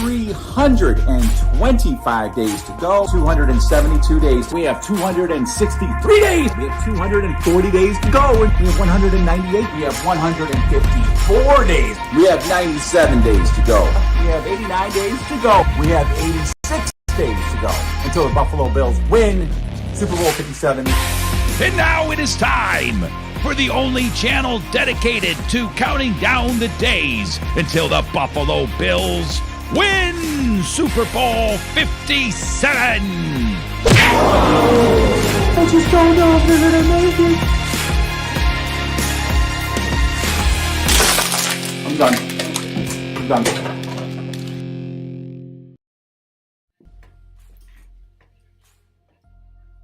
325 days to go. 272 days. We have 263 days. We have 240 days to go. We have 198. We have 154 days. We have 97 days to go. We have 89 days to go. We have 86 days to go until the Buffalo Bills win Super Bowl 57. And now it is time for the only channel dedicated to counting down the days until the Buffalo Bills win Super Bowl 57. I just don't know if they're going to make it. I'm done.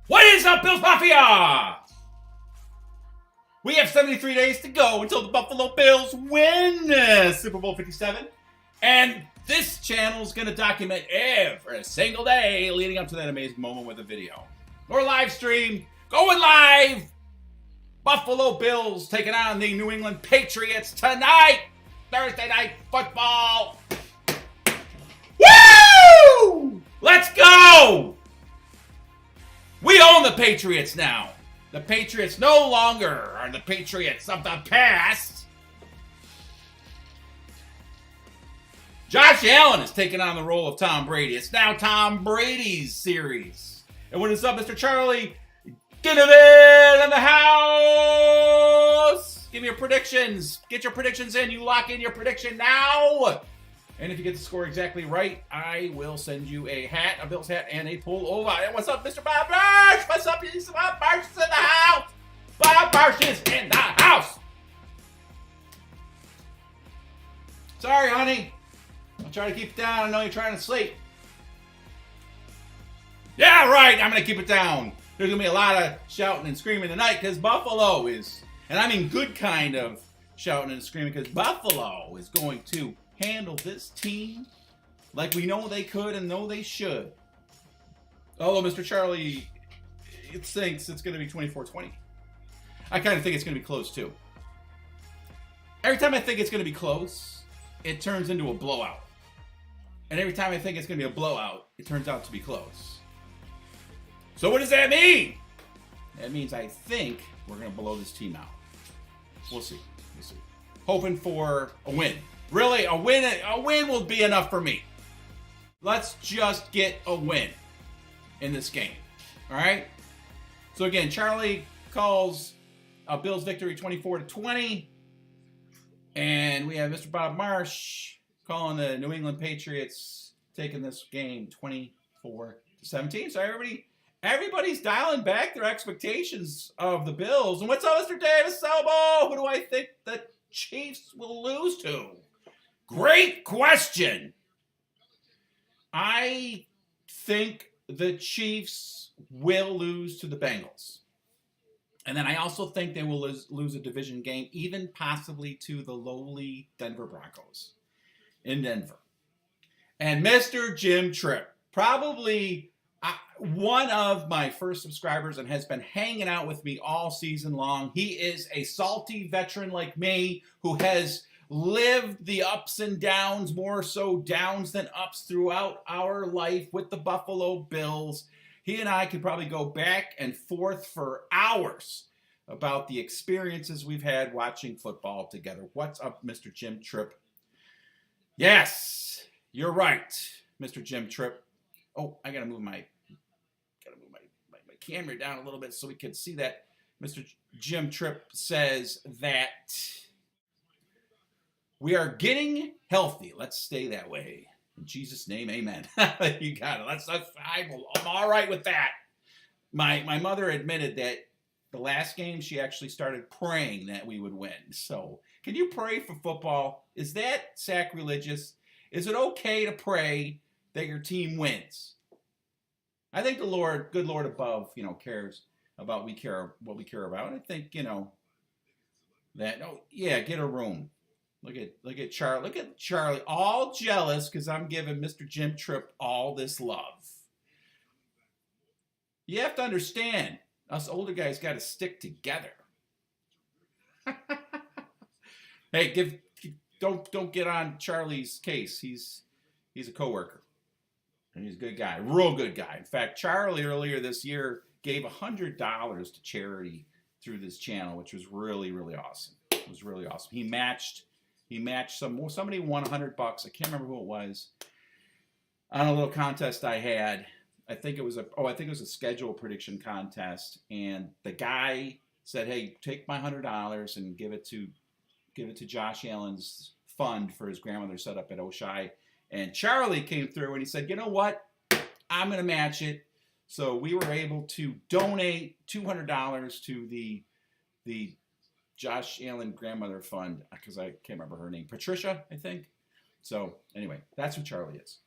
What is up, Bills Mafia? We have 73 days to go until the Buffalo Bills win Super Bowl 57. And this channel is going to document every single day leading up to that amazing moment with a video or live stream. Going live! Buffalo Bills taking on the New England Patriots tonight. Thursday Night Football. Woo! Let's go! We own the Patriots now. The Patriots no longer are the Patriots of the past. Josh Allen is taking on the role of Tom Brady. It's now Tom Brady's series. And what is up, Mr. Charlie? Get him in the house. Give me your predictions. Get your predictions in. You lock in your prediction now. And if you get the score exactly right, I will send you a hat, a Bills hat, and a pullover. And what's up, Mr. Bob Marsh? What's up, Mr. Bob Marsh is in the house. Bob Marsh is in the house. Sorry, honey. I'll try to keep it down. I know you're trying to sleep. Yeah, right. I'm going to keep it down. There's going to be a lot of shouting and screaming tonight because Buffalo is, and I mean good kind of shouting and screaming because Buffalo is going to handle this team like we know they could and know they should. Although Mr. Charlie, it thinks it's going to be 24-20. I kind of think it's going to be close too. Every time I think it's going to be close, it turns into a blowout. And every time I think it's going to be a blowout, it turns out to be close. So what does that mean? That means I think we're going to blow this team out. We'll see. We'll see. Hoping for a win. Really, a win will be enough for me. Let's just get a win in this game. All right? So again, Charlie calls a Bills victory 24-20. And we have Mr. Bob Marsh calling the New England Patriots taking this game 24-17. So everybody's dialing back their expectations of the Bills. And what's up, Mr. Davis Selbo? Who do I think the Chiefs will lose to? Great question. I think the Chiefs will lose to the Bengals. And then I also think they will lose a division game, even possibly to the lowly Denver Broncos in Denver. And Mr. Jim Tripp, probably one of my first subscribers and has been hanging out with me all season long. He is a salty veteran like me who has lived the ups and downs, more so downs than ups throughout our life with the Buffalo Bills. He and I could probably go back and forth for hours about the experiences we've had watching football together. What's up, Mr. Jim Tripp? Yes, you're right, Mr. Jim Tripp. Oh, I gotta move my camera down a little bit so we can see that. Mr. Jim Tripp says that we are getting healthy. Let's stay that way. In Jesus' name, amen. You got it. I'm all right with that. My mother admitted that the last game she actually started praying that we would win. So can you pray for football? Is that sacrilegious? Is it okay to pray that your team wins? I think the Lord, good Lord above, cares about what we care about. I think, that, get a room. Look at Charlie. Look at Charlie, all jealous because I'm giving Mr. Jim Tripp all this love. You have to understand, us older guys got to stick together. Hey, don't get on Charlie's case. He's a coworker. And he's a good guy, real good guy. In fact, Charlie earlier this year gave $100 to charity through this channel, which was really, really awesome. It was really awesome. He matched somebody won $100. I can't remember who it was. On a little contest I had. I think it was a schedule prediction contest, and the guy said, "Hey, take my $100 and give it to Josh Allen's fund for his grandmother set up at Oshai." And Charlie came through and he said, "You know what? I'm going to match it." So we were able to donate $200 to the Josh Allen grandmother fund, because I can't remember her name. Patricia, I think. So anyway, that's who Charlie is.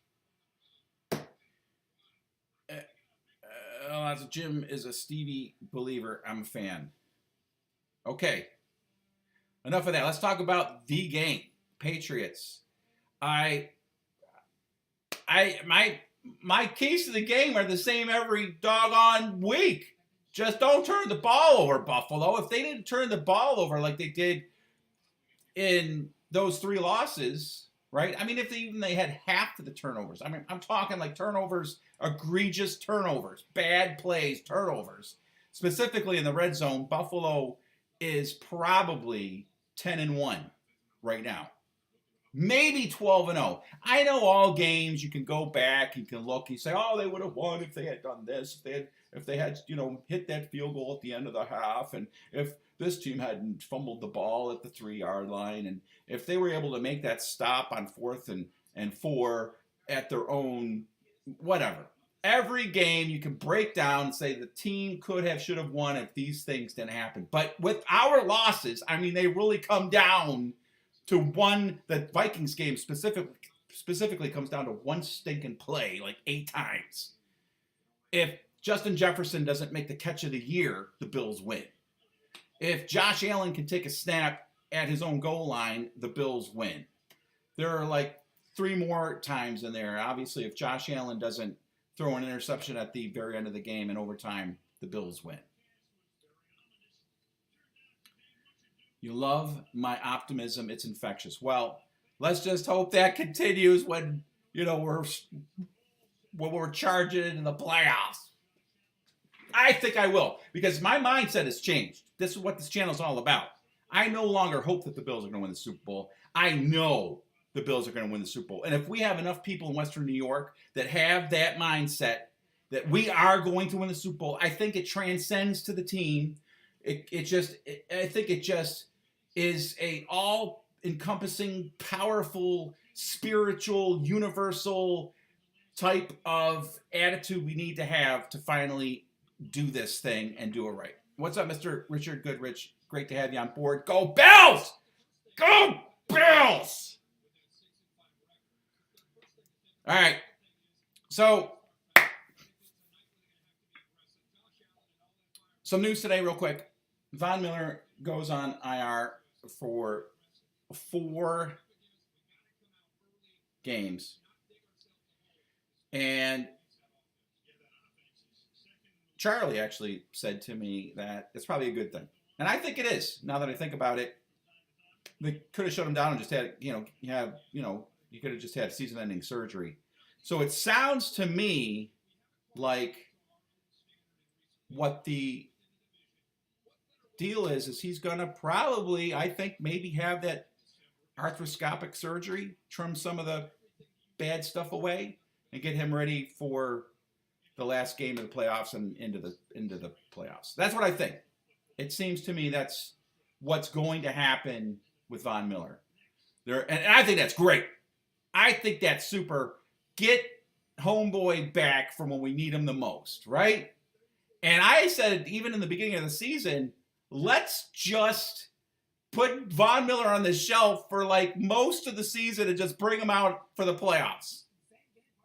Jim is a Stevie believer. I'm a fan. Okay. Enough of that. Let's talk about the game. Patriots. My keys to the game are the same every doggone week. Just don't turn the ball over, Buffalo. If they didn't turn the ball over like they did in those 3 losses, right? I mean, if they had half of the turnovers. I mean, I'm talking like turnovers, egregious turnovers, bad plays, turnovers. Specifically in the red zone, Buffalo is probably 10-1 right now. Maybe 12-0. I know all games you can go back, you can look, you say, "Oh, they would have won if they had done this, if they had hit that field goal at the end of the half, and if this team hadn't fumbled the ball at the 3-yard line, and if they were able to make that stop on 4th and 4 at their own whatever." Every game you can break down and say the team could have, should have won if these things didn't happen. But with our losses, I mean, they really come down to one. The Vikings game specifically comes down to one stinking play like 8 times. If Justin Jefferson doesn't make the catch of the year, the Bills win. If Josh Allen can take a snap at his own goal line, the Bills win. There are like 3 more times in there. Obviously, if Josh Allen doesn't throw an interception at the very end of the game in overtime, the Bills win. You love my optimism. It's infectious. Well, let's just hope that continues when, we're charging into the playoffs. I think I will, because my mindset has changed. This is what this channel is all about. I no longer hope that the Bills are going to win the Super Bowl. I know the Bills are going to win the Super Bowl. And if we have enough people in Western New York that have that mindset that we are going to win the Super Bowl, I think it transcends to the team. I think it just is a all-encompassing, powerful, spiritual, universal type of attitude we need to have to finally do this thing and do it right. What's up, Mr. Richard Goodrich? Great to have you on board. Go Bills! Go Bills! All right. So, some news today real quick. Von Miller goes on IR for 4 games. And Charlie actually said to me that it's probably a good thing. And I think it is, now that I think about it. They could have shut him down and just had, you could have just had season-ending surgery. So it sounds to me like what the deal is he's going to probably, I think, maybe have that arthroscopic surgery, trim some of the bad stuff away, and get him ready for the last game of the playoffs and into the playoffs. That's what I think. It seems to me that's what's going to happen with Von Miller. And I think that's great. I think that's super. Get homeboy back from when we need him the most, right? And I said, even in the beginning of the season, let's just put Von Miller on the shelf for like most of the season and just bring him out for the playoffs.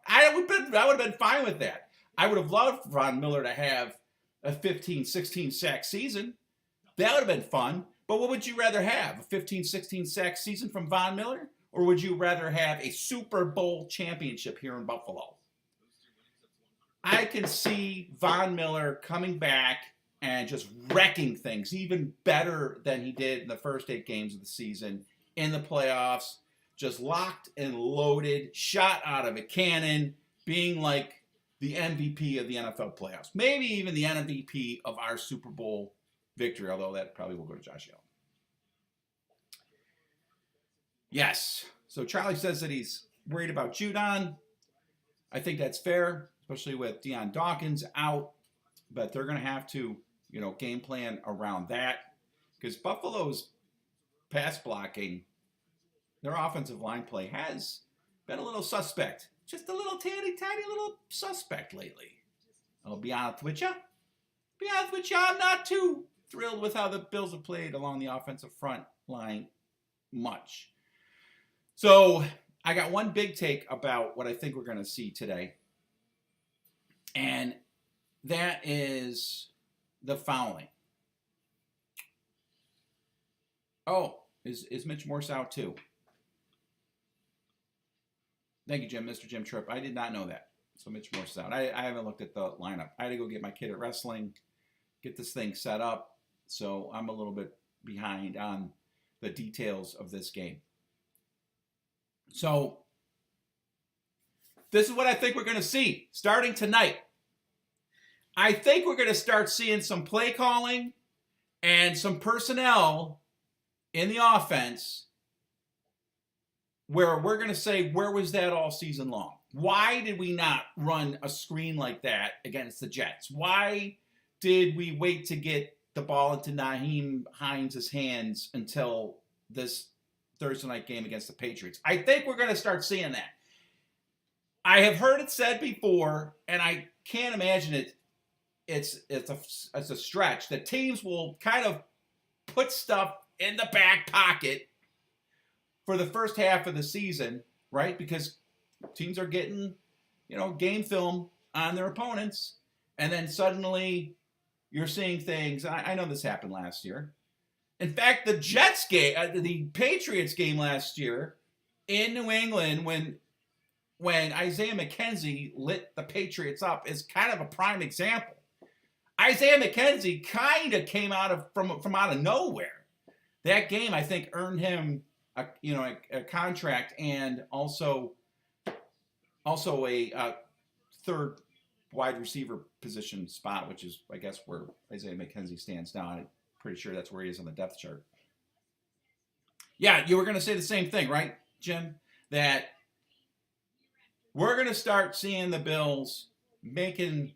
I would have been fine with that. I would have loved Von Miller to have a 15, 16 sack season. That would have been fun. But what would you rather have? A 15, 16 sack season from Von Miller? Or would you rather have a Super Bowl championship here in Buffalo? I can see Von Miller coming back and just wrecking things even better than he did in the first 8 games of the season in the playoffs. just locked and loaded, shot out of a cannon, being like the MVP of the NFL playoffs. Maybe even the MVP of our Super Bowl victory, although that probably will go to Josh Allen. Yes. So Charlie says that he's worried about Judon. I think that's fair, especially with Deion Dawkins out. But they're going to have to, game plan around that. Because Buffalo's pass blocking, their offensive line play has been a little suspect. Just a little tiny little suspect lately. I'll be honest with you. I'm not too thrilled with how the Bills have played along the offensive front line much. So I got one big take about what I think we're going to see today. And that is the following. Oh, is Mitch Morse out too? Thank you, Mr. Jim Tripp. I did not know that. So Mitch Morse is out. I haven't looked at the lineup. I had to go get my kid at wrestling, get this thing set up. So I'm a little bit behind on the details of this game. So this is what I think we're going to see starting tonight. I think we're going to start seeing some play calling and some personnel in the offense where we're going to say, where was that all season long? Why did we not run a screen like that against the Jets? Why did we wait to get the ball into Nyheim Hines' hands until this Thursday night game against the Patriots? I think we're going to start seeing that. I have heard it said before, and I can't imagine it's a stretch, that teams will kind of put stuff in the back pocket for the first half of the season, right? Because teams are getting, game film on their opponents, and then suddenly you're seeing things. I know this happened last year. In fact, the Jets game, the Patriots game last year in New England, when Isaiah McKenzie lit the Patriots up, is kind of a prime example. Isaiah McKenzie kind of came from out of nowhere. That game, I think, earned him a contract and also a third wide receiver position spot, which is, I guess, where Isaiah McKenzie stands now. I'm pretty sure that's where he is on the depth chart. Yeah, you were going to say the same thing, right, Jim? That we're going to start seeing the Bills making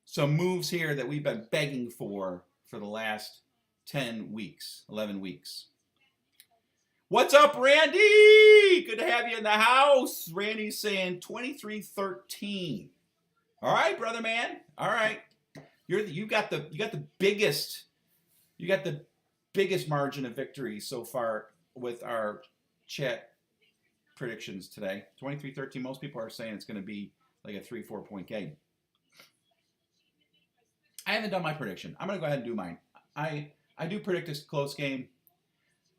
some moves here that we've been begging for the last 10 weeks, 11 weeks. What's up, Randy? Good to have you in the house. Randy's saying 23-13. All right, brother man. All right. You got the biggest margin of victory so far with our chat predictions today. 23-13. Most people are saying it's going to be like a 3-4 point game. I haven't done my prediction. I'm going to go ahead and do mine. I do predict a close game.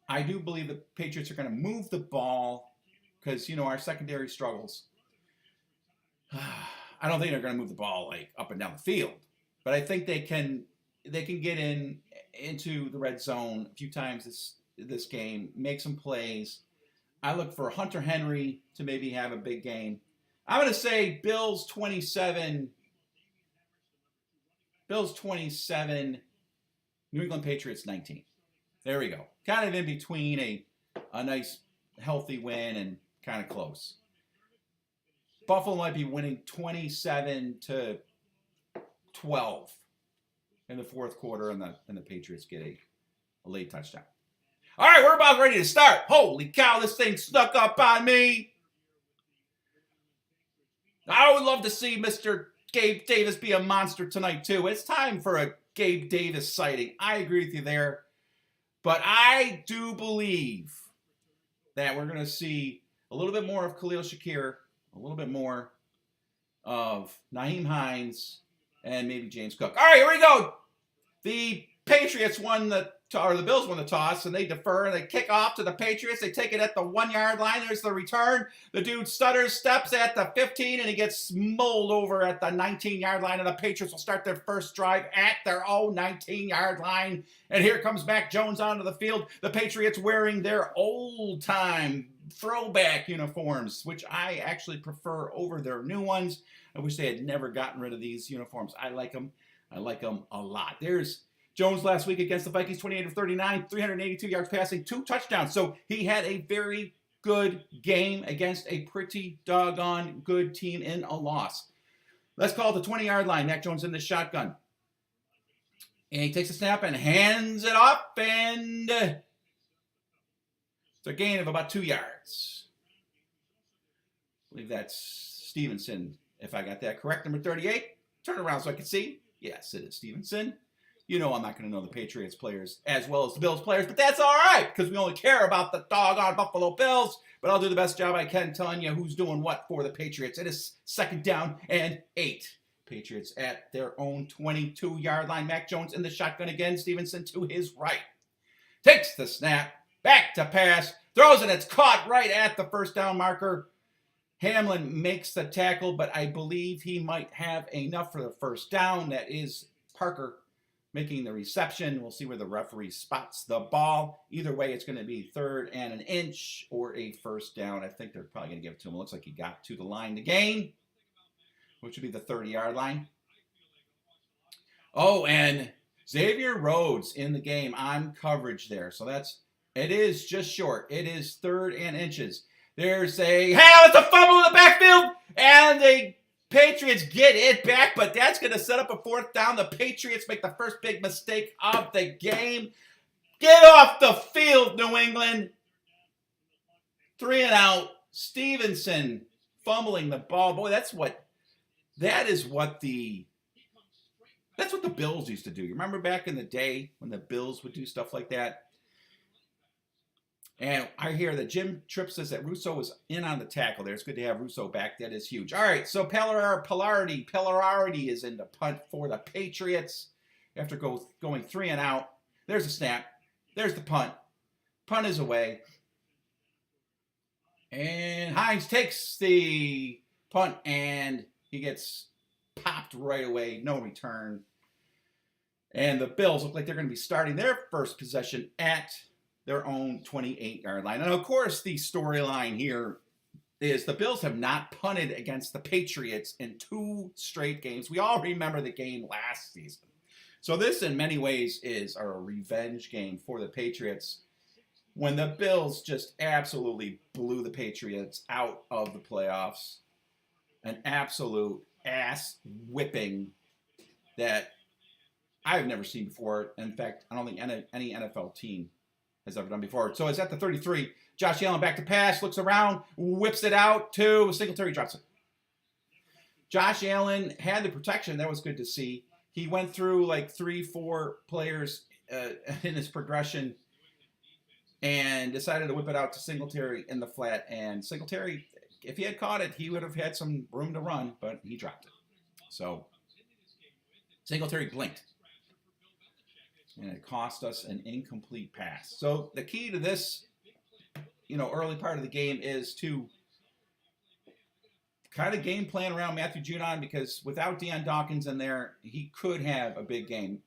I do believe the Patriots are going to move the ball because, our secondary struggles. I don't think they're going to move the ball like up and down the field, but I think they can get into the red zone a few times this game, make some plays. I look for Hunter Henry to maybe have a big game. I'm going to say Bills 27, New England Patriots 19. There we go. Kind of in between a nice, healthy win and kind of close. Buffalo might be winning 27-12 in the fourth quarter, and the Patriots get a late touchdown. All right, we're about ready to start. Holy cow, this thing snuck up on me. I would love to see Mr. Gabe Davis be a monster tonight, too. It's time for a Gabe Davis sighting. I agree with you there. But I do believe that we're going to see a little bit more of Khalil Shakir, a little bit more of Nyheim Hines, and maybe James Cook. All right, here we go. The Patriots the Bills won the toss, and they defer, and they kick off to the Patriots. They take it at the 1 yard line. There's the return. The dude stutters, steps at the 15, and he gets mulled over at the 19 yard line, and the Patriots will start their first drive at their own 19 yard line. And here comes Mac Jones onto the field. The Patriots wearing their old time throwback uniforms, which I actually prefer over their new ones. I wish they had never gotten rid of these uniforms. I like them. I like them a lot. There's Jones last week against the Vikings, 28 of 39, 382 yards passing, 2 touchdowns. So he had a very good game against a pretty doggone good team in a loss. Let's call it the 20-yard line. Mac Jones in the shotgun. And he takes a snap and hands it off, and it's a gain of about 2 yards. I believe that's Stevenson, if I got that correct. Number 38. Turn around so I can see. Yes, it is Stevenson. You know I'm not going to know the Patriots players as well as the Bills players, but that's all right because we only care about the doggone Buffalo Bills. But I'll do the best job I can telling you who's doing what for the Patriots. It is 2nd down and 8. Patriots at their own 22-yard line. Mac Jones in the shotgun again. Stevenson to his right. Takes the snap. Back to pass. Throws it. It's caught right at the 1st down marker. Hamlin makes the tackle, but I believe he might have enough for the 1st down. That is Parker making the reception. We'll see where the referee spots the ball. Either way, it's going to be 3rd and an inch or a 1st down. I think they're probably going to give it to him. It looks like he got to the line to gain, which would be the 30-yard line. Oh, and Xavier Rhodes in the game on coverage there. So it is just short. It is 3rd and inches. There's it's a fumble in the backfield, and the Patriots get it back, but that's going to set up a 4th down. The Patriots make the first big mistake of the game. Get off the field, New England. 3 and out. Stevenson fumbling the ball. Boy, that's what the Bills used to do. You remember back in the day when the Bills would do stuff like that? And I hear that Jim Tripp says that Russo was in on the tackle there. It's good to have Russo back. That is huge. All right, so Pellerardi is in the punt for the Patriots after going 3 and out. There's a snap. There's the punt. Punt is away. And Hines takes the punt, and he gets popped right away. No return. And the Bills look like they're going to be starting their first possession at their own 28-yard line. And, of course, the storyline here is the Bills have not punted against the Patriots in 2 straight games. We all remember the game last season. So this, in many ways, is a revenge game for the Patriots when the Bills just absolutely blew the Patriots out of the playoffs. An absolute ass-whipping that I've never seen before. In fact, I don't think any NFL team has ever done before. So it's at the 33. Josh Allen back to pass, looks around, whips it out to Singletary, drops it. Josh Allen had the protection. That was good to see. He went through like 3-4 players in his progression and decided to whip it out to Singletary in the flat. And Singletary, if he had caught it, he would have had some room to run, but he dropped it. So Singletary blinked. And it cost us an incomplete pass. So the key to this, early part of the game is to kind of game plan around Matthew Judon, because without Deion Dawkins in there, he could have a big game.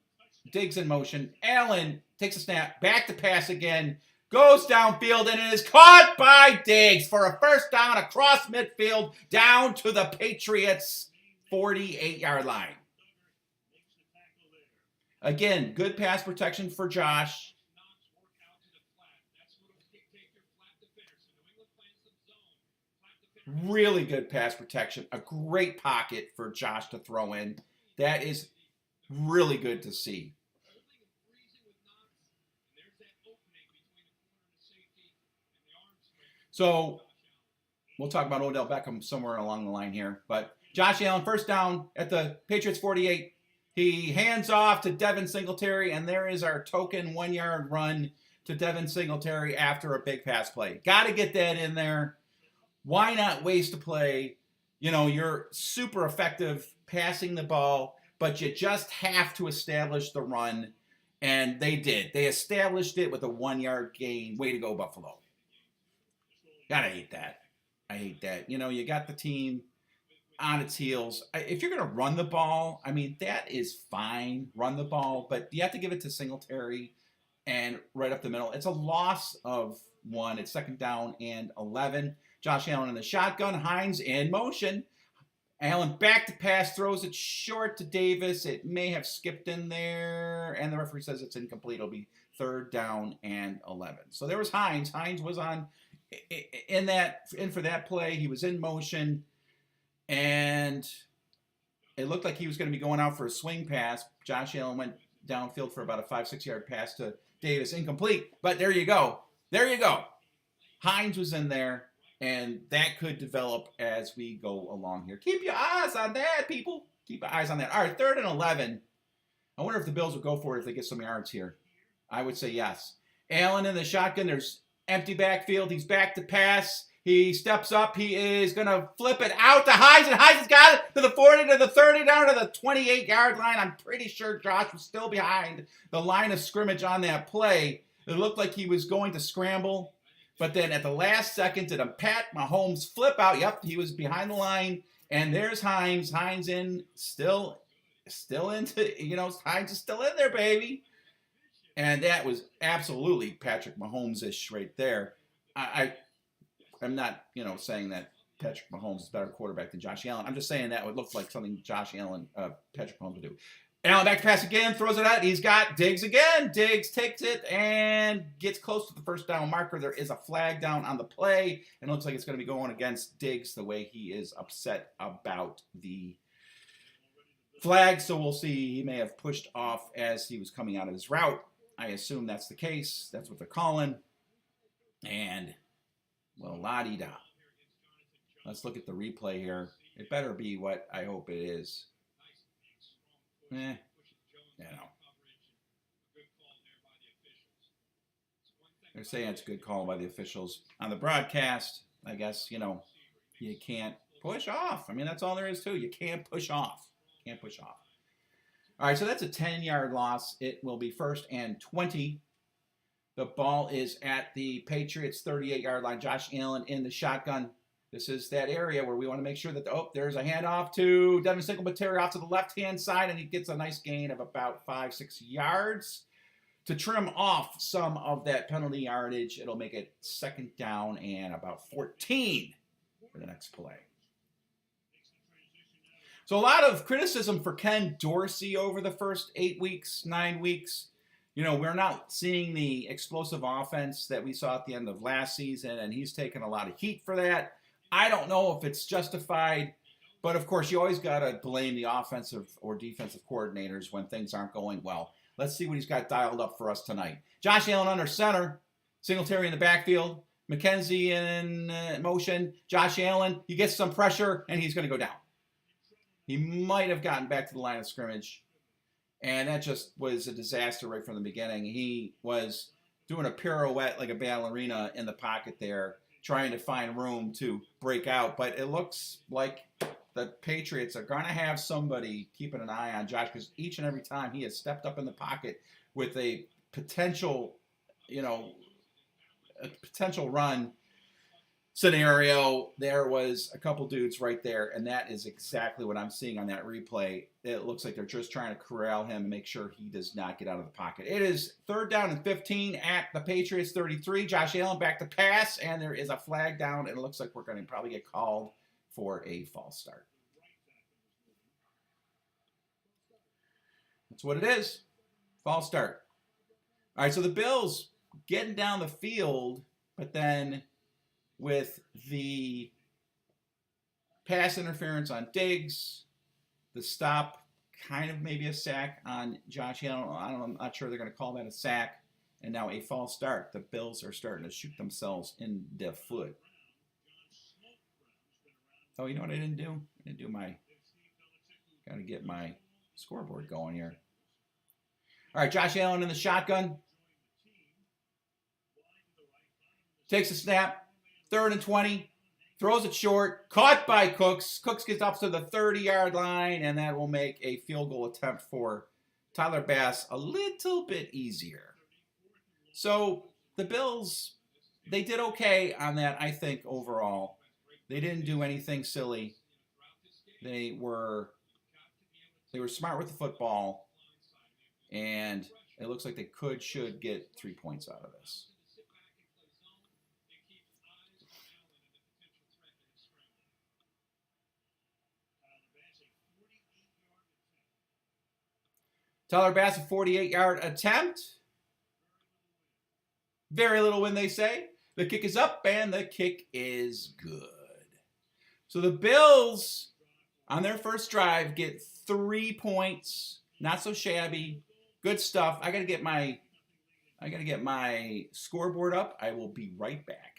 Diggs in motion. Allen takes a snap, back to pass again, goes downfield, and it is caught by Diggs for a 1st down across midfield down to the Patriots' 48-yard line. Again, good pass protection for Josh. Really good pass protection. A great pocket for Josh to throw in. That is really good to see. So we'll talk about Odell Beckham somewhere along the line here. But Josh Allen, 1st down at the Patriots 48. He hands off to Devin Singletary, and there is our token 1-yard run to Devin Singletary after a big pass play. Got to get that in there. Why not waste a play? You're super effective passing the ball, but you just have to establish the run, and they did. They established it with a 1-yard gain. Way to go, Buffalo. Gotta hate that. I hate that. You got the team on its heels. If you're going to run the ball, that is fine. Run the ball, but you have to give it to Singletary and right up the middle. It's a loss of 1. It's 2nd down and 11. Josh Allen in the shotgun. Hines in motion. Allen back to pass, throws it short to Davis. It may have skipped in there, and the referee says it's incomplete. It'll be 3rd down and 11. So there was Hines. Hines was in for that play. He was in motion, and it looked like he was going to be going out for a swing pass. Josh Allen went downfield for about a 5-6 yard pass to Davis, incomplete. But there you go. There you go. Hines was in there. And that could develop as we go along here. Keep your eyes on that, people. Keep your eyes on that. All right, 3rd and 11. I wonder if the Bills will go for it if they get some yards here. I would say yes. Allen in the shotgun. There's empty backfield. He's back to pass. He steps up. He is going to flip it out to Hines. And Hines has got it to the 40, to the 30, down to the 28-yard line. I'm pretty sure Josh was still behind the line of scrimmage on that play. It looked like he was going to scramble. But then at the last second, did a Pat Mahomes flip out? Yep, he was behind the line. And there's Hines. Hines in, still into, Hines is still in there, baby. And that was absolutely Patrick Mahomes-ish right there. I'm not, saying that Patrick Mahomes is a better quarterback than Josh Allen. I'm just saying that would look like something Patrick Mahomes would do. Allen back to pass again, throws it out. He's got Diggs again. Diggs takes it and gets close to the 1st down marker. There is a flag down on the play, and it looks like it's going to be going against Diggs the way he is upset about the flag. So we'll see. He may have pushed off as he was coming out of his route. I assume that's the case. That's what they're calling. And, well, la-di-da. Let's look at the replay here. It better be what I hope it is. They're saying it's a good call by the officials. On the broadcast, I guess, you can't push off. I mean, that's all there is to it. You can't push off. All right, so that's a 10-yard loss. It will be 1st and 20. The ball is at the Patriots' 38-yard line. Josh Allen in the shotgun. This is that area where we want to make sure that, there's a handoff to Devin Singletary off to the left-hand side, and he gets a nice gain of about 5-6 yards to trim off some of that penalty yardage. It'll make it 2nd down and about 14 for the next play. So a lot of criticism for Ken Dorsey over the first 9 weeks. We're not seeing the explosive offense that we saw at the end of last season, and he's taken a lot of heat for that. I don't know if it's justified, but of course you always got to blame the offensive or defensive coordinators when things aren't going well. Let's see what he's got dialed up for us tonight. Josh Allen under center, Singletary in the backfield, McKenzie in motion. Josh Allen, he gets some pressure, and he's going to go down. He might have gotten back to the line of scrimmage, and that just was a disaster right from the beginning. He was doing a pirouette like a ballerina in the pocket there, trying to find room to break out. But it looks like the Patriots are going to have somebody keeping an eye on Josh, because each and every time he has stepped up in the pocket with a potential run scenario, there was a couple dudes right there, and that is exactly what I'm seeing on that replay. It looks like they're just trying to corral him and make sure he does not get out of the pocket. It is 3rd down and 15 at the Patriots 33. Josh Allen back to pass, and there is a flag down, and it looks like we're going to probably get called for a false start. That's what it is. False start. All right, so the Bills getting down the field, but then with the pass interference on Diggs, the stop, kind of maybe a sack on Josh Allen. I'm not sure they're going to call that a sack. And now a false start. The Bills are starting to shoot themselves in the foot. Oh, you know what I didn't do? I didn't do got to get my scoreboard going here. All right, Josh Allen in the shotgun. Takes a snap. 3rd and 20. Throws it short. Caught by Cooks. Cooks gets up to the 30-yard line, and that will make a field goal attempt for Tyler Bass a little bit easier. So the Bills, they did okay on that, I think, overall. They didn't do anything silly. They were smart with the football, and it looks like they should get 3 points out of this. Tyler Bass, a 48-yard attempt. Very little win, they say. The kick is up, and the kick is good. So the Bills, on their first drive, get 3 points. Not so shabby. Good stuff. I gotta get my scoreboard up. I will be right back.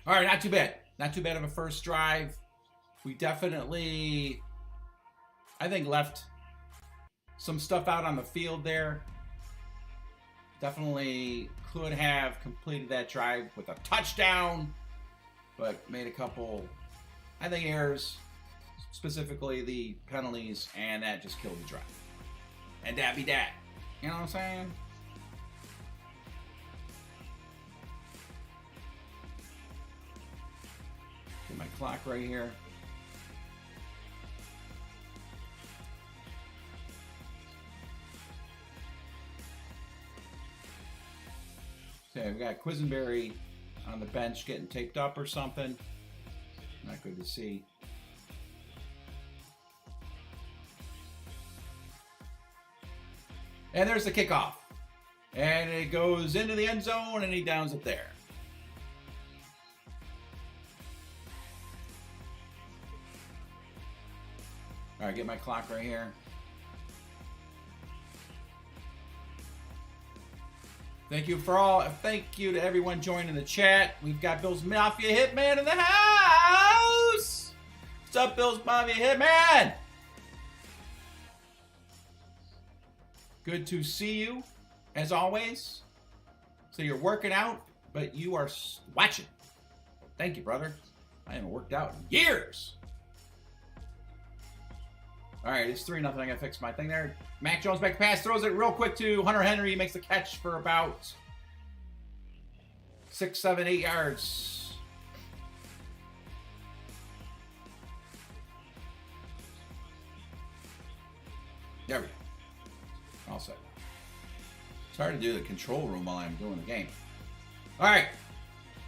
All right, not too bad. Not too bad of a first drive. We definitely, I think, left some stuff out on the field there. Definitely could have completed that drive with a touchdown, but made a couple, I think, errors, specifically the penalties, and that just killed the drive. And that be that. You know what I'm saying? Get my clock right here. Okay, we got Quisenberry on the bench getting taped up or something. Not good to see. And there's the kickoff. And it goes into the end zone, and he downs it there. All right, get my clock right here. Thank you to everyone joining the chat. We've got Bill's Mafia Hitman in the house. What's up, Bill's Mafia Hitman? Good to see you, as always. So you're working out, but you are watching. Thank you, brother. I haven't worked out in years. All right, it's 3-0. I gotta fix my thing there. Mac Jones back pass, throws it real quick to Hunter Henry. He makes the catch for about 6, 7, 8 yards. There we go. All set. It's hard to do the control room while I'm doing the game. All right.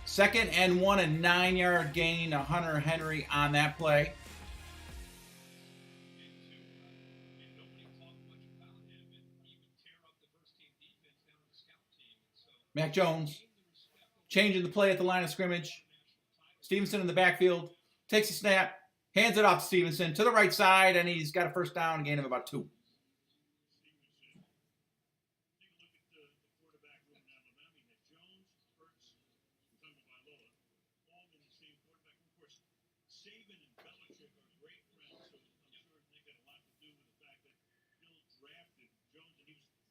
2nd and 1, a 9-yard gain to Hunter Henry on that play. Mac Jones changing the play at the line of scrimmage. Stevenson in the backfield. Takes a snap. Hands it off to Stevenson to the right side, and he's got a first down, gain of about 2.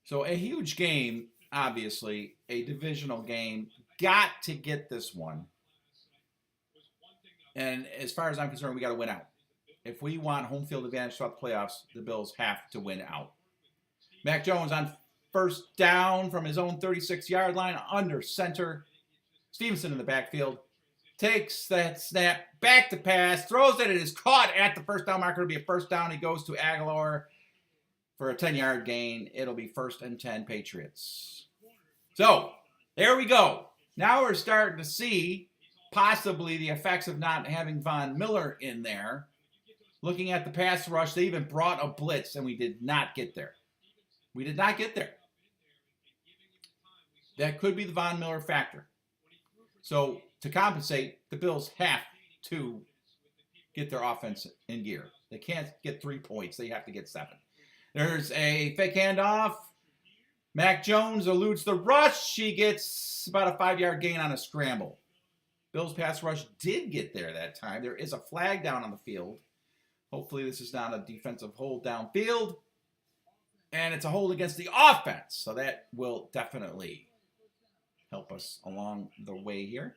So a huge game, obviously, a divisional game. Got to get this one. And as far as I'm concerned, we got to win out. If we want home field advantage throughout the playoffs, the Bills have to win out. Mac Jones on first down from his own 36-yard line under center. Stevenson in the backfield. Takes that snap, back to pass, throws it. It is caught at the first down marker. It'll be a first down. He goes to Aguilar for a 10-yard gain. It'll be 1st and 10 Patriots. So, there we go. Now we're starting to see possibly the effects of not having Von Miller in there. Looking at the pass rush, they even brought a blitz, and we did not get there. We did not get there. That could be the Von Miller factor. So, to compensate, the Bills have to get their offense in gear. They can't get 3 points. They have to get 7. There's a fake handoff. Mac Jones eludes the rush. He gets about a 5-yard gain on a scramble. Bills pass rush did get there that time. There is a flag down on the field. Hopefully this is not a defensive hold downfield. And it's a hold against the offense. So that will definitely help us along the way here.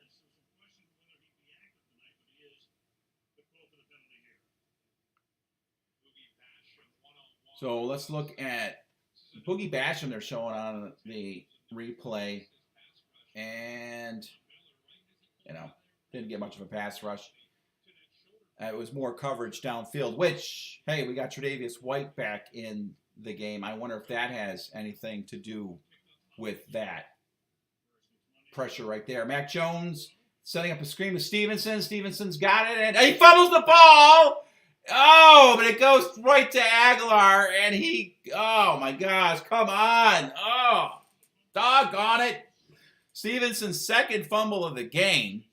So let's look at Boogie Basham they're showing on the replay. And, didn't get much of a pass rush. It was more coverage downfield, which, hey, we got Tre'Davious White back in the game. I wonder if that has anything to do with that. Pressure right there. Mac Jones setting up a screen to Stevenson. Stevenson's got it, and he fumbles the ball. Oh, but it goes right to Aguilar, and oh my gosh, come on. Oh, doggone it. Stevenson's second fumble of the game.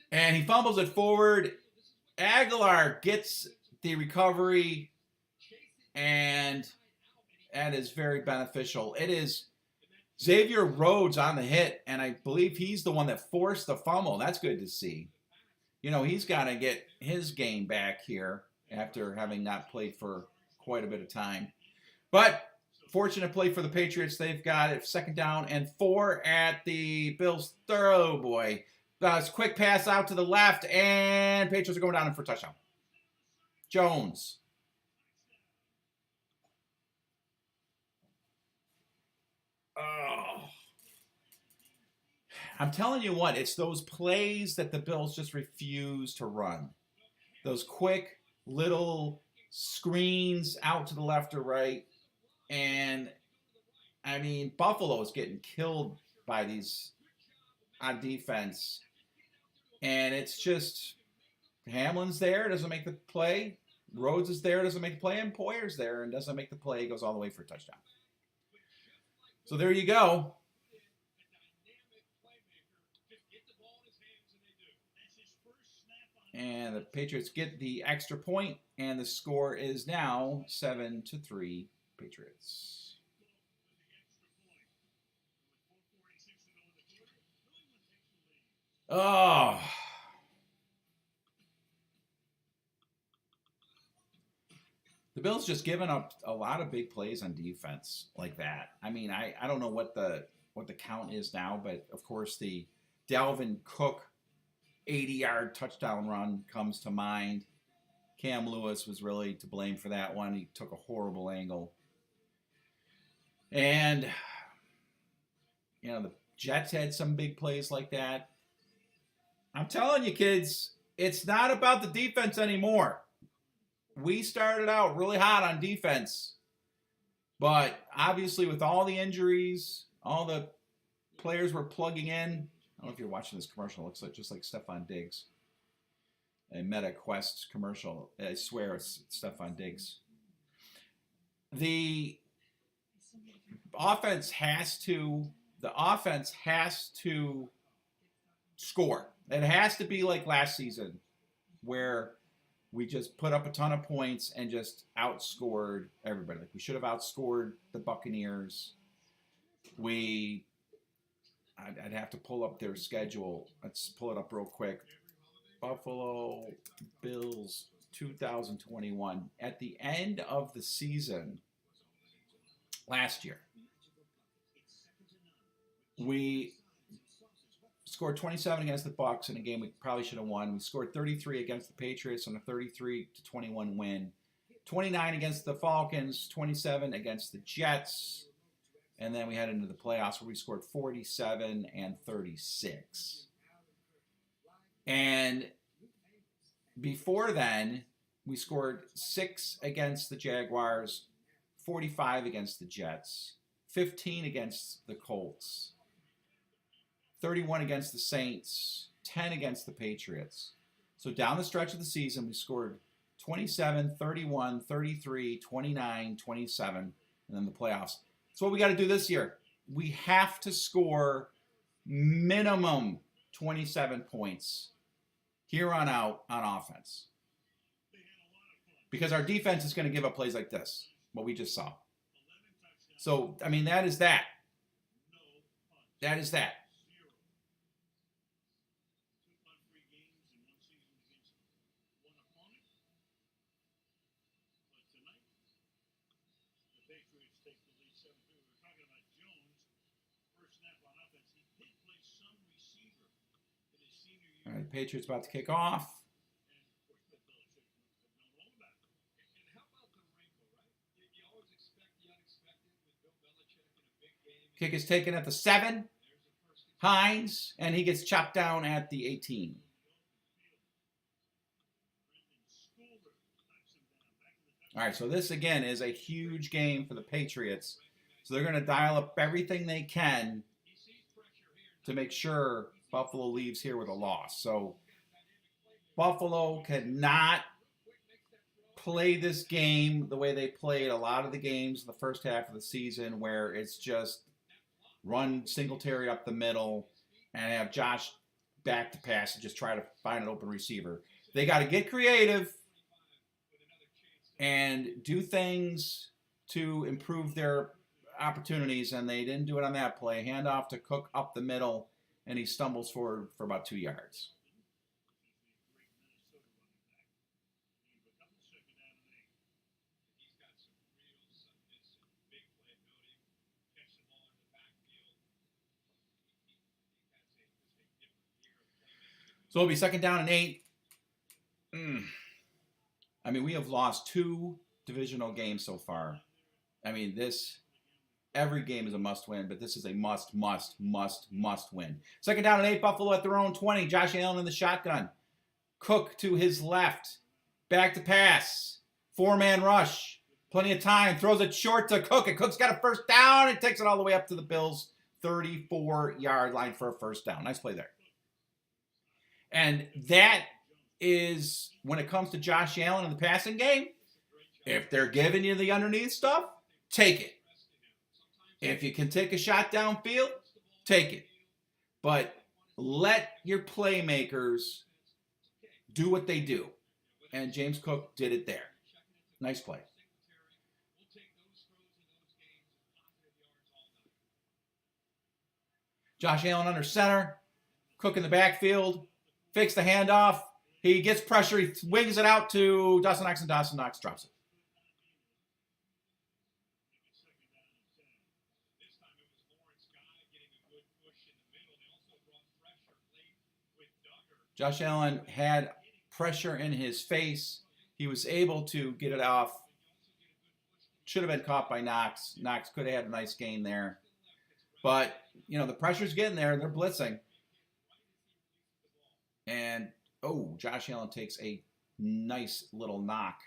And he fumbles it forward. Aguilar gets the recovery, and that is very beneficial. It is Xavier Rhodes on the hit, and I believe he's the one that forced the fumble. That's good to see. He's got to get his game back here after having not played for quite a bit of time. But fortunate play for the Patriots. They've got it 2nd down and 4 at the Bills' third. Oh, boy. Quick pass out to the left, and Patriots are going down for a touchdown. Jones. Oh. I'm telling you what, it's those plays that the Bills just refuse to run. Those quick little screens out to the left or right. And, Buffalo is getting killed by these on defense. And it's just Hamlin's there, doesn't make the play. Rhodes is there, doesn't make the play. And Poyer's there and doesn't make the play. Goes all the way for a touchdown. So there you go. And the Patriots get the extra point, and the score is now 7-3 Patriots. Oh. The Bills just giving up a lot of big plays on defense like that. I don't know what the count is now, but of course the Dalvin Cook 80-yard touchdown run comes to mind. Cam Lewis was really to blame for that one. He took a horrible angle. And, the Jets had some big plays like that. I'm telling you, kids, it's not about the defense anymore. We started out really hot on defense. But obviously with all the injuries, all the players were plugging in. I don't know if you're watching this commercial. It looks just like Stephon Diggs. A MetaQuest commercial. I swear it's Stephon Diggs. offense has to score. It has to be like last season, where we just put up a ton of points and just outscored everybody. Like we should have outscored the Buccaneers. I'd have to pull up their schedule. Let's pull it up real quick. Buffalo Bills 2021. At the end of the season last year, we scored 27 against the Bucs in a game we probably should have won. We scored 33 against the Patriots on a 33-21 win. 29 against the Falcons, 27 against the Jets. And then we head into the playoffs where we scored 47 and 36. And before then, we scored 6 against the Jaguars, 45 against the Jets, 15 against the Colts, 31 against the Saints, 10 against the Patriots. So down the stretch of the season, we scored 27, 31, 33, 29, 27, and then the playoffs. That's what we got to do this year. We have to score minimum 27 points here on out on offense. Because our defense is going to give up plays like this, what we just saw. So, I mean, that is that. That is that. All right, the Patriots about to kick off. Kick is taken at the 7. Hines, and he gets chopped down at the 18. All right, so this, again, is a huge game for the Patriots. So they're going to dial up everything they can to make sure Buffalo leaves here with a loss. So Buffalo cannot play this game the way they played a lot of the games in the first half of the season, where it's just run Singletary up the middle and have Josh back to pass and just try to find an open receiver. They got to get creative and do things to improve their opportunities, and they didn't do it on that play. Handoff to Cook up the middle, and he stumbles forward for about 2 yards. So it'll be 2nd down and 8. I mean, we have lost 2 divisional games so far. I mean, every game is a must-win, but this is a must win. 2nd down and 8, Buffalo at their own 20. Josh Allen in the shotgun. Cook to his left. Back to pass. 4-man rush. Plenty of time. Throws it short to Cook, and Cook's got a first down and takes it all the way up to the Bills' 34-yard line for a first down. Nice play there. And that is, when it comes to Josh Allen in the passing game, if they're giving you the underneath stuff, take it. If you can take a shot downfield, take it. But let your playmakers do what they do. And James Cook did it there. Nice play. Josh Allen under center. Cook in the backfield. Fakes the handoff. He gets pressure. He wings it out to Dawson Knox, and Dawson Knox drops it. Josh Allen had pressure in his face. He was able to get it off. Should have been caught by Knox. Knox could have had a nice gain there. But, you know, the pressure's getting there. They're blitzing. And, Josh Allen takes a nice little knock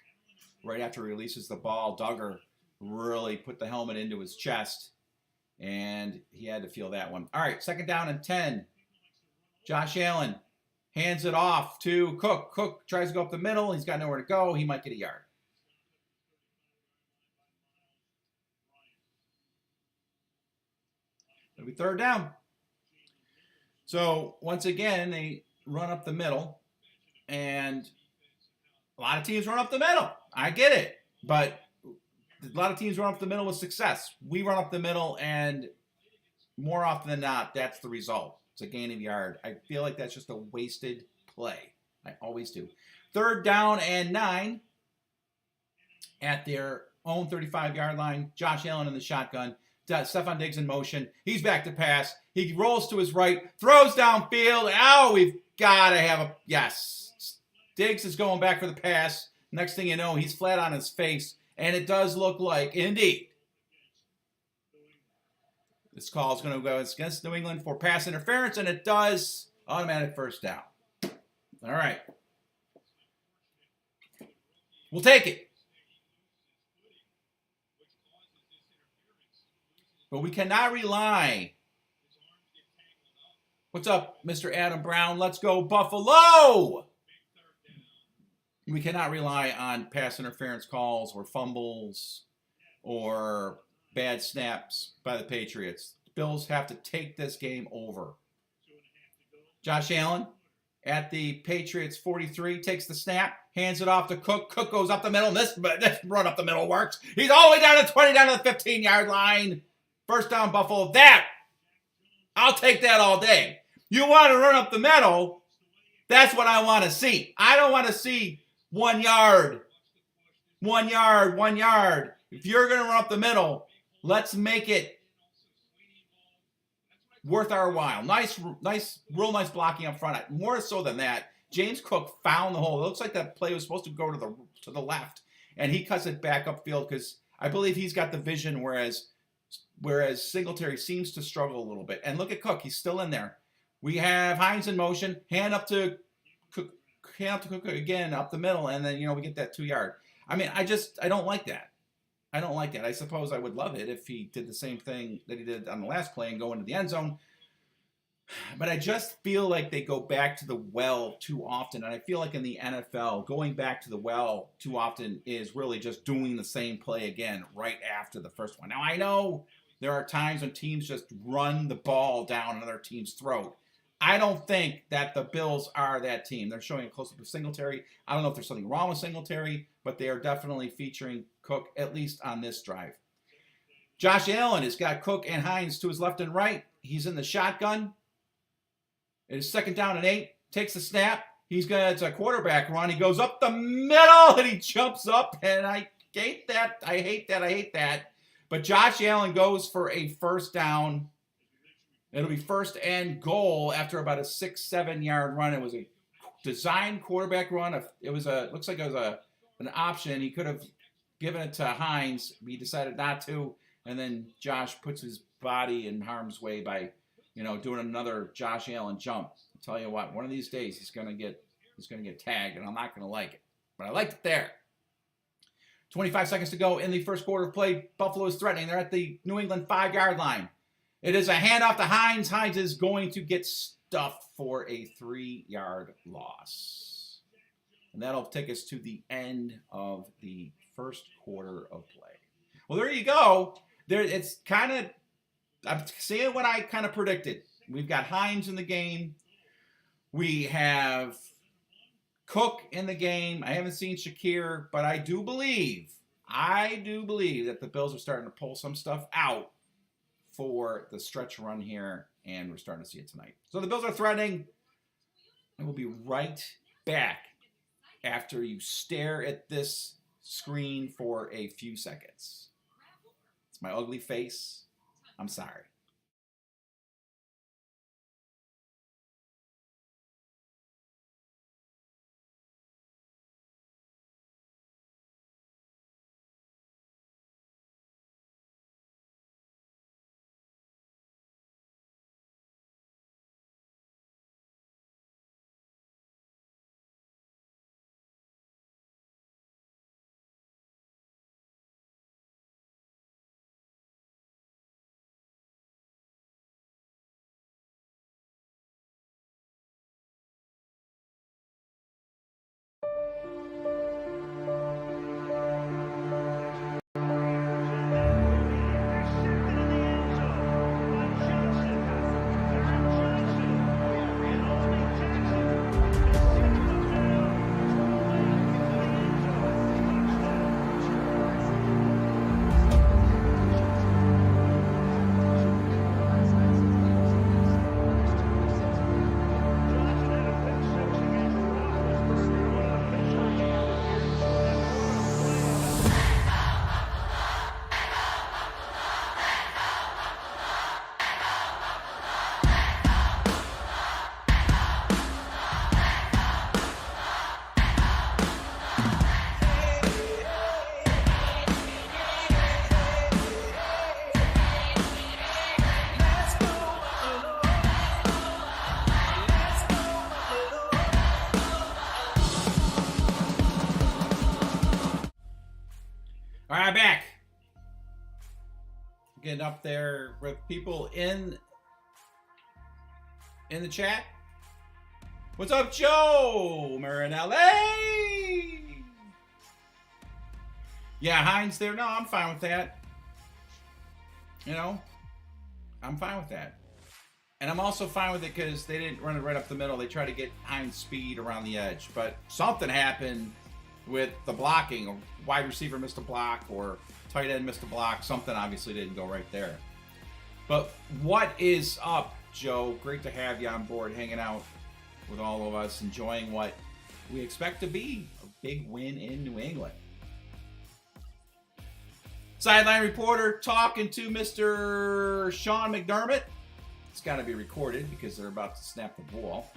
right after he releases the ball. Duggar really put the helmet into his chest, and he had to feel that one. All right, 2nd down and 10. Josh Allen hands it off to Cook. Cook tries to go up the middle. He's got nowhere to go. He might get a yard. It'll be third down. So once again, they run up the middle, and a lot of teams run up the middle. I get it, but a lot of teams run up the middle with success. We run up the middle, and more often than not, that's the result. It's a gain of yard. I feel like that's just a wasted play. I always do. Third down and 9 at their own 35-yard line. Josh Allen in the shotgun. Stephon Diggs in motion. He's back to pass. He rolls to his right, throws downfield. Oh, we've got to have a... Yes. Diggs is going back for the pass. Next thing you know, he's flat on his face. And it does look like, indeed, this call is going to go against New England for pass interference, and it does. Automatic first down. All right. We'll take it. But we cannot rely. What's up, Mr. Adam Brown? Let's go, Buffalo! We cannot rely on pass interference calls or fumbles or bad snaps by the Patriots. Bills have to take this game over. Josh Allen at the Patriots 43 takes the snap, hands it off to Cook. Cook goes up the middle. This run up the middle works. He's all the way down to 20, down to the 15-yard line. First down, Buffalo. I'll take that all day. You want to run up the middle, that's what I want to see. I don't want to see 1 yard. 1 yard, 1 yard. If you're going to run up the middle, let's make it worth our while. Real nice blocking up front. More so than that, James Cook found the hole. It looks like that play was supposed to go to the left, and he cuts it back upfield because I believe he's got the vision, whereas Singletary seems to struggle a little bit. And look at Cook. He's still in there. We have Hines in motion. Hand up to Cook again up the middle, and then, we get that 2 yard. I mean, I don't like that. I don't like that. I suppose I would love it if he did the same thing that he did on the last play and go into the end zone. But I just feel like they go back to the well too often. And I feel like in the NFL, going back to the well too often is really just doing the same play again right after the first one. Now, I know there are times when teams just run the ball down another team's throat. I don't think that the Bills are that team. They're showing a close-up of Singletary. I don't know if there's something wrong with Singletary, but they are definitely featuring Cook, at least on this drive. Josh Allen has got Cook and Hines to his left and right. He's in the shotgun. It is second down and 8. Takes the snap. It's a quarterback run. He goes up the middle, and he jumps up, and I hate that. I hate that. But Josh Allen goes for a first down. It'll be first and goal after about a 6-7 yard run. It was a designed quarterback run. Looks like it was an option. He could have given it to Hines. He decided not to, and then Josh puts his body in harm's way by, doing another Josh Allen jump. I'll tell you what, one of these days he's gonna get tagged, and I'm not gonna like it. But I liked it there. 25 seconds to go in the first quarter of play. Buffalo is threatening. They're at the New England 5-yard line. It is a handoff to Hines. Hines is going to get stuffed for a 3-yard loss. And that'll take us to the end of the first quarter of play. Well, there you go. I'm seeing what I kind of predicted. We've got Hines in the game. We have Cook in the game. I haven't seen Shakir, but I do believe that the Bills are starting to pull some stuff out for the stretch run here, and we're starting to see it tonight. So the Bills are threatening, and we'll be right back after you stare at this screen for a few seconds. It's my ugly face. I'm sorry. getting up there with people in the chat. What's up, Joe Marinelli? Yeah, Hines there. No, I'm fine with that. You know, I'm fine with that. And I'm also fine with it because they didn't run it right up the middle. They tried to get Hines speed around the edge. But something happened with the blocking. A wide receiver missed a block or tight end missed a block. Something obviously didn't go right there. But what is up, Joe? Great to have you on board, hanging out with all of us, enjoying what we expect to be a big win in New England. Sideline reporter talking to Mr. Sean McDermott. It's got to be recorded because they're about to snap the ball.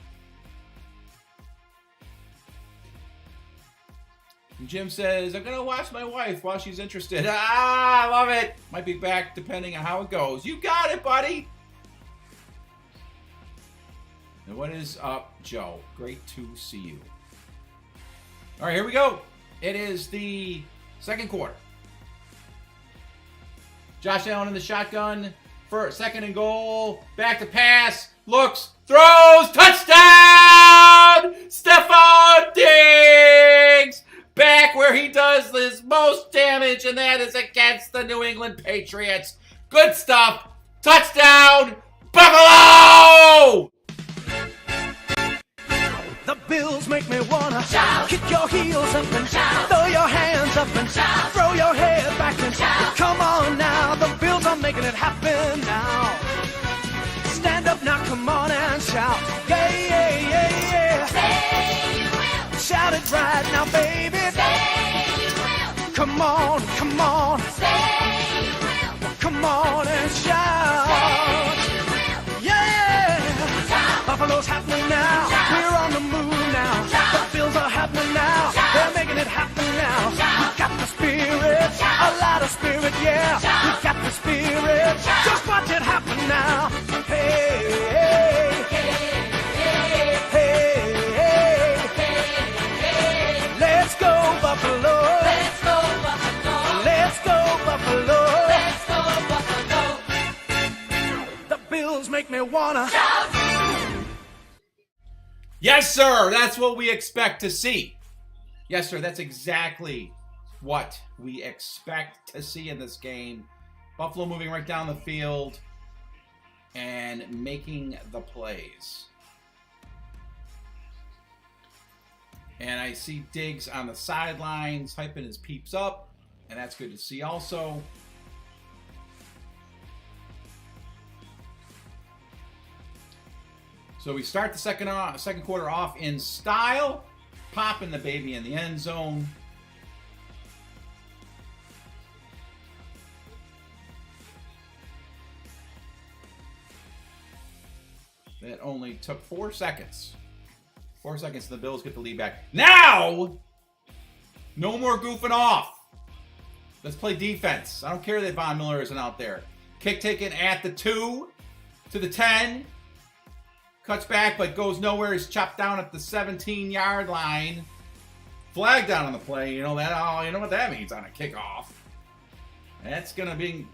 And Jim says, I'm going to watch my wife while she's interested. I love it. Might be back depending on how it goes. You got it, buddy. And what is up, Joe? Great to see you. All right, here we go. It is the second quarter. Josh Allen in the shotgun for second and goal. Back to pass. Looks. Throws. Touchdown! Stephon Diggs! Back where he does his most damage, and that is against the New England Patriots. Good stuff. Touchdown! Buffalo! The Bills make me wanna shout, kick your heels up and shout, throw your hands up and shout, throw your head back and shout. Come on now, the Bills are making it happen now. Stand up now, come on and shout, yeah, yeah, yeah, yeah. Say you will. Shout it right now, baby. Say you will. Come on, come on. Say you will. Come on and shout. Say you will. Yeah. Shout. Buffalo's happening now. Shout. We're on the move now. Shout. The Bills are happening now. Shout. They're making it happen now. Shout. We got the spirit. Shout. A lot of spirit, yeah. Shout. We got the spirit. Shout. Just watch it happen now. Hey, hey, hey, hey, hey. Let's go, Buffalo. Let's go, Buffalo. Let's go, Buffalo. Let's go, Buffalo. The Bills make me wanna Shout. Yes, sir. That's what we expect to see. Yes, sir. That's exactly what we expect to see in this game. Buffalo moving right down the field and making the plays. And I see Diggs on the sidelines hyping his peeps up, and that's good to see also. So we start the second quarter off in style, popping the baby in the end zone. That only took 4 seconds. 4 seconds, and the Bills get the lead back. Now, no more goofing off. Let's play defense. I don't care that Von Miller isn't out there. Kick taken at the 2 to the 10. Cuts back, but goes nowhere. He's chopped down at the 17-yard line. Flag down on the play. You know that. Oh, you know what that means on a kickoff. That's gonna bring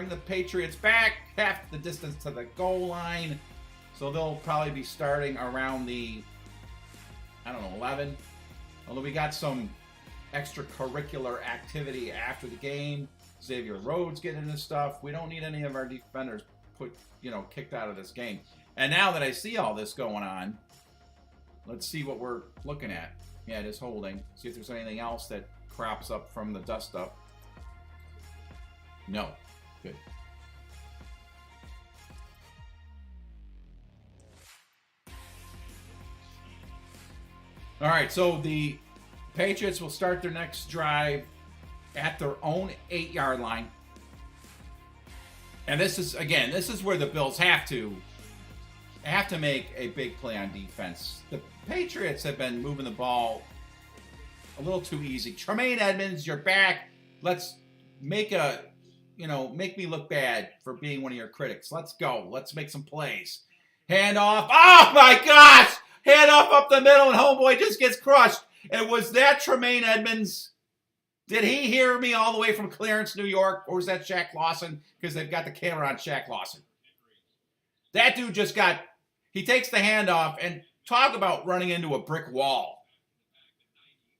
the Patriots back half the distance to the goal line. So they'll probably be starting around the 11. Although we got some extracurricular activity after the game. Xavier Rhodes getting into stuff. We don't need any of our defenders kicked out of this game. And now that I see all this going on, let's see what we're looking at. Yeah, it is holding. See if there's anything else that crops up from the dust up. No. Good. All right, so the Patriots will start their next drive at their own 8-yard line. And this is where the Bills have to make a big play on defense. The Patriots have been moving the ball a little too easy. Tremaine Edmonds, you're back. Let's make me look bad for being one of your critics. Let's go. Let's make some plays. Hand off. Oh my gosh! Hand off up the middle, and homeboy just gets crushed. And was that Tremaine Edmonds? Did he hear me all the way from Clarence, New York? Or was that Shaq Lawson? Because they've got the camera on Shaq Lawson. That dude just got, he takes the hand off and talk about running into a brick wall.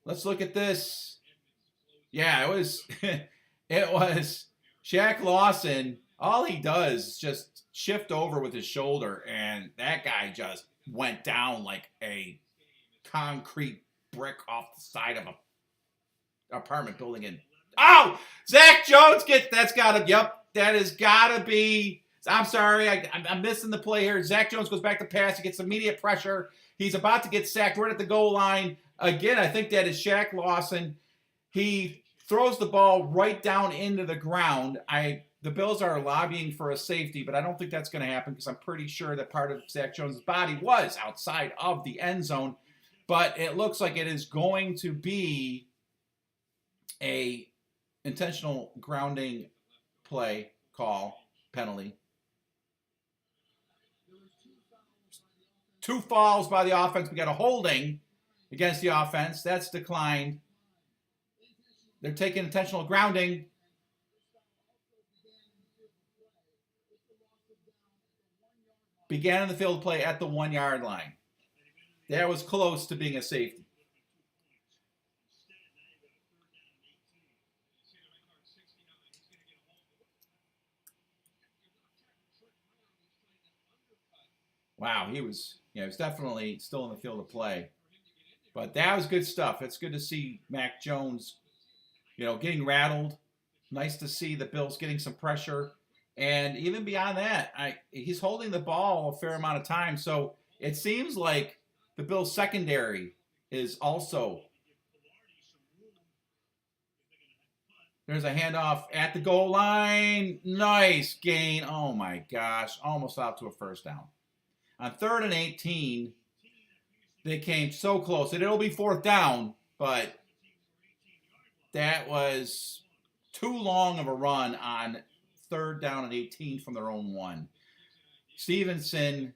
Let's look at this. Yeah, it was, it was Shaq Lawson. All he does is just shift over with his shoulder, and that guy just went down like a concrete brick off the side of a apartment building. And oh, Zach Jones that's gotta, yep, that has gotta be, I'm sorry, I'm missing the play here. Zach Jones goes back to pass. He gets immediate pressure. He's about to get sacked right at the goal line. Again, I think that is Shaq Lawson. He throws the ball right down into the ground. The Bills are lobbying for a safety, but I don't think that's going to happen because I'm pretty sure that part of Zach Jones' body was outside of the end zone. But it looks like it is going to be a intentional grounding play call penalty. 2 falls by the offense. We got a holding against the offense. That's declined. They're taking intentional grounding. Began in the field of play at the 1-yard line. That was close to being a safety. Wow, he was definitely still in the field of play. But that was good stuff. It's good to see Mac Jones, getting rattled. Nice to see the Bills getting some pressure. And even beyond that, he's holding the ball a fair amount of time. So it seems like the Bills secondary is also. There's a handoff at the goal line. Nice gain. Oh my gosh. Almost out to a first down. On 3rd and 18, they came so close. And it'll be 4th down, but that was too long of a run on 3rd down and 18 from their own 1. Stevenson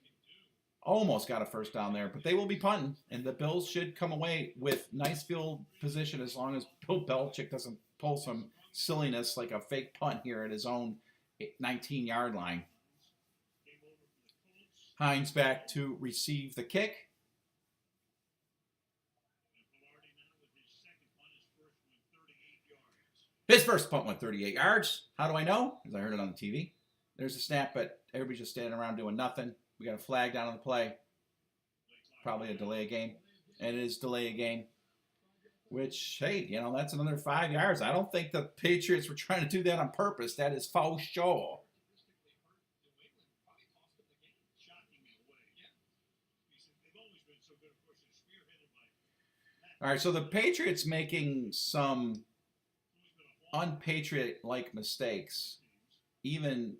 almost got a first down there, but they will be punting, and the Bills should come away with nice field position as long as Bill Belichick doesn't pull some silliness like a fake punt here at his own 19-yard line. Hines back to receive the kick. His first punt went 38 yards. How do I know? Because I heard it on the TV. There's a snap, but everybody's just standing around doing nothing. We got a flag down on the play. Probably a delay of game. And it is delay of game. Which, hey, that's another 5 yards. I don't think the Patriots were trying to do that on purpose. That is faux show. All right, so the Patriots making some unpatriot-like mistakes, even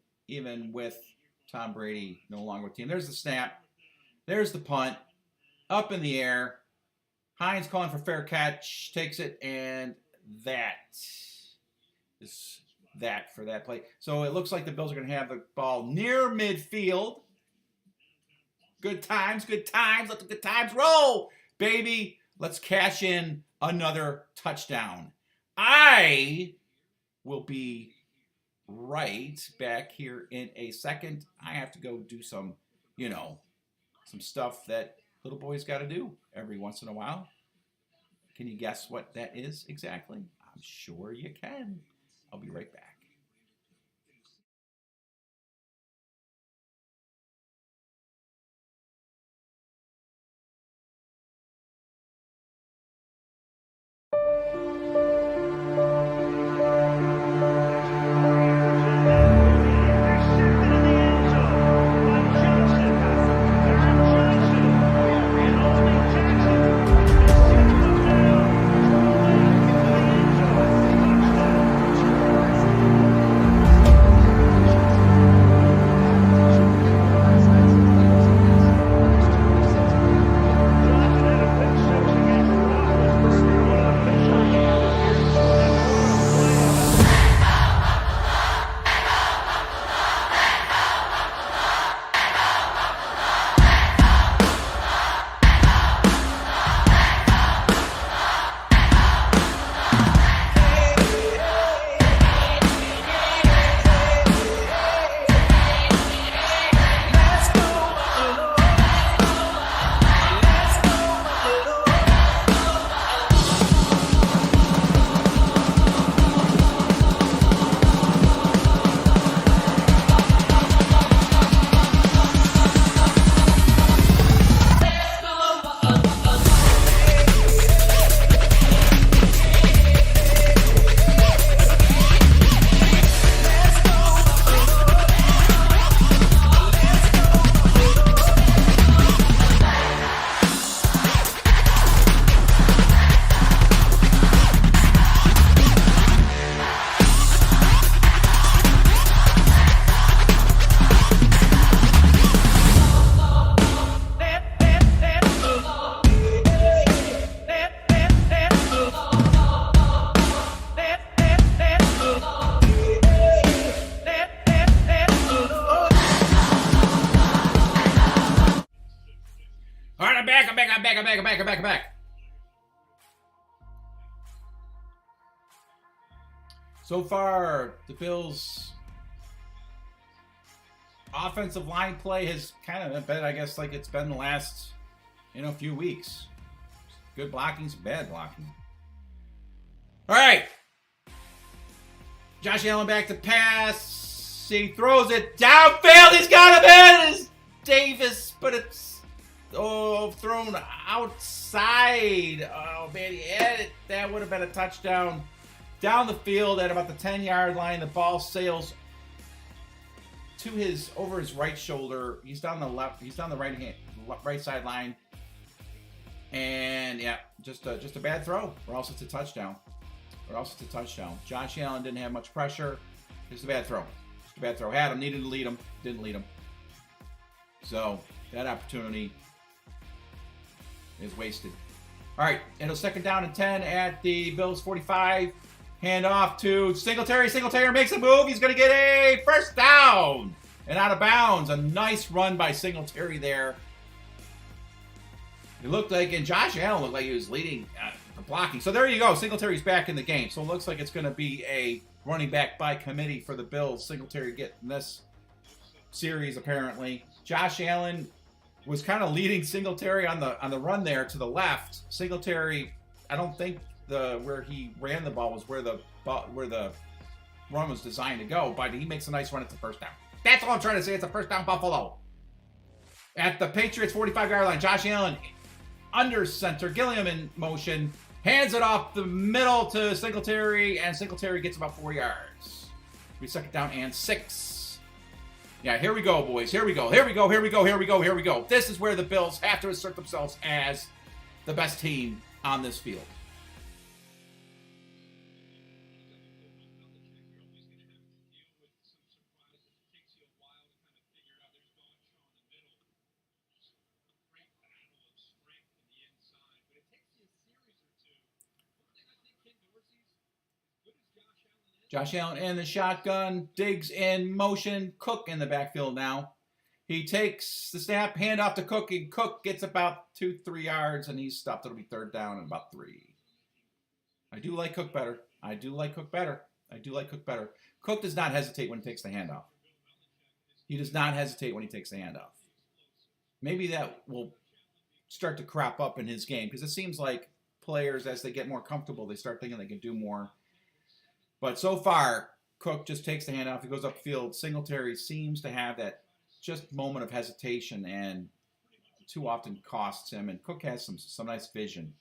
with Tom Brady no longer with the team. There's the snap. There's the punt. Up in the air. Hines calling for fair catch. Takes it, and that is that for that play. So it looks like the Bills are going to have the ball near midfield. Good times, good times. Let the good times roll, baby. Let's cash in another touchdown. I will be right back here in a second. I have to go do some, some stuff that little boys got to do every once in a while. Can you guess what that is exactly? I'm sure you can. I'll be right back. back. So far, the Bills' offensive line play has kind of been, I guess, like it's been the last, few weeks. Good blocking, some bad blocking. All right. Josh Allen back to pass. He throws it downfield. He's got him in. It's Davis, but it's thrown outside. Oh, man, he had it. That would have been a touchdown. Down the field at about the 10-yard line, the ball sails over his right shoulder. He's down the left. He's down the right sideline, and yeah, just a bad throw. Or else it's a touchdown. Josh Allen didn't have much pressure. Just a bad throw. Had him, needed to lead him, didn't lead him. So that opportunity is wasted. All right, and a 2nd down and 10 at the Bills 45. Hand off to Singletary. Singletary makes a move. He's going to get a first down and out of bounds. A nice run by Singletary there. It looked like, and Josh Allen looked like he was leading the blocking. So there you go. Singletary's back in the game. So it looks like it's going to be a running back by committee for the Bills. Singletary getting this series apparently. Josh Allen was kind of leading Singletary on the run there to the left. Singletary, I don't think where he ran the ball was where the run was designed to go, but he makes a nice run at the first down. That's all I'm trying to say. It's a first down, Buffalo. At the Patriots 45-yard line, Josh Allen under center, Gilliam in motion, hands it off the middle to Singletary, and Singletary gets about 4 yards. We 2nd down and 6. Yeah, here we go, boys. Here we go. This is where the Bills have to assert themselves as the best team on this field. Josh Allen in the shotgun, Diggs in motion, Cook in the backfield now. He takes the snap, hand off to Cook, and Cook gets about 2-3 yards, and he's stopped. It'll be 3rd down and about 3. I do like Cook better. Cook does not hesitate when he takes the handoff. Maybe that will start to crop up in his game, because it seems like players, as they get more comfortable, they start thinking they can do more. But so far, Cook just takes the handoff. He goes upfield. Singletary seems to have that just moment of hesitation, and too often costs him. And Cook has some nice vision.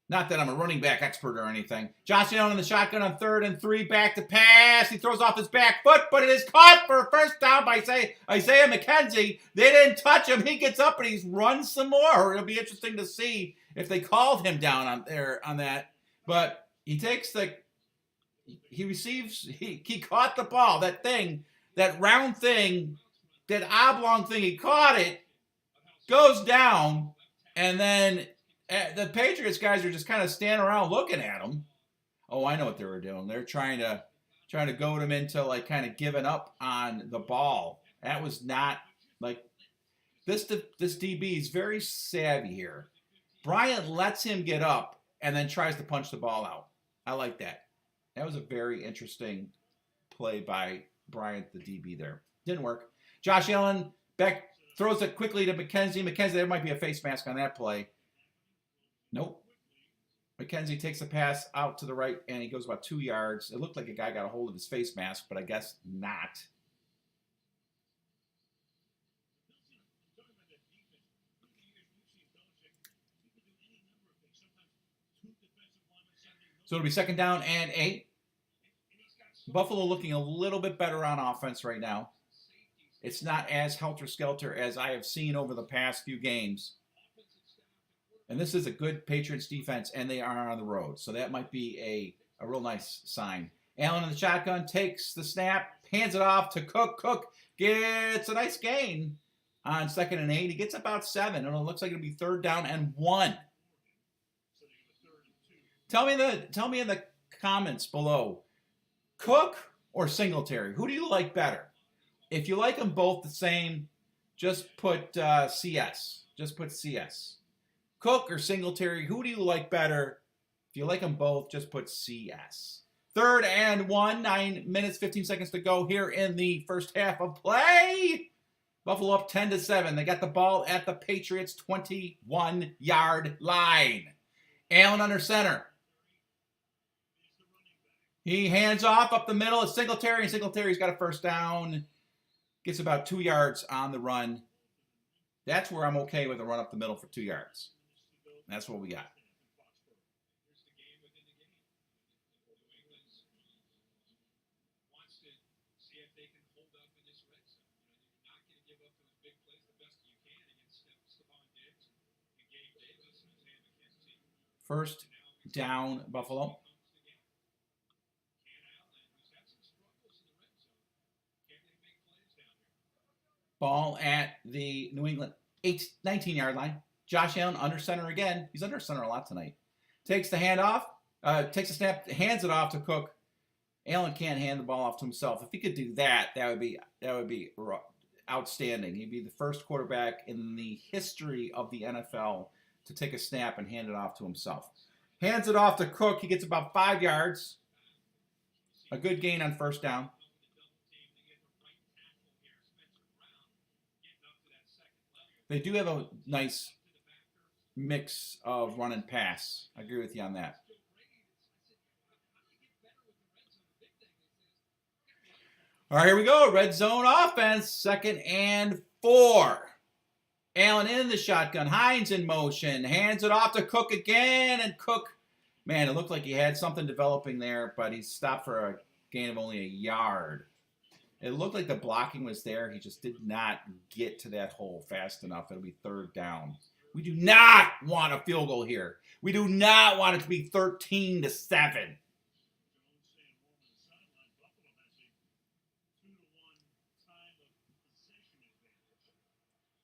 Not that I'm a running back expert or anything. Josh Allen in the shotgun on 3rd and 3. Back to pass. He throws off his back foot, but it is caught for a first down by Isaiah McKenzie. They didn't touch him. He gets up and he's run some more. It'll be interesting to see if they called him down on that. But he takes he caught the ball, that round thing, that oblong thing, he caught it, goes down, and then the Patriots guys are just kind of standing around looking at him. Oh, I know what they were doing. They're trying to goad him into like kind of giving up on the ball. That was not like this DB is very savvy here. Bryant lets him get up and then tries to punch the ball out. I like that. That was a very interesting play by Bryant, the DB there. Didn't work. Josh Allen back throws it quickly to McKenzie. There might be a face mask on that play. Nope. McKenzie takes a pass out to the right, and he goes about 2 yards. It looked like a guy got a hold of his face mask, but I guess not. So it'll be 2nd down and 8. Buffalo looking a little bit better on offense right now. It's not as helter-skelter as I have seen over the past few games. And this is a good Patriots defense, and they are on the road. So that might be a real nice sign. Allen in the shotgun takes the snap, hands it off to Cook. Cook gets a nice gain on 2nd and 8. He gets about 7, and it looks like it'll be 3rd down and 1. Tell me in the comments below, Cook or Singletary, who do you like better? If you like them both the same, just put CS. just put CS. Cook or Singletary, who do you like better? If you like them both, just put CS. 3rd and 1, 9 minutes, 15 seconds to go here in the first half of play. Buffalo up 10-7. They got the ball at the Patriots' 21-yard line. Allen under center. He hands off up the middle of Singletary, and Singletary's got a first down. Gets about 2 yards on the run. That's where I'm okay with a run up the middle for 2 yards. That's what we got. First down, Buffalo. Ball at the New England 19-yard line. Josh Allen under center again. He's under center a lot tonight. Takes the handoff. Takes a snap. Hands it off to Cook. Allen can't hand the ball off to himself. If he could do that, that would be outstanding. He'd be the first quarterback in the history of the NFL to take a snap and hand it off to himself. Hands it off to Cook. He gets about 5 yards. A good gain on first down. They do have a nice mix of run and pass. I agree with you on that. All right, here we go. Red zone offense. 2nd and 4. Allen in the shotgun. Hines in motion. Hands it off to Cook again. And Cook, man, it looked like he had something developing there, but he stopped for a gain of only a yard. It looked like the blocking was there. He just did not get to that hole fast enough. It'll be 3rd down. We do not want a field goal here. We do not want it to be 13-7.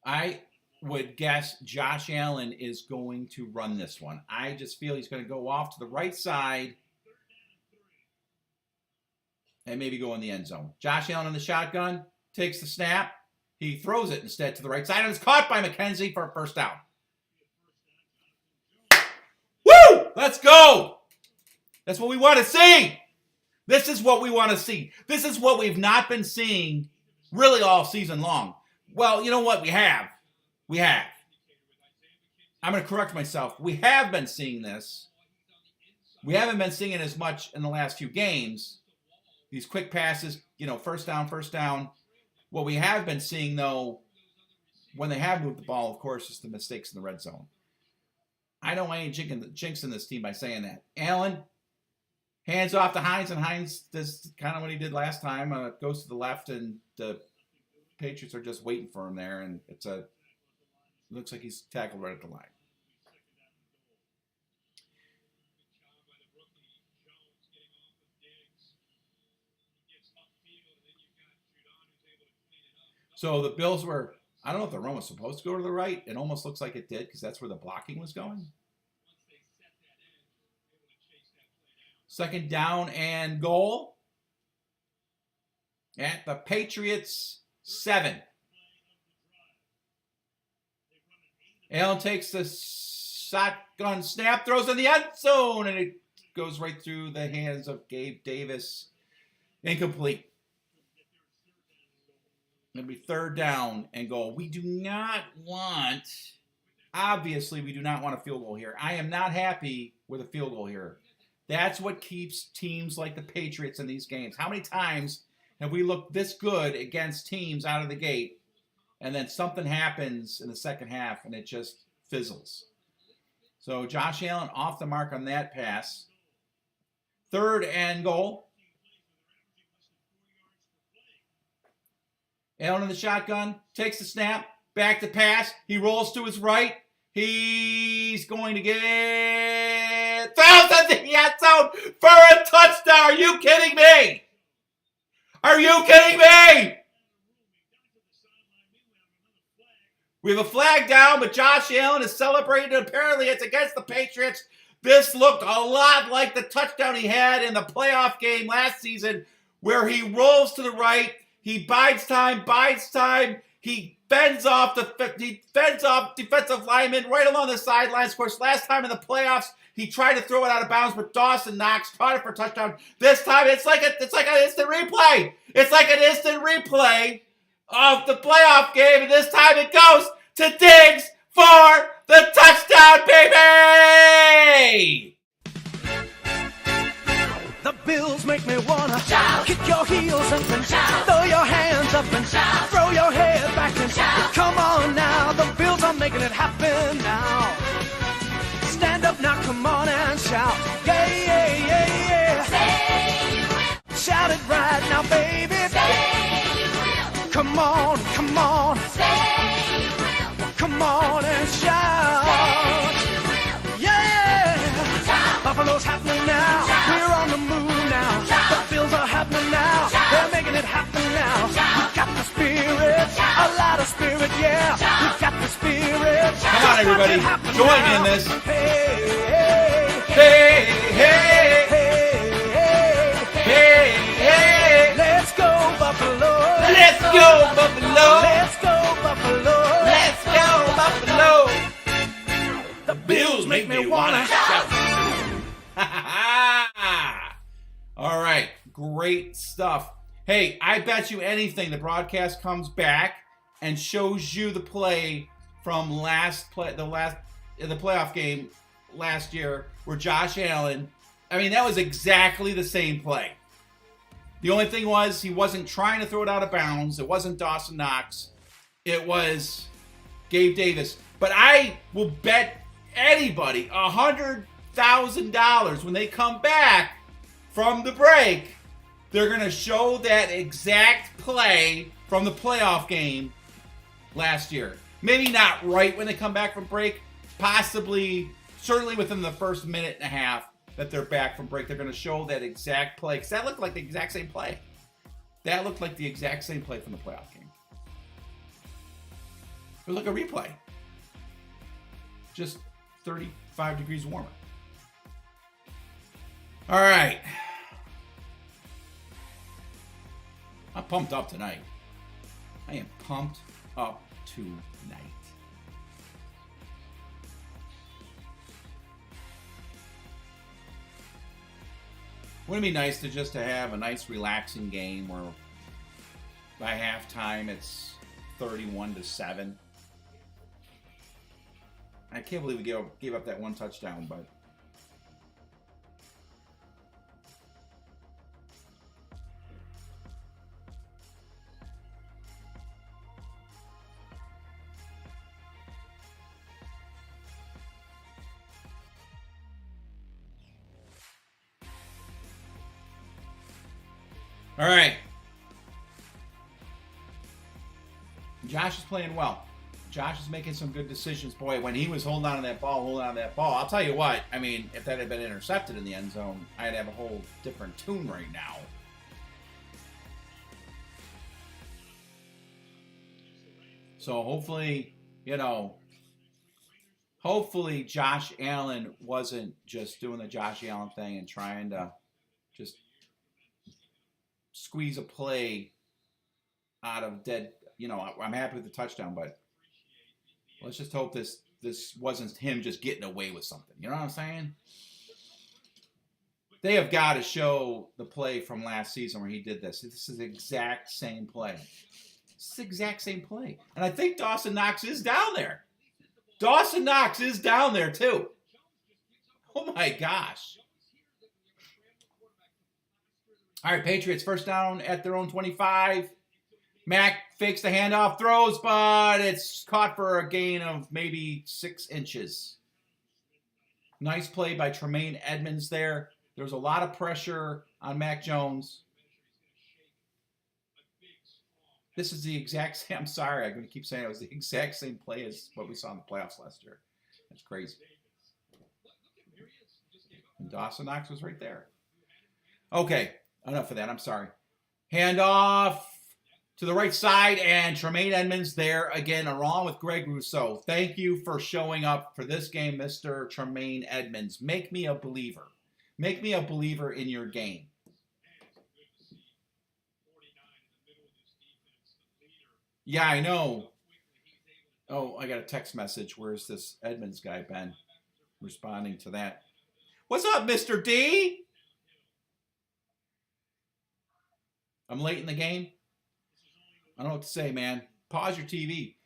I would guess Josh Allen is going to run this one. I just feel he's going to go off to the right side and maybe go in the end zone. Josh Allen in the shotgun, takes the snap. He throws it instead to the right side, and it's caught by McKenzie for a first down. Woo! Let's go! That's what we want to see. This is what we want to see. This is what we've not been seeing really all season long. Well, you know what? We have. I'm going to correct myself. We have been seeing this. We haven't been seeing it as much in the last few games. These quick passes, first down. What we have been seeing, though, when they have moved the ball, of course, is the mistakes in the red zone. I know I ain't jinxing this team by saying that. Allen hands off to Hines, and Hines does kind of what he did last time. Goes to the left, and the Patriots are just waiting for him there, and it looks like he's tackled right at the line. So the Bills were, I don't know if the run was supposed to go to the right. It almost looks like it did because that's where the blocking was going. 2nd down and goal at the Patriots 7. Allen takes the shotgun snap, throws in the end zone, and it goes right through the hands of Gabe Davis. Incomplete. It'll be 3rd down and goal. We do not want, obviously, we do not want a field goal here. I am not happy with a field goal here. That's what keeps teams like the Patriots in these games. How many times have we looked this good against teams out of the gate, and then something happens in the second half, and it just fizzles? So Josh Allen off the mark on that pass. 3rd and goal. Allen in the shotgun, takes the snap, back to pass. He rolls to his right. He's going to get thousands in the end zone for a touchdown. Are you kidding me? Are you kidding me? We have a flag down, but Josh Allen is celebrating. Apparently, it's against the Patriots. This looked a lot like the touchdown he had in the playoff game last season, where he rolls to the right. He bides time. He fends off defensive linemen right along the sidelines. Of course, last time in the playoffs, he tried to throw it out of bounds, but Dawson Knox caught it for a touchdown. This time, it's like an instant replay. It's like an instant replay of the playoff game, and this time it goes to Diggs for the touchdown, baby! The Bills make me wanna Shout. kick your heels up and Shout. throw your hands up and Shout. throw your head back and Shout. come on now. The Bills are making it happen now. Stand up now, come on and shout. Yeah, yeah, yeah, yeah. Say you will. Shout it right now, baby. Say you will. Come on, come on, Say you will. come on and shout. Say you will. Yeah. Shout. Buffalo's happening now. Shout. We're on the move now. Shout. The Bills are happening now. Shout. They're making it happen now. Shout. We got the spirit, Shout. a lot of spirit, yeah. Shout. We got the spirit. Come on, everybody. Join me in this. Hey, hey, Hey, hey, hey, hey. hey, hey. Let's go, Buffalo. Let's go, Buffalo. Let's go, Buffalo. Let's go, Buffalo. The Bills make me wanna shout. All right, great stuff. Hey, I bet you anything the broadcast comes back and shows you the play from the playoff game last year where Josh Allen, I mean, that was exactly the same play. The only thing was he wasn't trying to throw it out of bounds. It wasn't Dawson Knox. It was Gabe Davis. But I will bet anybody $100,000 when they come back from the break, they're going to show that exact play from the playoff game last year. Maybe not right when they come back from break, possibly, certainly within the first minute and a half that they're back from break, they're going to show that exact play. Because that looked like the exact same play. That looked like the exact same play from the playoff game. It was like a replay. Just 35 degrees warmer. All right. I'm pumped up tonight. I am pumped up tonight. Wouldn't it be nice to have a nice relaxing game where by halftime it's 31-7? I can't believe we gave up that one touchdown, but all right. Josh is playing well. Josh is making some good decisions. Boy, when he was holding on to that ball, I'll tell you what, I mean, if that had been intercepted in the end zone, I'd have a whole different tune right now. So hopefully, hopefully Josh Allen wasn't just doing the Josh Allen thing and trying to just squeeze a play out of dead. I'm happy with the touchdown, but let's just hope this wasn't him just getting away with something. You know what I'm saying? They have got to show the play from last season where he did this. This is the exact same play. It's the exact same play. And I think Dawson Knox is down there. Dawson Knox is down there too. Oh my gosh. All right, Patriots first down at their own 25. Mack fakes the handoff, throws, but it's caught for a gain of maybe 6 inches. Nice play by Tremaine Edmonds there. There was a lot of pressure on Mac Jones. This is the exact same, I'm sorry, I'm going to keep saying it was the exact same play as what we saw in the playoffs last year. That's crazy. And Dawson Knox was right there. Okay, enough of that, I'm sorry. Handoff to the right side, and Tremaine Edmonds there again, along with Greg Rousseau. Thank you for showing up for this game, Mr. Tremaine Edmonds. Make me a believer. Make me a believer in your game. Yeah, I know. Oh, I got a text message. Where's this Edmonds guy been? Responding to that. What's up, Mr. D? I'm late in the game. I don't know what to say, man. Pause your TV.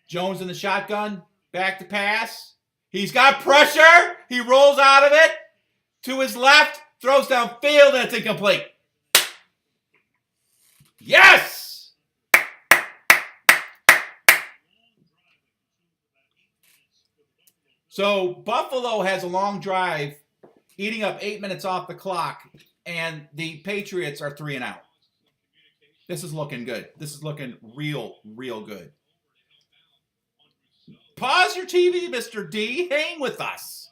Jones in the shotgun. Back to pass. He's got pressure. He rolls out of it. To his left. Throws downfield, and it's incomplete. Yes! So Buffalo has a long drive, eating up 8 minutes off the clock, and the Patriots are 3 and out. This is looking good. This is looking real good. Pause your TV, Mr. D. Hang with us.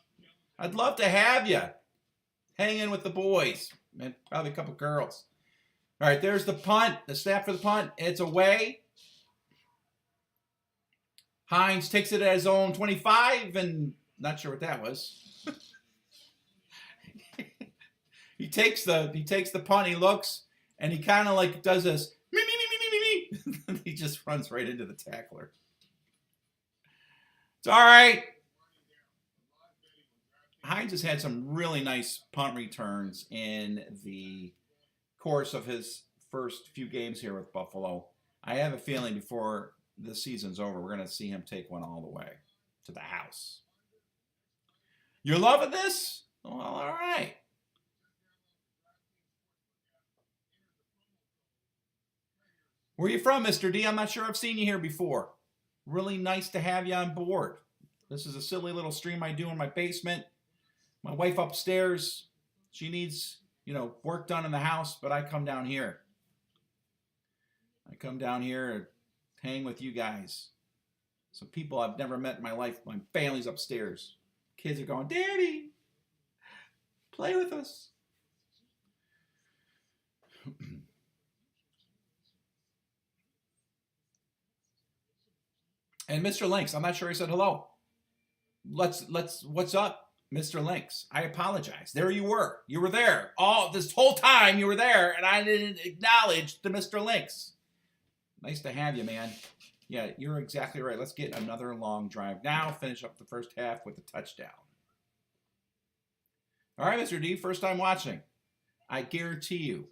I'd love to have you. Hang in with the boys. And probably a couple girls. All right, there's the punt. The snap for the punt. It's away. Hines takes it at his own 25, and not sure what that was. He takes the punt. He looks, and he kind of like does this. Me. He just runs right into the tackler. It's all right. Hines has had some really nice punt returns in the course of his first few games here with Buffalo. I have a feeling before the season's over, we're going to see him take one all the way to the house. You're loving this? Well, all right. Where are you from, Mr. D? I'm not sure I've seen you here before. Really nice to have you on board. This is a silly little stream I do in my basement. My wife upstairs, she needs, work done in the house, but I come down here. I come down here and hang with you guys. Some people I've never met in my life. My family's upstairs. Kids are going, Daddy, play with us. And Mr. Lynx, I'm not sure I said hello. What's up, Mr. Lynx? I apologize. There you were. You were there. This whole time you were there, and I didn't acknowledge the Mr. Lynx. Nice to have you, man. Yeah, you're exactly right. Let's get another long drive now. Finish up the first half with a touchdown. All right, Mr. D, first time watching. I guarantee you,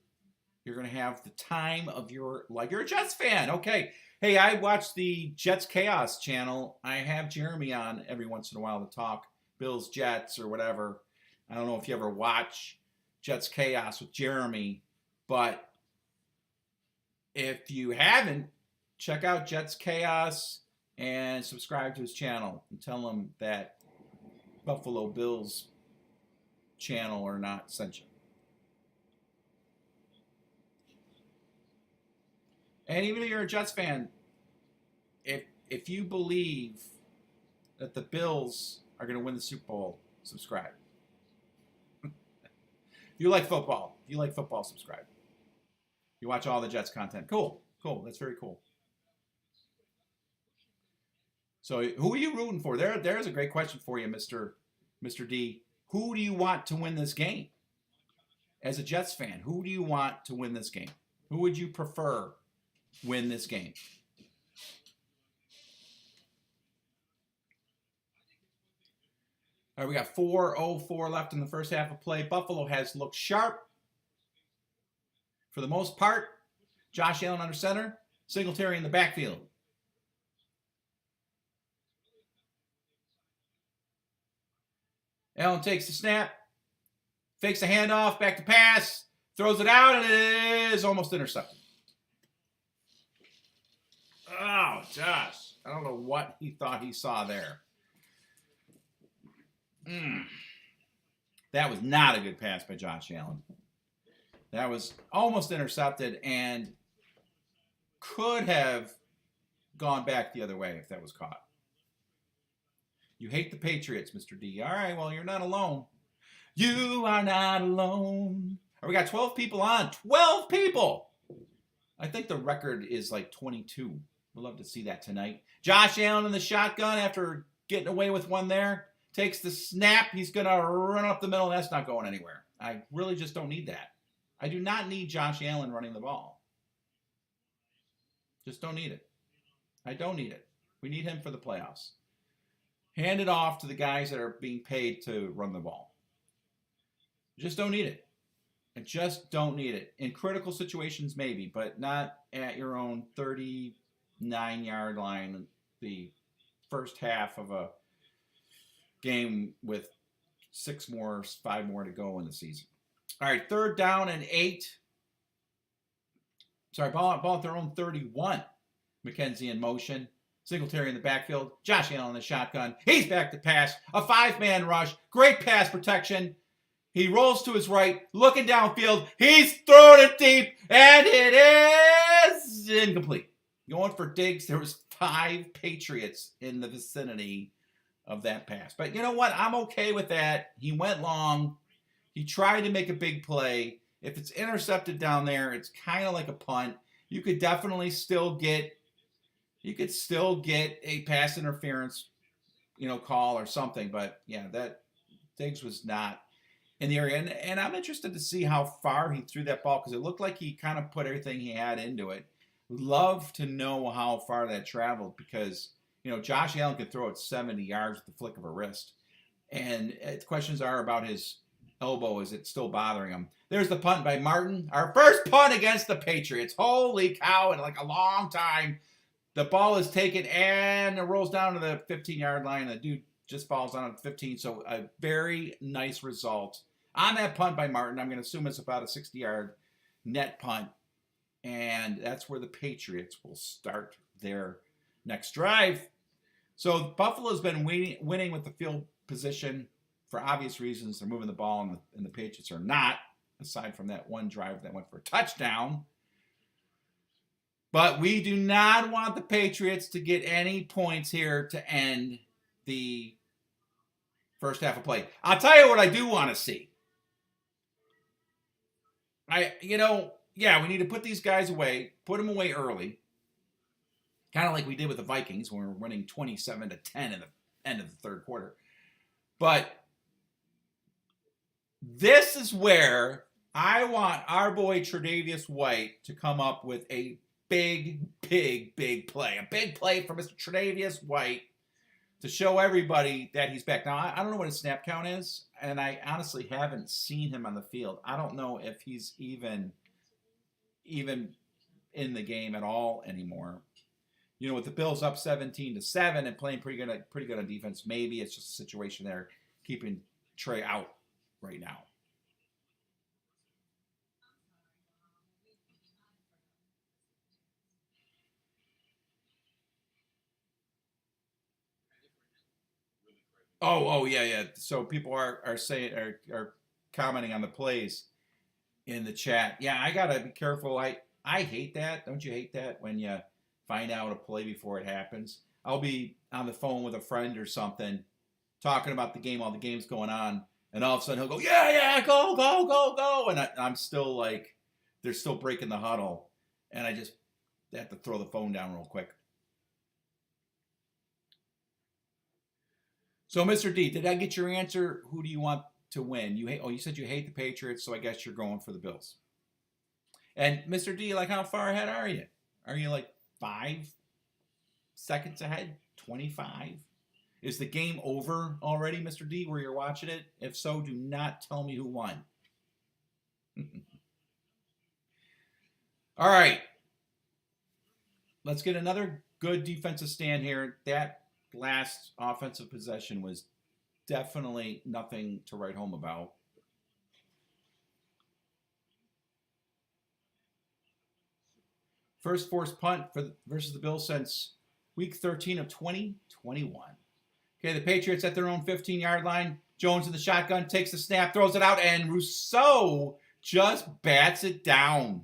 you're going to have the time of your life. You're a Jets fan. Okay. Hey, I watch the Jets Chaos channel. I have Jeremy on every once in a while to talk Bills, Jets, or whatever. I don't know if you ever watch Jets Chaos with Jeremy, but if you haven't, check out Jets Chaos and subscribe to his channel and tell him that Buffalo Bills channel or not sent you. And even if you're a Jets fan, if you believe that the Bills are going to win the Super Bowl, subscribe. If you like football, subscribe. You watch all the Jets content. Cool. That's very cool. So who are you rooting for? There's a great question for you, Mr. D. Who do you want to win this game? As a Jets fan, who do you want to win this game? Who would you prefer win this game? All right, we got 4:04 left in the first half of play. Buffalo has looked sharp for the most part. Josh Allen under center. Singletary in the backfield. Allen takes the snap. Fakes the handoff. Back to pass. Throws it out, and it is almost intercepted. Oh, Josh. I don't know what he thought he saw there. That was not a good pass by Josh Allen. That was almost intercepted and could have gone back the other way if that was caught. You hate the Patriots, Mr. D. All right, well, you're not alone. You are not alone. All right, we got 12 people on. 12 people! I think the record is like 22. We'd love to see that tonight. Josh Allen in the shotgun after getting away with one there. Takes the snap. He's going to run up the middle. That's not going anywhere. I really just don't need that. I do not need Josh Allen running the ball. Just don't need it. I don't need it. We need him for the playoffs. Hand it off to the guys that are being paid to run the ball. Just don't need it. I just don't need it. In critical situations, maybe, but not at your own 39-yard line the first half of a game with 5 more to go in the season. All right, 3rd down and 8. Sorry, ball at their own 31. McKenzie in motion. Singletary in the backfield. Josh Allen in the shotgun. He's back to pass. A 5-man rush. Great pass protection. He rolls to his right, looking downfield. He's throwing it deep, and it is incomplete. Going for Diggs. There was 5 Patriots in the vicinity of that pass. But you know what? I'm okay with that. He went long. He tried to make a big play. If it's intercepted down there, it's kind of like a punt. You could definitely still get a pass interference, call or something. But yeah, that Diggs was not in the area. And I'm interested to see how far he threw that ball because it looked like he kind of put everything he had into it. Love to know how far that traveled because, Josh Allen could throw it 70 yards with the flick of a wrist. And the questions are about his elbow. Is it still bothering him? There's the punt by Martin. Our first punt against the Patriots. Holy cow, in like a long time. The ball is taken and it rolls down to the 15-yard line. The dude just falls on at 15. So a very nice result on that punt by Martin. I'm going to assume it's about a 60-yard net punt. And that's where the Patriots will start their next drive. So Buffalo's been winning with the field position for obvious reasons. They're moving the ball, and the Patriots are not, aside from that one drive that went for a touchdown. But we do not want the Patriots to get any points here to end the first half of play. I'll tell you what I do want to see. We need to put these guys away, put them away early. Kind of like we did with the Vikings when we were winning 27-10 in the end of the third quarter. But this is where I want our boy Tre'Davious White to come up with a big play. A big play for Mr. Tre'Davious White to show everybody that he's back. Now, I don't know what his snap count is, and I honestly haven't seen him on the field. I don't know if he's even in the game at all anymore. With the Bills up 17-7 and playing pretty good on defense, maybe it's just a situation there keeping Trey out right now. Oh yeah. So people are saying are commenting on the plays in the chat. Yeah, I gotta be careful. I hate that. Don't you hate that when you find out a play before it happens? I'll be on the phone with a friend or something, talking about the game while the game's going on, and all of a sudden he'll go, yeah, go, and I'm still like, they're still breaking the huddle, and I just have to throw the phone down real quick. So, Mr. D, did I get your answer? Who do you want to win? You said you hate the Patriots, so I guess you're going for the Bills. And Mr. D, how far ahead are you? Are you 5 seconds ahead? 25? Is the game over already, Mr. D, where you're watching it? If so, do not tell me who won. All right. Let's get another good defensive stand here. That last offensive possession was definitely nothing to write home about. First forced punt versus the Bills since week 13 of 2021. Okay, the Patriots at their own 15-yard line. Jones in the shotgun, takes the snap, throws it out, and Rousseau just bats it down.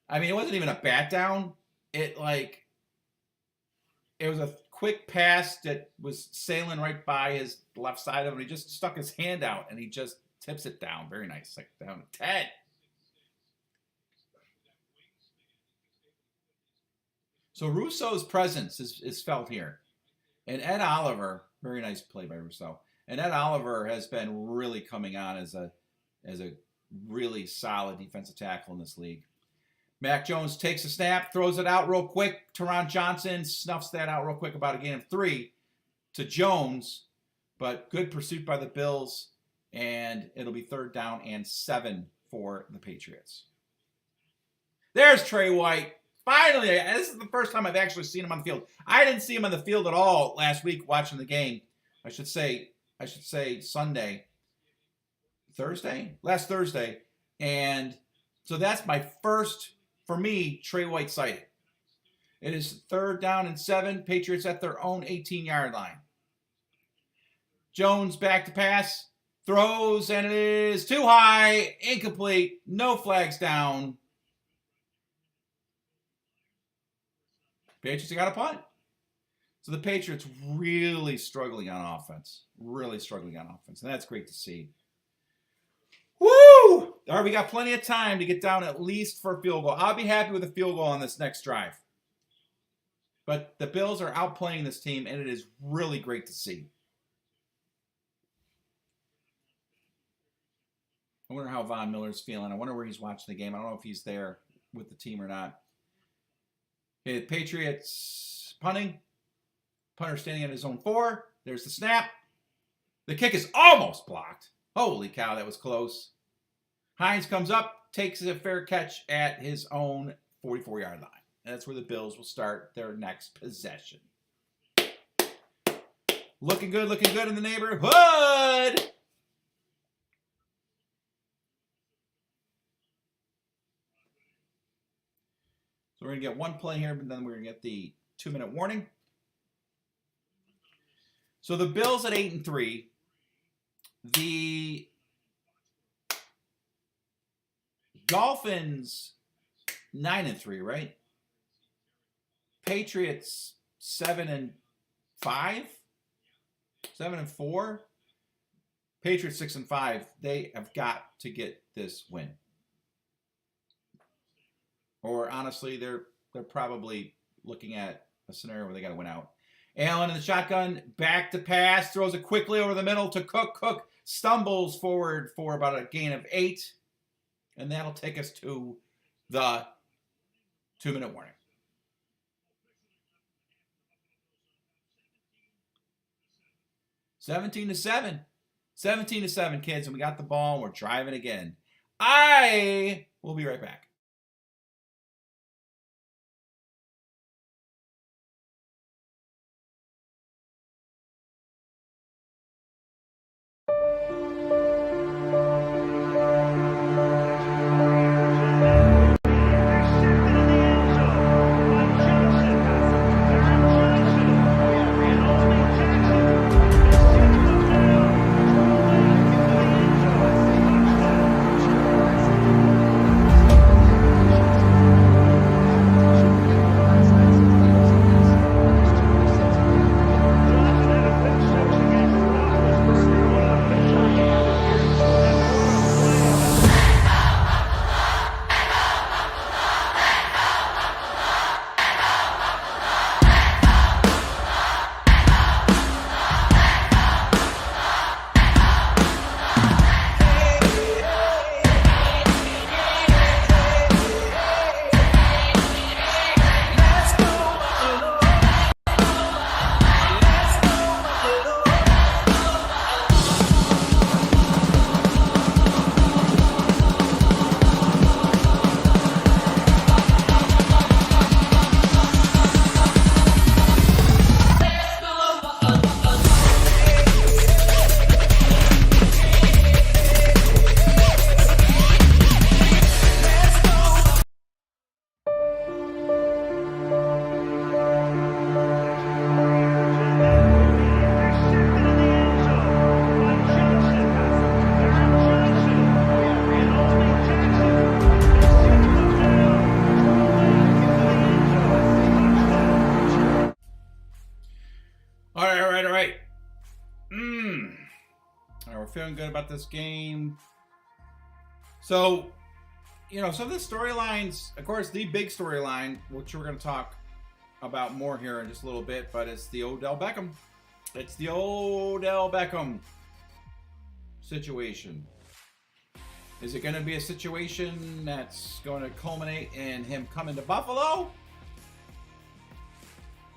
I mean, it wasn't even a bat down. It was a quick pass that was sailing right by his left side of him. He just stuck his hand out, and he just tips it down. Very nice. Down to 10. So Rousseau's presence is felt here. And Ed Oliver, very nice play by Rousseau. And Ed Oliver has been really coming on as a really solid defensive tackle in this league. Mac Jones takes a snap, throws it out real quick. Teron Johnson snuffs that out real quick, about a gain of 3 to Jones. But good pursuit by the Bills, and it'll be 3rd down and 7 for the Patriots. There's Trey White. Finally, this is the first time I've actually seen him on the field. I didn't see him on the field at all last week watching the game. I should say last Thursday. And so that's my first, for me, Trey White sighting. It is 3rd down and 7. Patriots at their own 18-yard line. Jones back to pass. Throws, and it is too high. Incomplete. No flags down. Patriots got a punt. So the Patriots really struggling on offense. And that's great to see. Woo! All right, we got plenty of time to get down at least for a field goal. I'll be happy with a field goal on this next drive. But the Bills are outplaying this team, and it is really great to see. I wonder how Von Miller's feeling. I wonder where he's watching the game. I don't know if he's there with the team or not. Okay, the Patriots punting. Punter standing at his own 4. There's the snap. The kick is almost blocked. Holy cow, that was close. Hines comes up, takes a fair catch at his own 44-yard line. And that's where the Bills will start their next possession. Looking good in the neighborhood. So we're going to get one play here, but then we're going to get the 2-minute warning. So the Bills at 8-3. The Dolphins 9-3, right? Patriots 7-5, 7-4. Patriots 6-5. They have got to get this win. Or honestly, they're probably looking at a scenario where they got to win out. Allen in the shotgun, back to pass, throws it quickly over the middle to Cook. Cook stumbles forward for about a gain of 8. And that'll take us to the 2-minute warning. $17-7. 17-7, kids, and we got the ball, and we're driving again. I will be right back. Feeling good about this game. So, some of the storylines, of course, the big storyline, which we're going to talk about more here in just a little bit, but it's the Odell Beckham. It's the Odell Beckham situation. Is it going to be a situation that's going to culminate in him coming to Buffalo?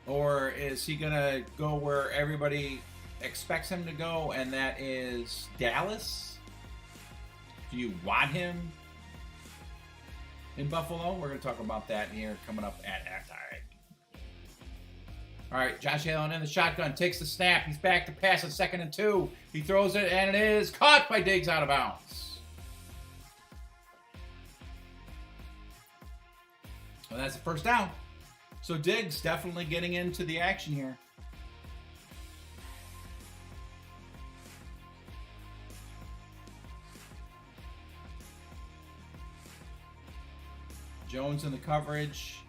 Or is he going to go where everybody expects him to go, and that is Dallas? Do you want him in Buffalo? We're going to talk about that here coming up at halftime. All right, Josh Allen in the shotgun, takes the snap. He's back to pass on 2nd and 2. He throws it, and it is caught by Diggs out of bounds. Well, that's the first down. So Diggs definitely getting into the action here. Jones in the coverage.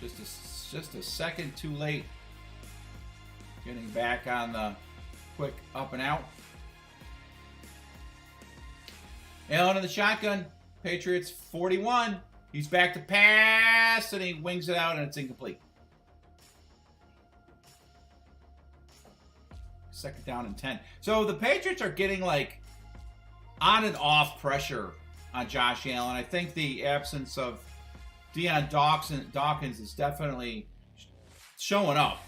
Just a second too late. Getting back on the quick up and out. Allen in the shotgun. Patriots 41. He's back to pass, and he wings it out, and it's incomplete. 2nd down and 10. So the Patriots are getting like on and off pressure on Josh Allen. I think the absence of Deion Dawkins is definitely showing up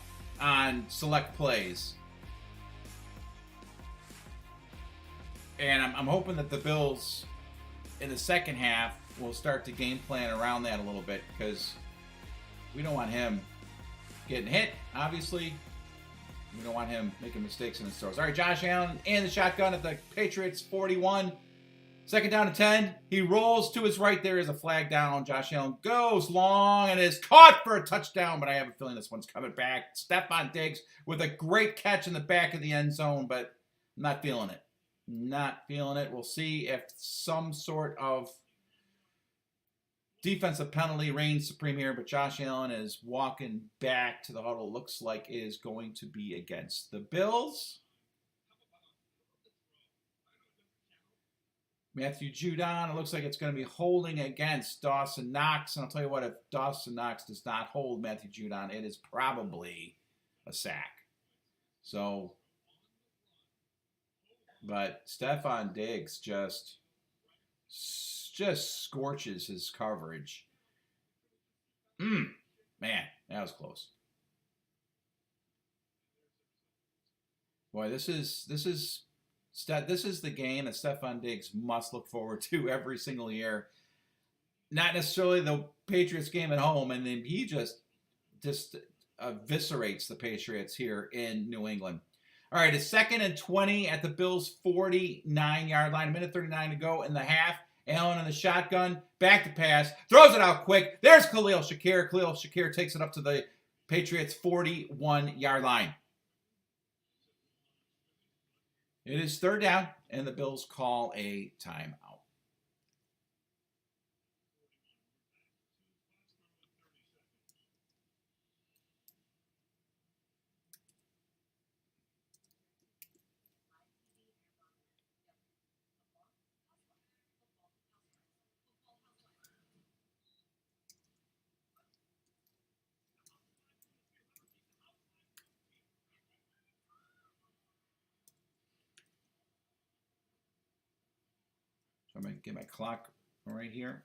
on select plays. And I'm hoping that the Bills in the second half will start to game plan around that a little bit, because we don't want him getting hit, obviously. We don't want him making mistakes in his throws. All right, Josh Allen in the shotgun at the Patriots 41. 2nd down and 10. He rolls to his right. There is a flag down. Josh Allen goes long and is caught for a touchdown, but I have a feeling this one's coming back. Stephon Diggs with a great catch in the back of the end zone, but I'm not feeling it. Not feeling it. We'll see if some sort of defensive penalty reigns supreme here, but Josh Allen is walking back to the huddle. Looks like it is going to be against the Bills. Matthew Judon, it looks like it's going to be holding against Dawson Knox. And I'll tell you what, if Dawson Knox does not hold Matthew Judon, it is probably a sack. So, but Stephon Diggs just scorches his coverage. Man, that was close. Boy, this is the game that Stephon Diggs must look forward to every single year. Not necessarily the Patriots game at home, and then he just eviscerates the Patriots here in New England. All right, it's 2nd and 20 at the Bills' 49-yard line. 1:39 to go in the half. Allen in the shotgun, back to pass, throws it out quick. There's Khalil Shakir. Khalil Shakir takes it up to the Patriots' 41-yard line. It is 3rd down, and the Bills call a timeout. So I'm going to get my clock right here.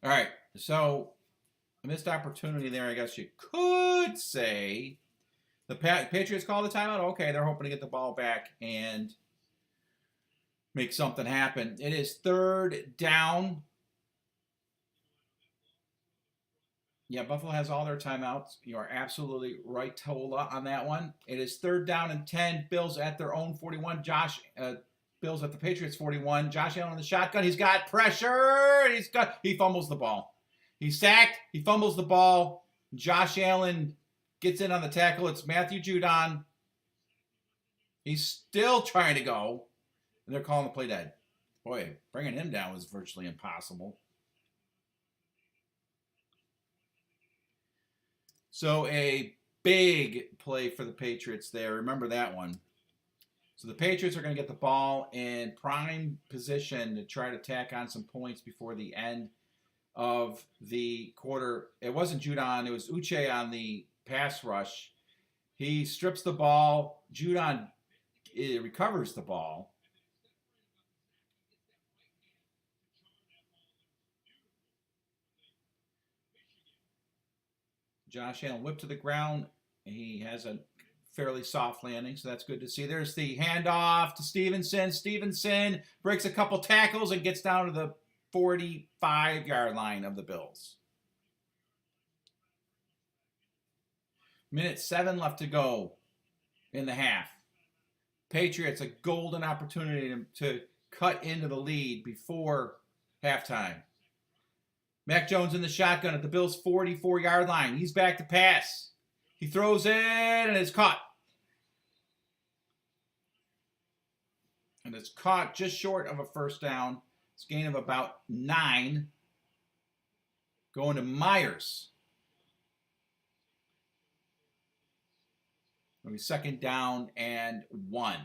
All right, so a missed opportunity there, I guess you could say. The Patriots call the timeout. Okay, they're hoping to get the ball back and make something happen. It is 3rd down. Yeah, Buffalo has all their timeouts. You are absolutely right, Tola, on that one. It is 3rd down and 10. Bills at their own 41. Bills at the Patriots 41. Josh Allen in the shotgun. He's got pressure. He fumbles the ball. He's sacked. He fumbles the ball. Josh Allen gets in on the tackle. It's Matthew Judon. He's still trying to go, and they're calling the play dead. Boy, bringing him down was virtually impossible. So a big play for the Patriots there. Remember that one. So the Patriots are going to get the ball in prime position to try to tack on some points before the end of the quarter. It wasn't Judon. It was Uche on the pass rush. He strips the ball. Judon recovers the ball. Josh Allen whipped to the ground. He has a fairly soft landing, so that's good to see. There's the handoff to Stevenson. Stevenson breaks a couple tackles and gets down to the 45-yard line of the Bills. Minute 7 left to go in the half. Patriots, a golden opportunity to cut into the lead before halftime. Mac Jones in the shotgun at the Bills' 44-yard line. He's back to pass. He throws it and it's caught. And it's caught just short of a first down. It's a gain of about 9. Going to Myers. It'll be second down and 1.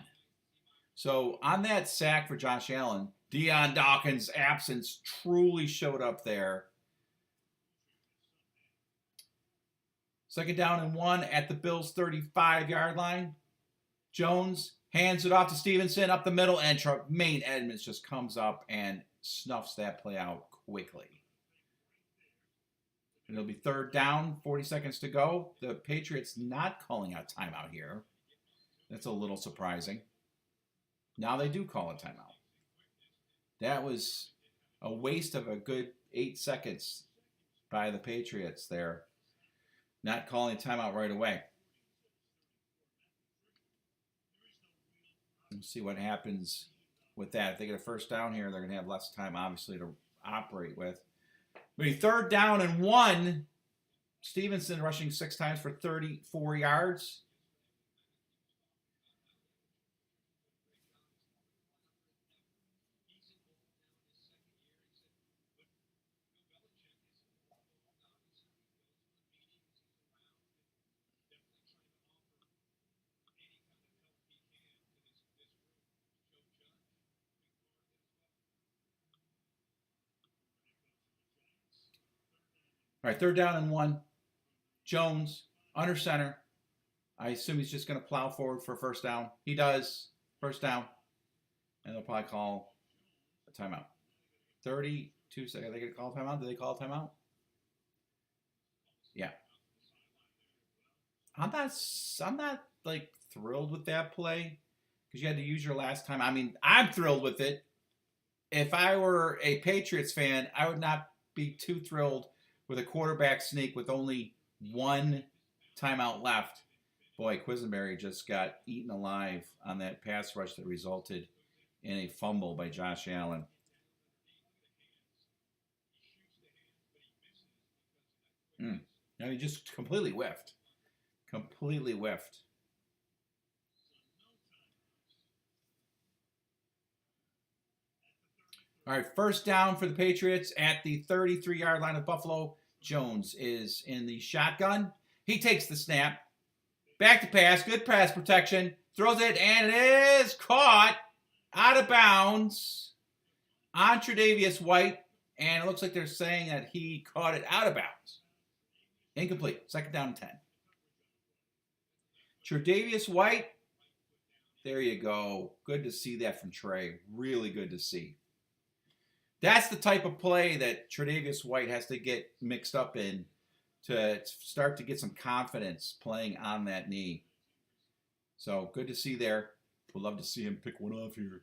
So on that sack for Josh Allen, Deion Dawkins' absence truly showed up there. Second down and 1 at the Bills' 35-yard line. Jones hands it off to Stevenson up the middle, and Tremaine Edmonds just comes up and snuffs that play out quickly. And it'll be third down, 40 seconds to go. The Patriots not calling out timeout here. That's a little surprising. Now they do call a timeout. That was a waste of a good 8 seconds by the Patriots there. Not calling a timeout right away. We'll see what happens with that. If they get a first down here, they're going to have less time, obviously, to operate with. Maybe third down and 1. Stevenson rushing 6 times for 34 yards. All right, third down and 1. Jones, under center. I assume he's just going to plow forward for first down. He does. First down. And they'll probably call a timeout. 32 seconds. Are they going to call a timeout? Do they call a timeout? Yeah. I'm not like thrilled with that play because you had to use your last time. I mean, I'm thrilled with it. If I were a Patriots fan, I would not be too thrilled with a quarterback sneak with only 1 timeout left. Boy, Quisenberry just got eaten alive on that pass rush that resulted in a fumble by Josh Allen. I mean, just completely whiffed. Completely whiffed. All right, first down for the Patriots at the 33-yard line of Buffalo. Jones is in the shotgun. He takes the snap. Back to pass. Good pass protection. Throws it, and it is caught out of bounds on Tre'Davious White. And it looks like they're saying that he caught it out of bounds. Incomplete. Second down and 10. Tre'Davious White. There you go. Good to see that from Trey. Really good to see. That's the type of play that Tre'Davious White has to get mixed up in to start to get some confidence playing on that knee. So good to see there. We'd love to see him pick one off here.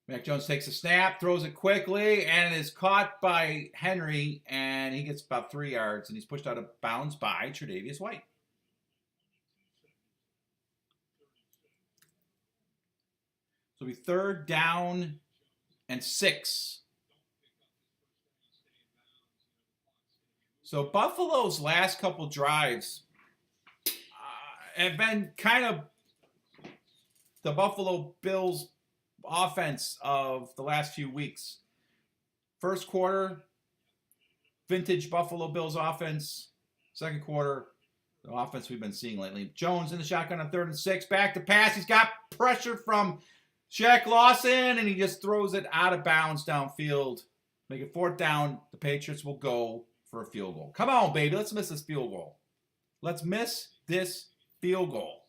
Mac Jones takes a snap, throws it quickly, and is caught by Henry, and he gets about 3 yards, and he's pushed out of bounds by Tre'Davious White. So it'll be third down and 6. So Buffalo's last couple drives have been kind of the Buffalo Bills offense of the last few weeks. First quarter, vintage Buffalo Bills offense. Second quarter, the offense we've been seeing lately. Jones in the shotgun on 3rd and 6. Back to pass. He's got pressure from Shaq Lawson, and he just throws it out of bounds downfield. Make it 4th down. The Patriots will go for a field goal. Come on, baby. Let's miss this field goal. Let's miss this field goal.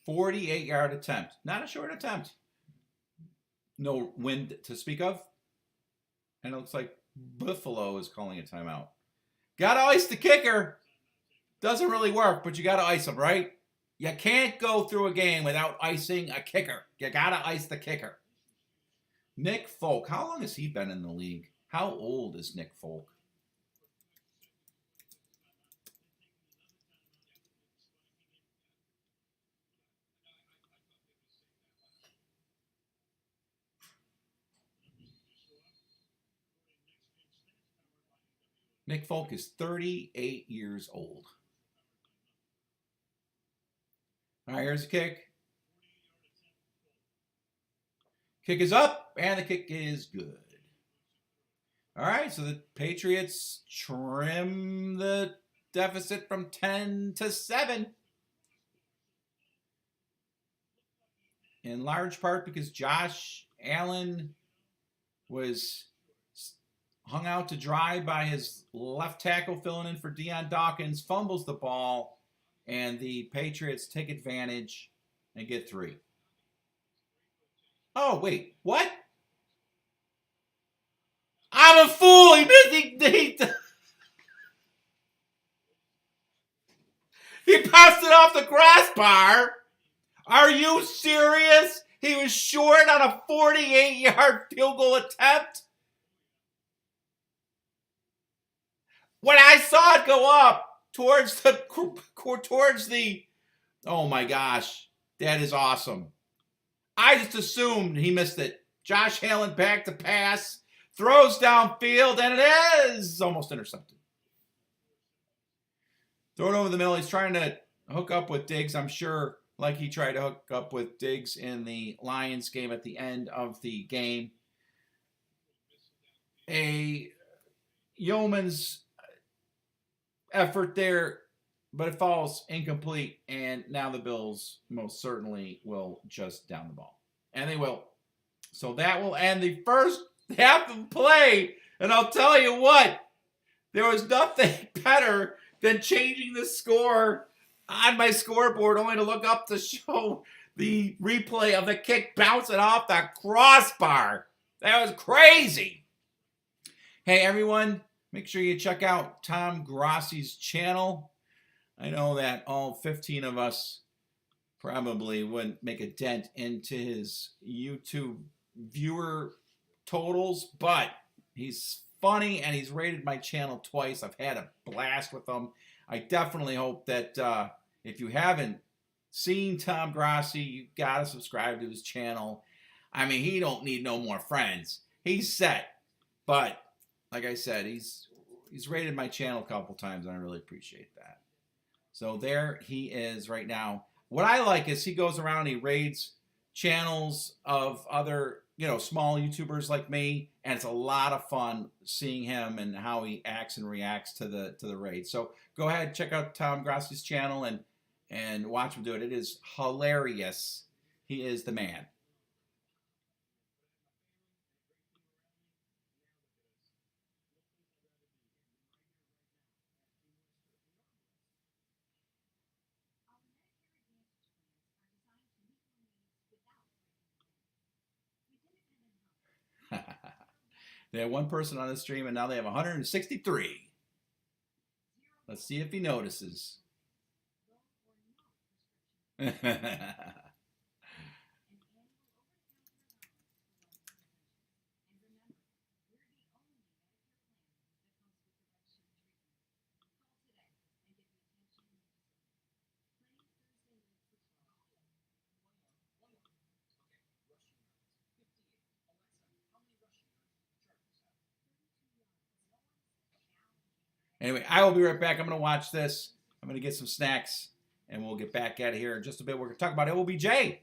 48-yard attempt. Not a short attempt. No wind to speak of. And it looks like Buffalo is calling a timeout. Got to ice the kicker. Doesn't really work, but you got to ice him, right? You can't go through a game without icing a kicker. You got to ice the kicker. Nick Folk. How long has he been in the league? How old is Nick Folk? Nick Folk is 38 years old. All right, here's the kick. Kick is up, and the kick is good. All right, so the Patriots trim the deficit from 10 to 7. In large part because Josh Allen was hung out to dry by his left tackle filling in for Deion Dawkins, fumbles the ball, and the Patriots take advantage and get 3. Oh, wait, what? I'm a fool. He passed it off the crossbar. Are you serious? He was short on a 48-yard field goal attempt? When I saw it go up towards the, oh my gosh, that is awesome. I just assumed he missed it. Josh Allen back to pass, throws downfield, and it is almost intercepted. Throw it over the middle. He's trying to hook up with Diggs, I'm sure, like he tried to hook up with Diggs in the Lions game at the end of the game. A yeoman's effort there, but it falls incomplete, and now the Bills most certainly will just down the ball. And they will. So that will end the first half of play, and I'll tell you what, there was nothing better than changing the score on my scoreboard only to look up to show the replay of the kick bouncing off the crossbar. That was crazy. Hey, everyone. Make sure you check out Tom Grassi's channel. I know that all 15 of us probably wouldn't make a dent into his YouTube viewer totals, but he's funny and he's rated my channel twice. I've had a blast with him. I definitely hope that if you haven't seen Tom Grassi, you got to subscribe to his channel. I mean, he don't need no more friends. He's set, but like I said, he's rated my channel a couple times, and I really appreciate that. So there he is right now. What I like is he goes around and he raids channels of other, small YouTubers like me, and it's a lot of fun seeing him and how he acts and reacts to the raid. So go ahead, check out Tom Grassi's channel and watch him do it. It is hilarious. He is the man. They had one person on the stream, and now they have 163. Let's see if he notices. Anyway, I will be right back. I'm going to watch this. I'm going to get some snacks, and we'll get back out of here in just a bit. We're going to talk about LBJ.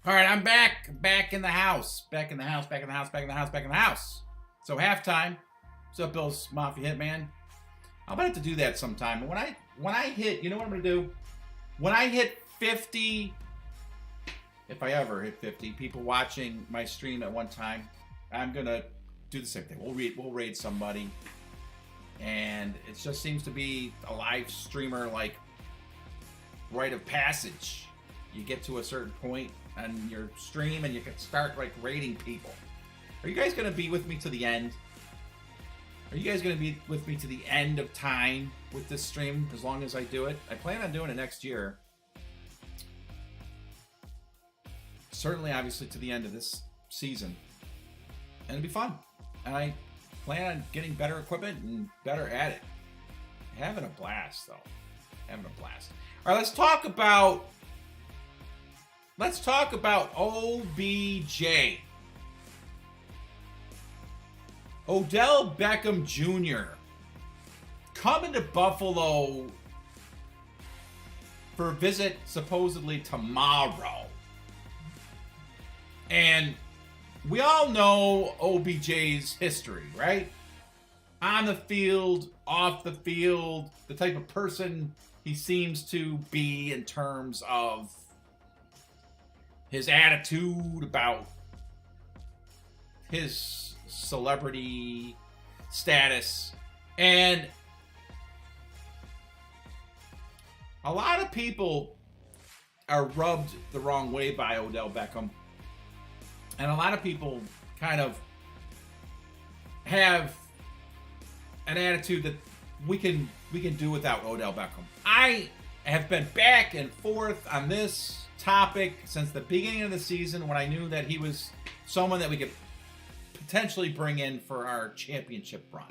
All right, I'm back in the house. Back in the house. So halftime. What's up, Bill's Mafia Hitman? I'm about to do that sometime. When I hit, you know what I'm gonna do? When I hit 50, if I ever hit 50 people watching my stream at one time, I'm gonna do the same thing. We'll raid somebody, and it just seems to be a live streamer like rite of passage. You get to a certain point on your stream, and you can start like raiding people. Are you guys gonna be with me to the end? Are you guys going to be with me to the end of time with this stream as long as I do it? I plan on doing it next year. Certainly, obviously, to the end of this season. And it'll be fun. And I plan on getting better equipment and better at it. Having a blast, though. Having a blast. All right, let's talk about OBJ. Odell Beckham Jr. coming to Buffalo for a visit supposedly tomorrow. And we all know OBJ's history, right? On the field, off the field, the type of person he seems to be in terms of his attitude about his celebrity status. And a lot of people are rubbed the wrong way by Odell Beckham. And a lot of people kind of have an attitude that we can do without Odell Beckham. I have been back and forth on this topic since the beginning of the season, when I knew that he was someone that we could potentially bring in for our championship run.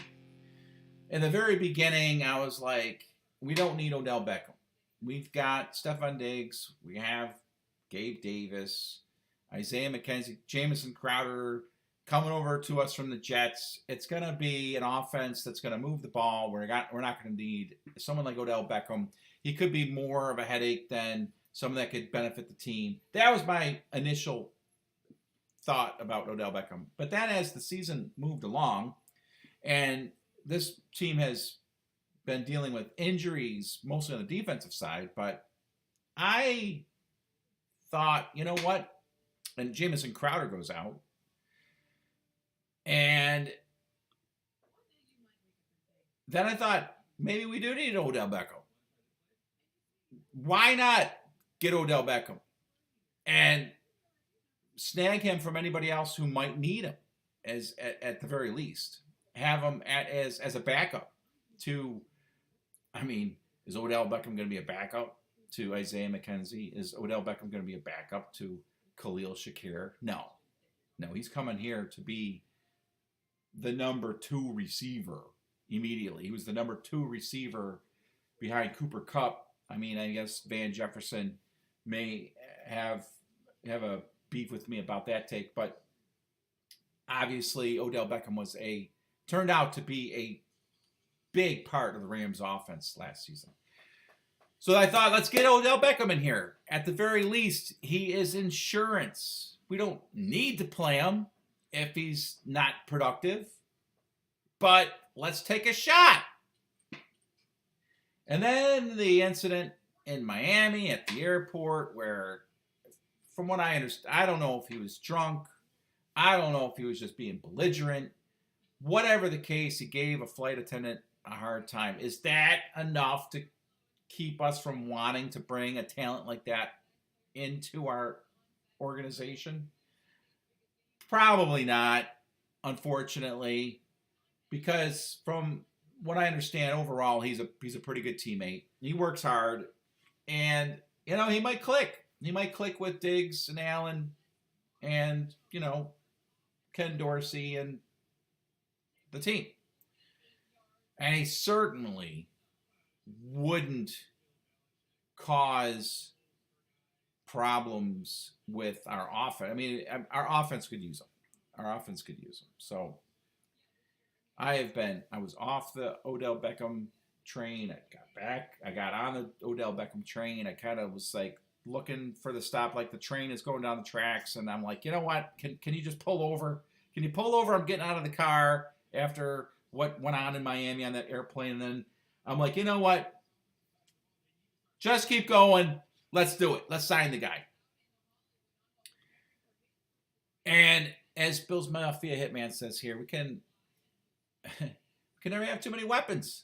In the very beginning, I was like, we don't need Odell Beckham. We've got Stephon Diggs. We have Gabe Davis, Isaiah McKenzie, Jamison Crowder coming over to us from the Jets. It's going to be an offense that's going to move the ball. We're not going to need someone like Odell Beckham. He could be more of a headache than someone that could benefit the team. That was my initial thought about Odell Beckham. But then as the season moved along, and this team has been dealing with injuries, mostly on the defensive side, but I thought, you know what? And Jamison Crowder goes out. And then I thought, maybe we do need Odell Beckham. Why not get Odell Beckham and snag him from anybody else who might need him, as at the very least? Have him as a backup to, I mean, is Odell Beckham going to be a backup to Isaiah McKenzie? Is Odell Beckham going to be a backup to Khalil Shakir? No, he's coming here to be the number 2 receiver immediately. He was the number 2 receiver behind Cooper Kupp. I mean, I guess Van Jefferson may have a beef with me about that take, but obviously Odell Beckham turned out to be a big part of the Rams offense last season. So I thought, let's get Odell Beckham in here. At the very least, he is insurance. We don't need to play him if he's not productive, but let's take a shot. And then the incident in Miami at the airport, where, from what I understand, I don't know if he was drunk. I don't know if he was just being belligerent. Whatever the case, he gave a flight attendant a hard time. Is that enough to keep us from wanting to bring a talent like that into our organization? Probably not, unfortunately, because from what I understand, overall, he's a pretty good teammate. He works hard, and he might click. He might click with Diggs and Allen, and Ken Dorsey and the team. And he certainly wouldn't cause problems with our offense. I mean, our offense could use him. So I was off the Odell Beckham train. I got back. I got on the Odell Beckham train. I kind of was like looking for the stop, like the train is going down the tracks, and I'm like, you know what? Can you just pull over? Can you pull over? I'm getting out of the car after what went on in Miami on that airplane, and then I'm like, you know what? Just keep going. Let's do it. Let's sign the guy. And as Bill's Mafia Hitman says here, we can never have too many weapons.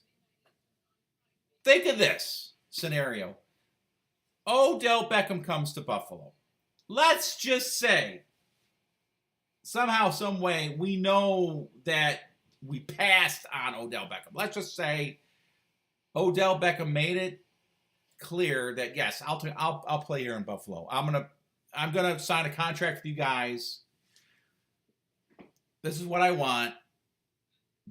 Think of this scenario. Odell Beckham comes to Buffalo. Let's just say, somehow, some way, we know that we passed on Odell Beckham. Let's just say Odell Beckham made it clear that, yes, I'll play here in Buffalo. I'm gonna sign a contract with you guys. This is what I want.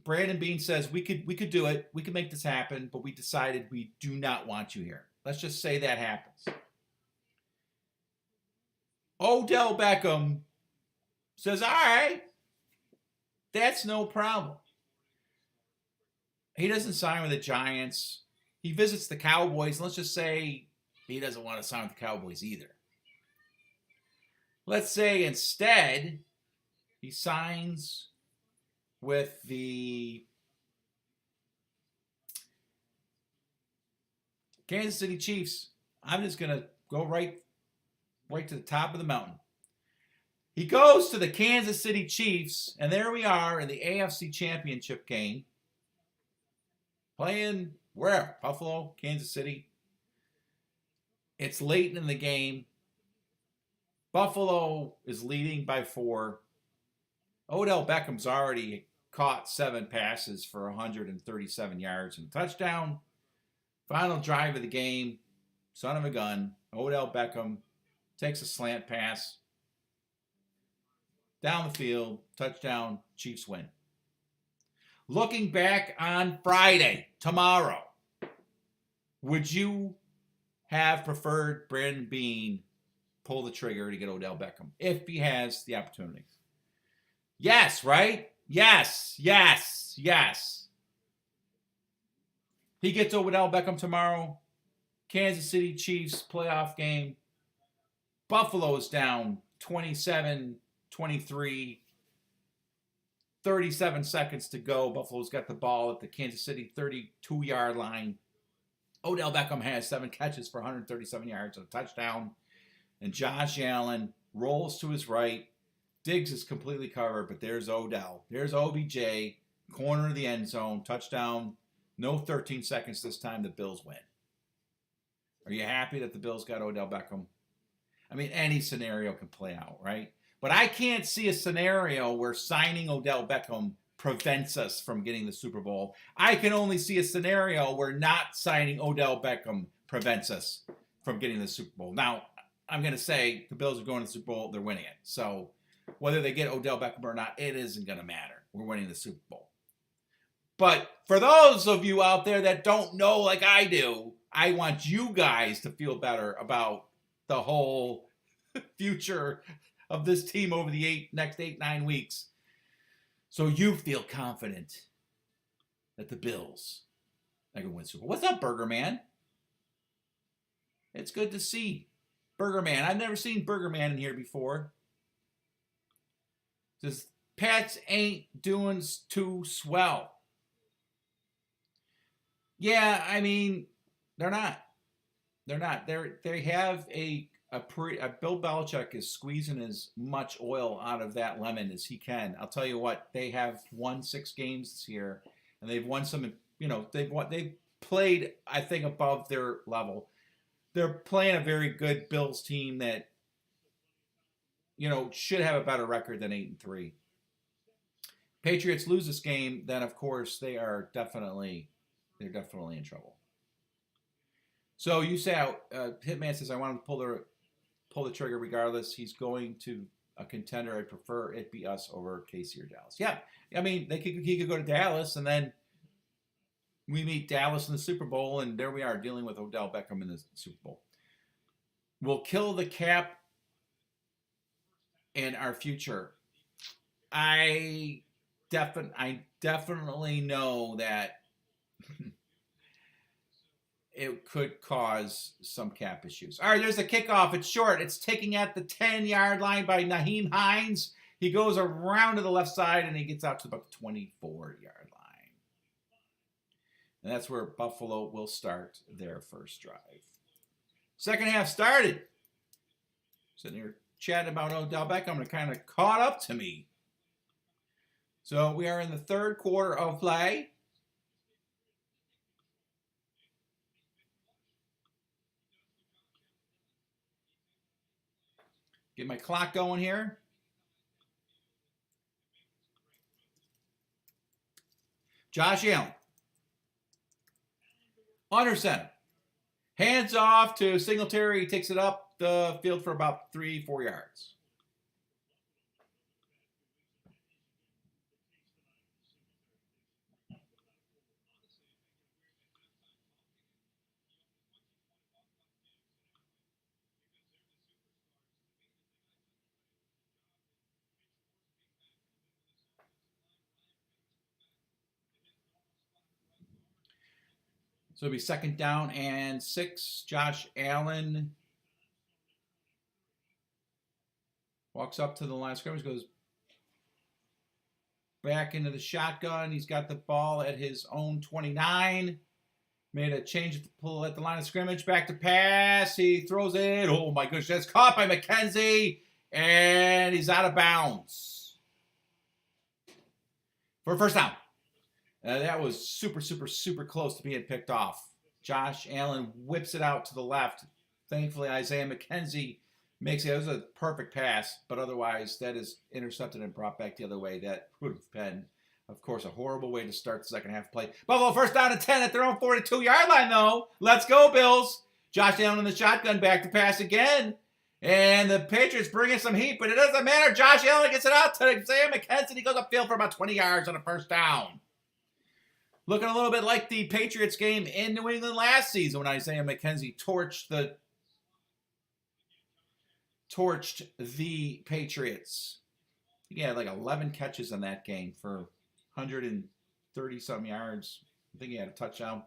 Brandon Beane says we could do it. We could make this happen, but we decided we do not want you here. Let's just say that happens. Odell Beckham says, all right, that's no problem. He doesn't sign with the Giants. He visits the Cowboys. Let's just say he doesn't want to sign with the Cowboys either. Let's say instead he signs with the Kansas City Chiefs. I'm just going to go right to the top of the mountain. He goes to the Kansas City Chiefs, and there we are in the AFC Championship game, playing wherever, Buffalo, Kansas City. It's late in the game. Buffalo is leading by 4. Odell Beckham's already caught 7 passes for 137 yards and a touchdown. Final drive of the game, son of a gun, Odell Beckham takes a slant pass down the field, touchdown, Chiefs win. Looking back on Friday, tomorrow, would you have preferred Brandon Beane pull the trigger to get Odell Beckham if he has the opportunity? Yes, right? Yes. He gets Odell Beckham tomorrow. Kansas City Chiefs playoff game. Buffalo is down 27-23. 37 seconds to go. Buffalo's got the ball at the Kansas City 32-yard line. Odell Beckham has 7 catches for 137 yards and a touchdown. And Josh Allen rolls to his right. Diggs is completely covered, but there's Odell. There's OBJ, corner of the end zone, touchdown. No 13 seconds this time. The Bills win. Are you happy that the Bills got Odell Beckham? I mean, any scenario can play out, right? But I can't see a scenario where signing Odell Beckham prevents us from getting the Super Bowl. I can only see a scenario where not signing Odell Beckham prevents us from getting the Super Bowl. Now, I'm going to say the Bills are going to the Super Bowl. They're winning it. So whether they get Odell Beckham or not, it isn't going to matter. We're winning the Super Bowl. But for those of you out there that don't know like I do, I want you guys to feel better about the whole future of this team over the next 8-9 weeks. So you feel confident that the Bills are going to win Super Bowl. What's up, Burger Man? It's good to see Burger Man. I've never seen Burger Man in here before. Says, Pats ain't doing too swell. Yeah, I mean, they're not. They're not. They have Bill Belichick is squeezing as much oil out of that lemon as he can. I'll tell you what, they have won 6 games this year, and they've won some. They've played, I think, above their level. They're playing a very good Bills team that, should have a better record than 8-3. Patriots lose this game, then of course they're definitely in trouble. So you say, Hitman says, I want him to pull the trigger regardless. He's going to a contender. I'd prefer it be us over KC or Dallas. Yeah, I mean, he could go to Dallas, and then we meet Dallas in the Super Bowl, and there we are dealing with Odell Beckham in the Super Bowl. We'll kill the cap and our future. I definitely know that it could cause some cap issues. All right, there's the kickoff. It's short. It's taking at the 10-yard line by Nyheim Hines. He goes around to the left side, and he gets out to about the 24-yard line. And that's where Buffalo will start their first drive. Second half started. Sitting here chatting about Odell Beckham, and it kind of caught up to me. So we are in the third quarter of play. Get my clock going here. Josh Allen. Under center. Hands off to Singletary. He takes it up the field for about 3-4 yards. So it'll be second down and 6. Josh Allen walks up to the line of scrimmage, goes back into the shotgun. He's got the ball at his own 29. Made a change at the line of scrimmage. Back to pass. He throws it. Oh my goodness. That's caught by McKenzie. And he's out of bounds. For a first down. That was super, super, super close to being picked off. Josh Allen whips it out to the left. Thankfully, Isaiah McKenzie makes it. It was a perfect pass, but otherwise that is intercepted and brought back the other way. That would have been, of course, a horrible way to start the second half play. Buffalo first down and 10 at their own 42-yard line, though. Let's go, Bills. Josh Allen in the shotgun, back to pass again. And the Patriots bring in some heat, but it doesn't matter. Josh Allen gets it out to Isaiah McKenzie. He goes upfield for about 20 yards on a first down. Looking a little bit like the Patriots game in New England last season when Isaiah McKenzie torched the Patriots. He had like 11 catches in that game for 130-some yards. I think he had a touchdown.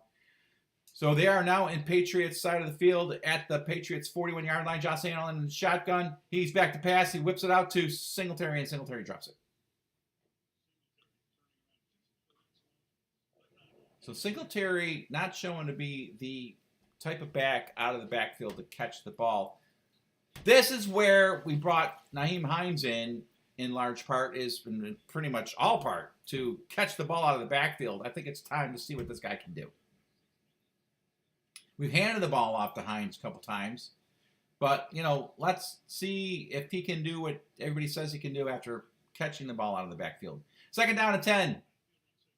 So they are now in Patriots side of the field at the Patriots 41-yard line. Josh Allen in the shotgun. He's back to pass. He whips it out to Singletary, and Singletary drops it. So Singletary not showing to be the type of back out of the backfield to catch the ball. This is where we brought Nyheim Hines in large part, is pretty much all part, to catch the ball out of the backfield. I think it's time to see what this guy can do. We've handed the ball off to Hines a couple times, but, let's see if he can do what everybody says he can do after catching the ball out of the backfield. Second down and 10.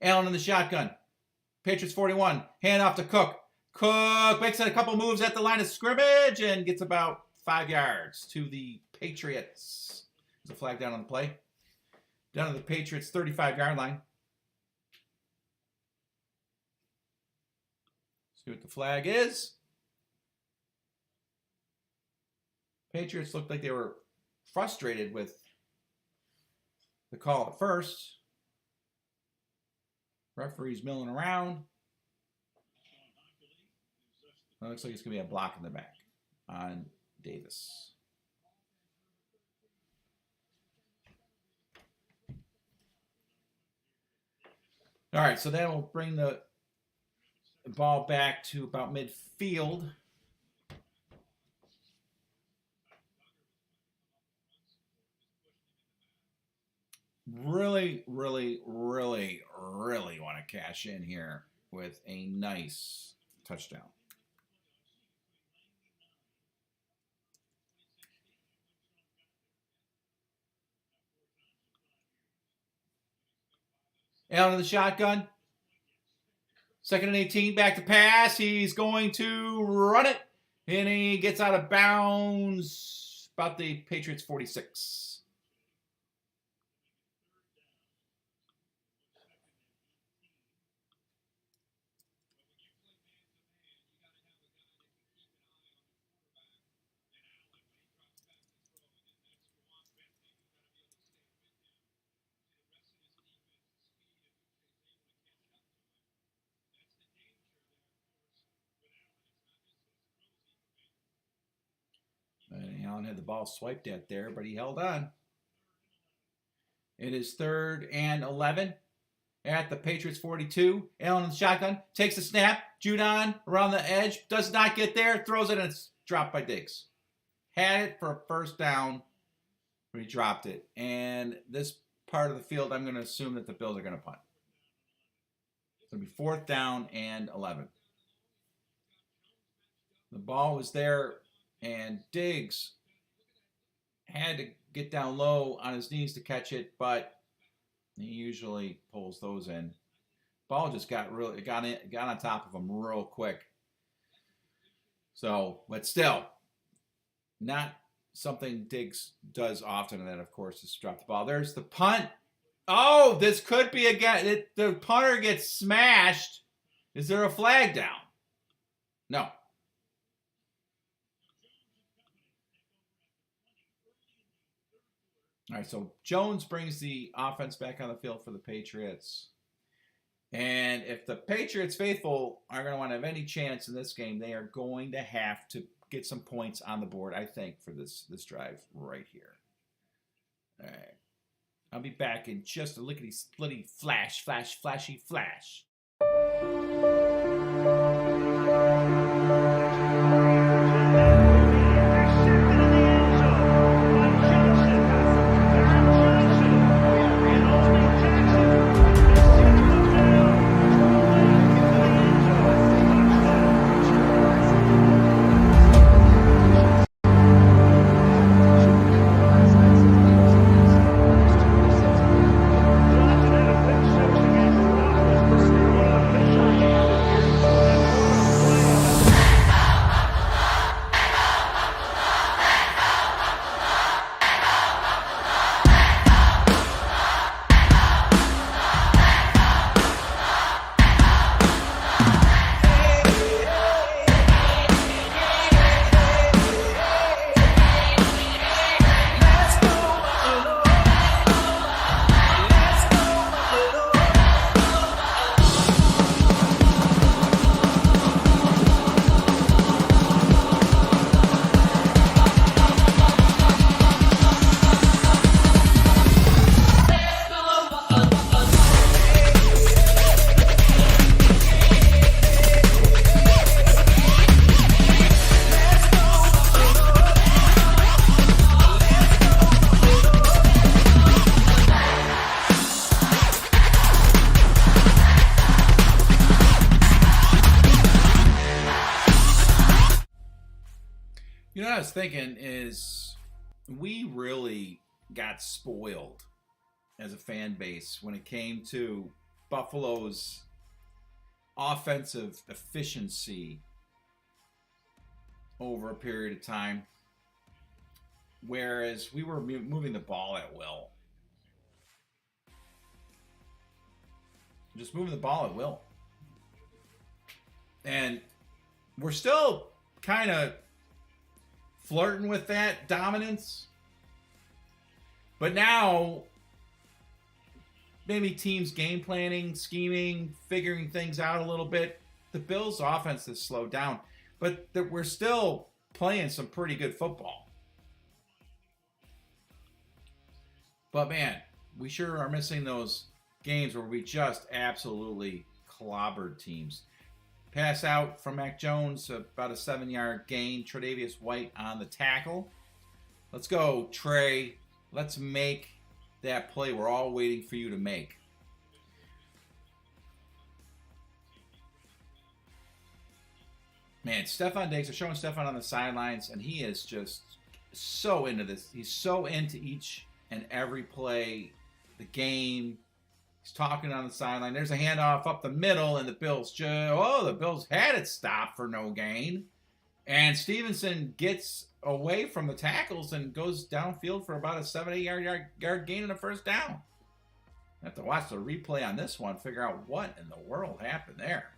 Allen in the shotgun. Patriots 41. Hand off to Cook. Cook makes a couple moves at the line of scrimmage and gets about 5 yards to the Patriots. There's a flag down on the play. Down to the Patriots 35-yard line. See what the flag is. Patriots looked like they were frustrated with the call at first. Referee's milling around. It looks like it's going to be a block in the back on Davis. All right, so that will bring the ball back to about midfield. Really, really, really, really want to cash in here with a nice touchdown. Allen in the shotgun. Second and 18, back to pass. He's going to run it. And he gets out of bounds about the Patriots 46. Allen had the ball swiped at there, but he held on. It is 3rd and 11 at the Patriots 42. Allen in the shotgun, takes the snap. Judon around the edge, does not get there, throws it, and it's dropped by Diggs. Had it for a first down, but he dropped it. And this part of the field, I'm going to assume that the Bills are going to punt. So it'll be 4th down and 11. The ball was there, and Diggs had to get down low on his knees to catch it, but he usually pulls those in. Ball just got on top of him real quick. So, but still, not something Diggs does often, and that, of course, is drop the ball. There's the punt. Oh, this could be again. The punter gets smashed. Is there a flag down? No. All right, so Jones brings the offense back on the field for the Patriots. And if the Patriots faithful are going to want to have any chance in this game, they are going to have to get some points on the board, I think, for this drive right here. All right. I'll be back in just a lickety-splitty flashy flash. You know what I was thinking is we really got spoiled as a fan base when it came to Buffalo's offensive efficiency over a period of time, whereas we were moving the ball at will. Just moving the ball at will. And we're still kind of flirting with that dominance. But now, maybe teams game planning, scheming, figuring things out a little bit. The Bills' offense has slowed down, but we're still playing some pretty good football. But man, we sure are missing those games where we just absolutely clobbered teams. Pass out from Mac Jones, about a 7-yard gain. Tre'Davious White on the tackle. Let's go, Trey. Let's make that play we're all waiting for you to make. Man, Stefon Diggs, they're showing Stefon on the sidelines, and he is just so into this. He's so into each and every play, the game. He's talking on the sideline. There's a handoff up the middle, and the Bills the Bills had it stopped for no gain. And Stevenson gets away from the tackles and goes downfield for about a 7-8 yard gain and a first down. I have to watch the replay on this one, figure out what in the world happened there.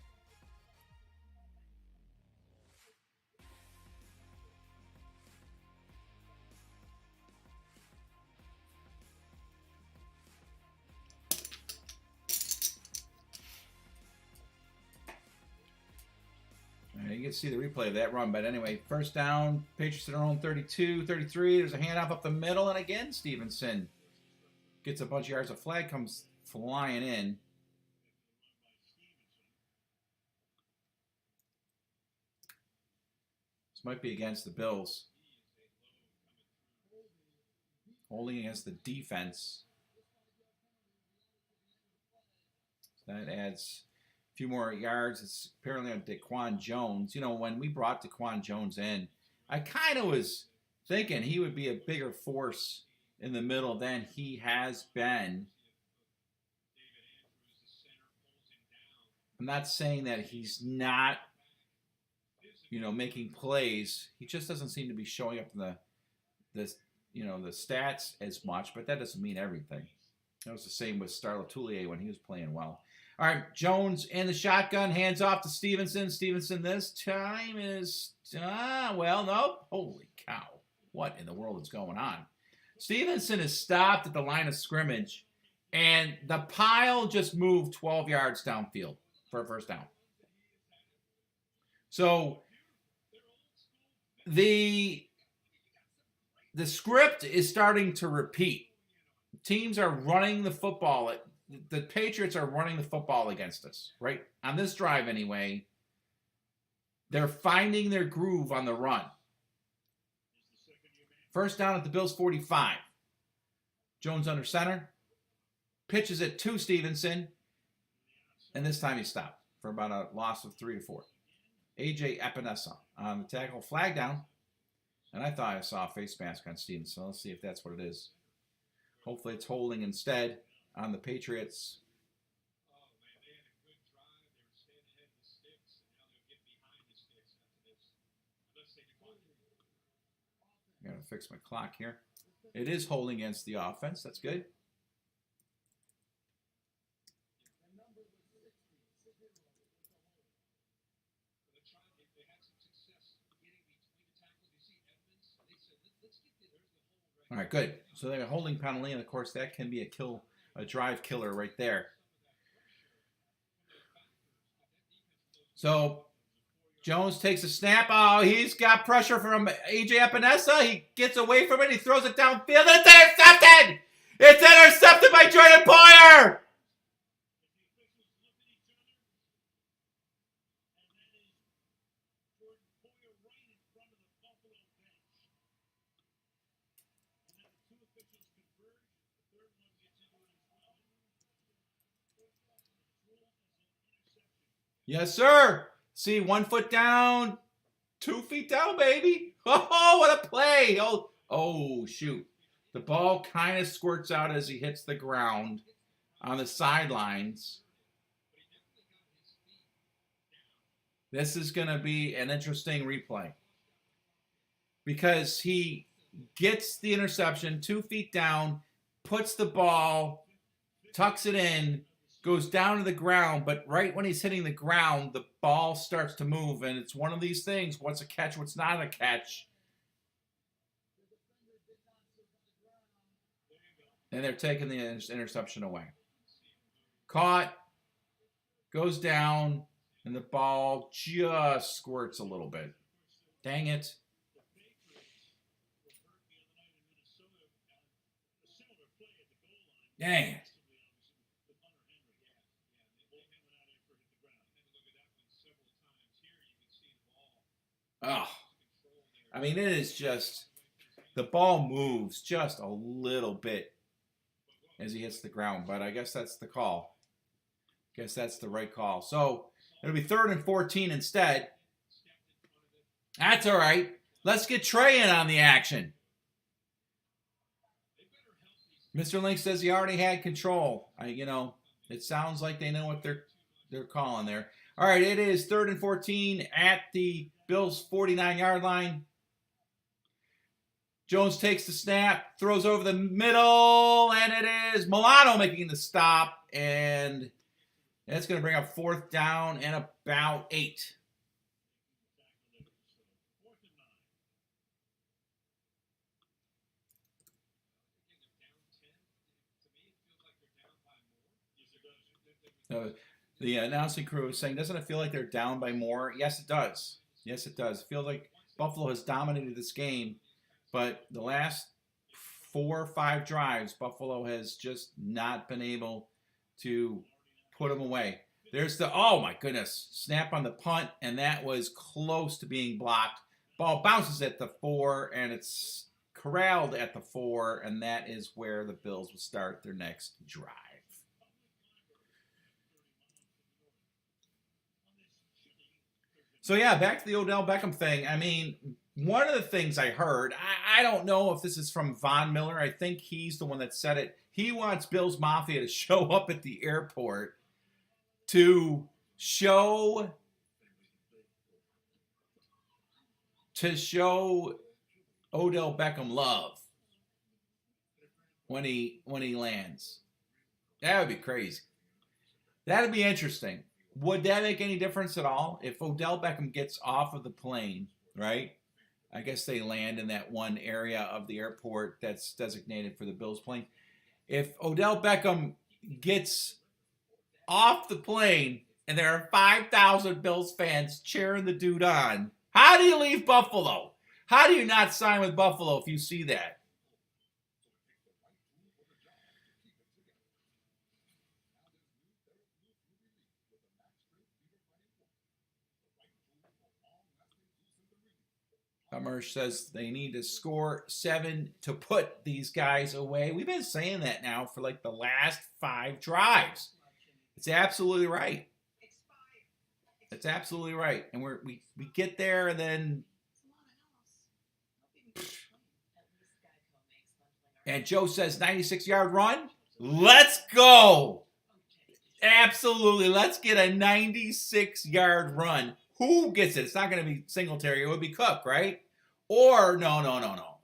get to see the replay of that run. But anyway, first down, Patriots at their own 32, 33. There's a handoff up the middle, and again, Stevenson gets a bunch of yards. A flag comes flying in. This might be against the Bills. Holding against the defense. So that adds a few more yards. It's apparently on Daquan Jones. You know, when we brought Daquan Jones in, I kind of was thinking he would be a bigger force in the middle than he has been. I'm not saying that he's not, you know, making plays. He just doesn't seem to be showing up in the stats as much, but that doesn't mean everything. That was the same with Starla Toulier when he was playing well. All right, Jones in the shotgun, hands off to Stevenson. Stevenson this time is, well, nope. Holy cow. What in the world is going on? Stevenson is stopped at the line of scrimmage, and the pile just moved 12 yards downfield for a first down. So the script is starting to repeat. Teams are running the football. The Patriots are running the football against us, right? On this drive anyway, they're finding their groove on the run. First down at the Bills' 45. Jones under center. Pitches it to Stevenson. And this time he stopped for about a loss of 3 to 4. A.J. Epinesa on the tackle. Flag down. And I thought I saw a face mask on Stevenson. Let's see if that's what it is. Hopefully it's holding instead on the Patriots. I gotta fix my clock here. It is holding against the offense. That's good. All right, good. So they have a holding penalty, and of course that can be a drive killer right there. So Jones takes a snap. Oh, he's got pressure from A.J. Epinesa. He gets away from it. He throws it downfield. It's intercepted! It's intercepted by Jordan Poyer! Yes, sir. See, 1 foot down, 2 feet down, baby. Oh, what a play. Oh, shoot. The ball kind of squirts out as he hits the ground on the sidelines. This is going to be an interesting replay because he gets the interception 2 feet down, puts the ball, tucks it in, goes down to the ground, but right when he's hitting the ground, the ball starts to move, and it's one of these things. What's a catch? What's not a catch? And they're taking the interception away. Caught, goes down, and the ball just squirts a little bit. Dang it. Dang it. Oh, I mean, it is just, the ball moves just a little bit as he hits the ground, but I guess that's the call. I guess that's the right call. So it'll be 3rd and 14 instead. That's all right. Let's get Trey in on the action. Mr. Link says he already had control. It sounds like they know what they're calling there. All right, it is 3rd and 14 at the Bills' 49-yard line. Jones takes the snap, throws over the middle, and it is Milano making the stop, and that's going to bring up 4th down and about 8. The announcing crew is saying, doesn't it feel like they're down by more? Yes, it does. Yes, it does. It feels like Buffalo has dominated this game, but the last 4 or 5 drives, Buffalo has just not been able to put them away. There's the, oh my goodness, snap on the punt, and that was close to being blocked. Ball bounces at the 4, and it's corralled at the 4, and that is where the Bills will start their next drive. So yeah, back to the Odell Beckham thing. I mean, one of the things I heard, I don't know if this is from Von Miller. I think he's the one that said it. He wants Bills Mafia to show up at the airport to show Odell Beckham love when he lands. That would be crazy. That'd be interesting. Would that make any difference at all if Odell Beckham gets off of the plane, right? I guess they land in that one area of the airport that's designated for the Bills plane. If Odell Beckham gets off the plane and there are 5,000 Bills fans cheering the dude on, how do you leave Buffalo? How do you not sign with Buffalo if you see that? Mersh says they need to score 7 to put these guys away. We've been saying that now for like the last 5 drives. It's absolutely right. It's absolutely right. And we get there and then... And Joe says 96-yard run. Let's go. Absolutely. Let's get a 96-yard run. Who gets it? It's not going to be Singletary. It would be Cook, right? Or, no.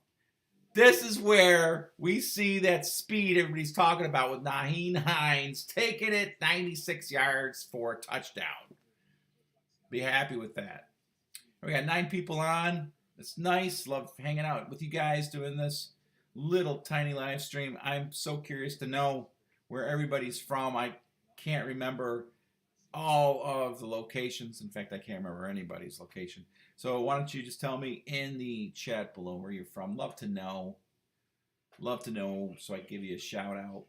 This is where we see that speed everybody's talking about with Nyheim Hines taking it 96 yards for a touchdown. Be happy with that. We got 9 people on. It's nice. Love hanging out with you guys doing this little tiny live stream. I'm so curious to know where everybody's from. I can't remember all of the locations. In fact, I can't remember anybody's location. So why don't you just tell me in the chat below where you're from. Love to know. Love to know so I can give you a shout out.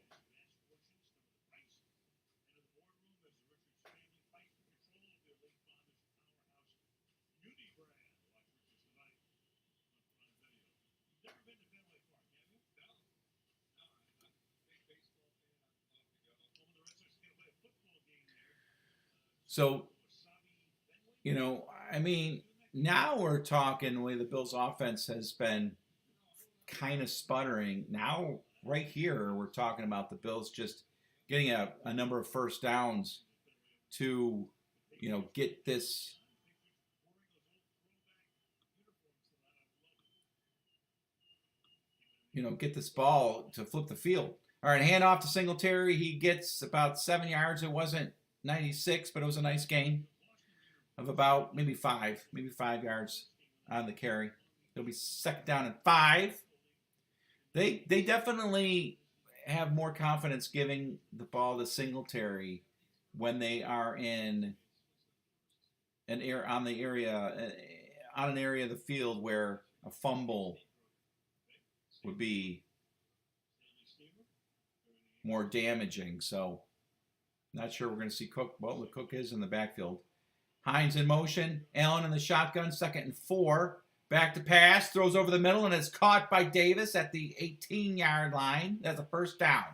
So, I mean, now we're talking the way the Bills offense has been kind of sputtering. Now, right here, we're talking about the Bills just getting a number of first downs to, get this. Get this ball to flip the field. All right, hand off to Singletary. He gets about 7 yards. It wasn't 96, but it was a nice gain of about maybe 5 yards on the carry. It'll be second down and 5. They definitely have more confidence giving the ball to Singletary when they are in an area on an area of the field where a fumble would be more damaging. So, not sure we're going to see Cook. Well, the Cook is in the backfield. Hines in motion. Allen in the shotgun. 2nd and 4. Back to pass. Throws over the middle and is caught by Davis at the 18-yard line. That's a first down.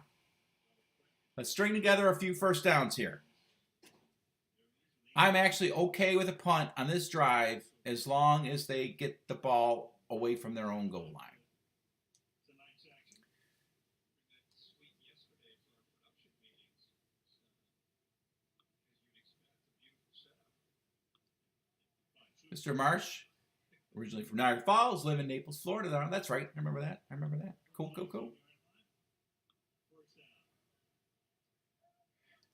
Let's string together a few first downs here. I'm actually okay with a punt on this drive as long as they get the ball away from their own goal line. Mr. Marsh, originally from Niagara Falls, live in Naples, Florida. That's right. I remember that. Cool.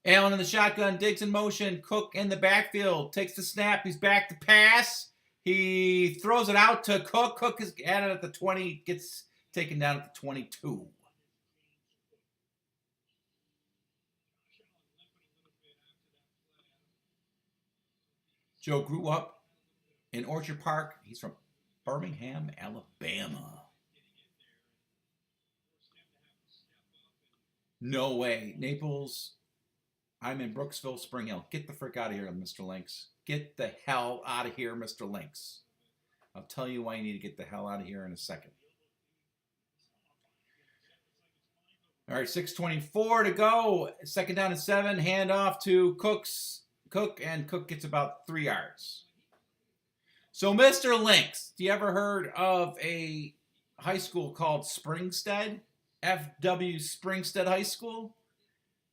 Allen in the shotgun, Diggs in motion. Cook in the backfield, takes the snap. He's back to pass. He throws it out to Cook. Cook is at it at the 20, gets taken down at the 22. Joe grew up in Orchard Park. He's from Birmingham, Alabama. No way. Naples. I'm in Brooksville, Spring Hill. Get the frick out of here, Mr. Lynx. Get the hell out of here, Mr. Lynx. I'll tell you why you need to get the hell out of here in a second. All right, 6:24 to go. Second down and 7. Hand off to Cook, and Cook gets about 3 yards. So, Mr. Lynx, do you ever heard of a high school called Springstead? FW Springstead High School?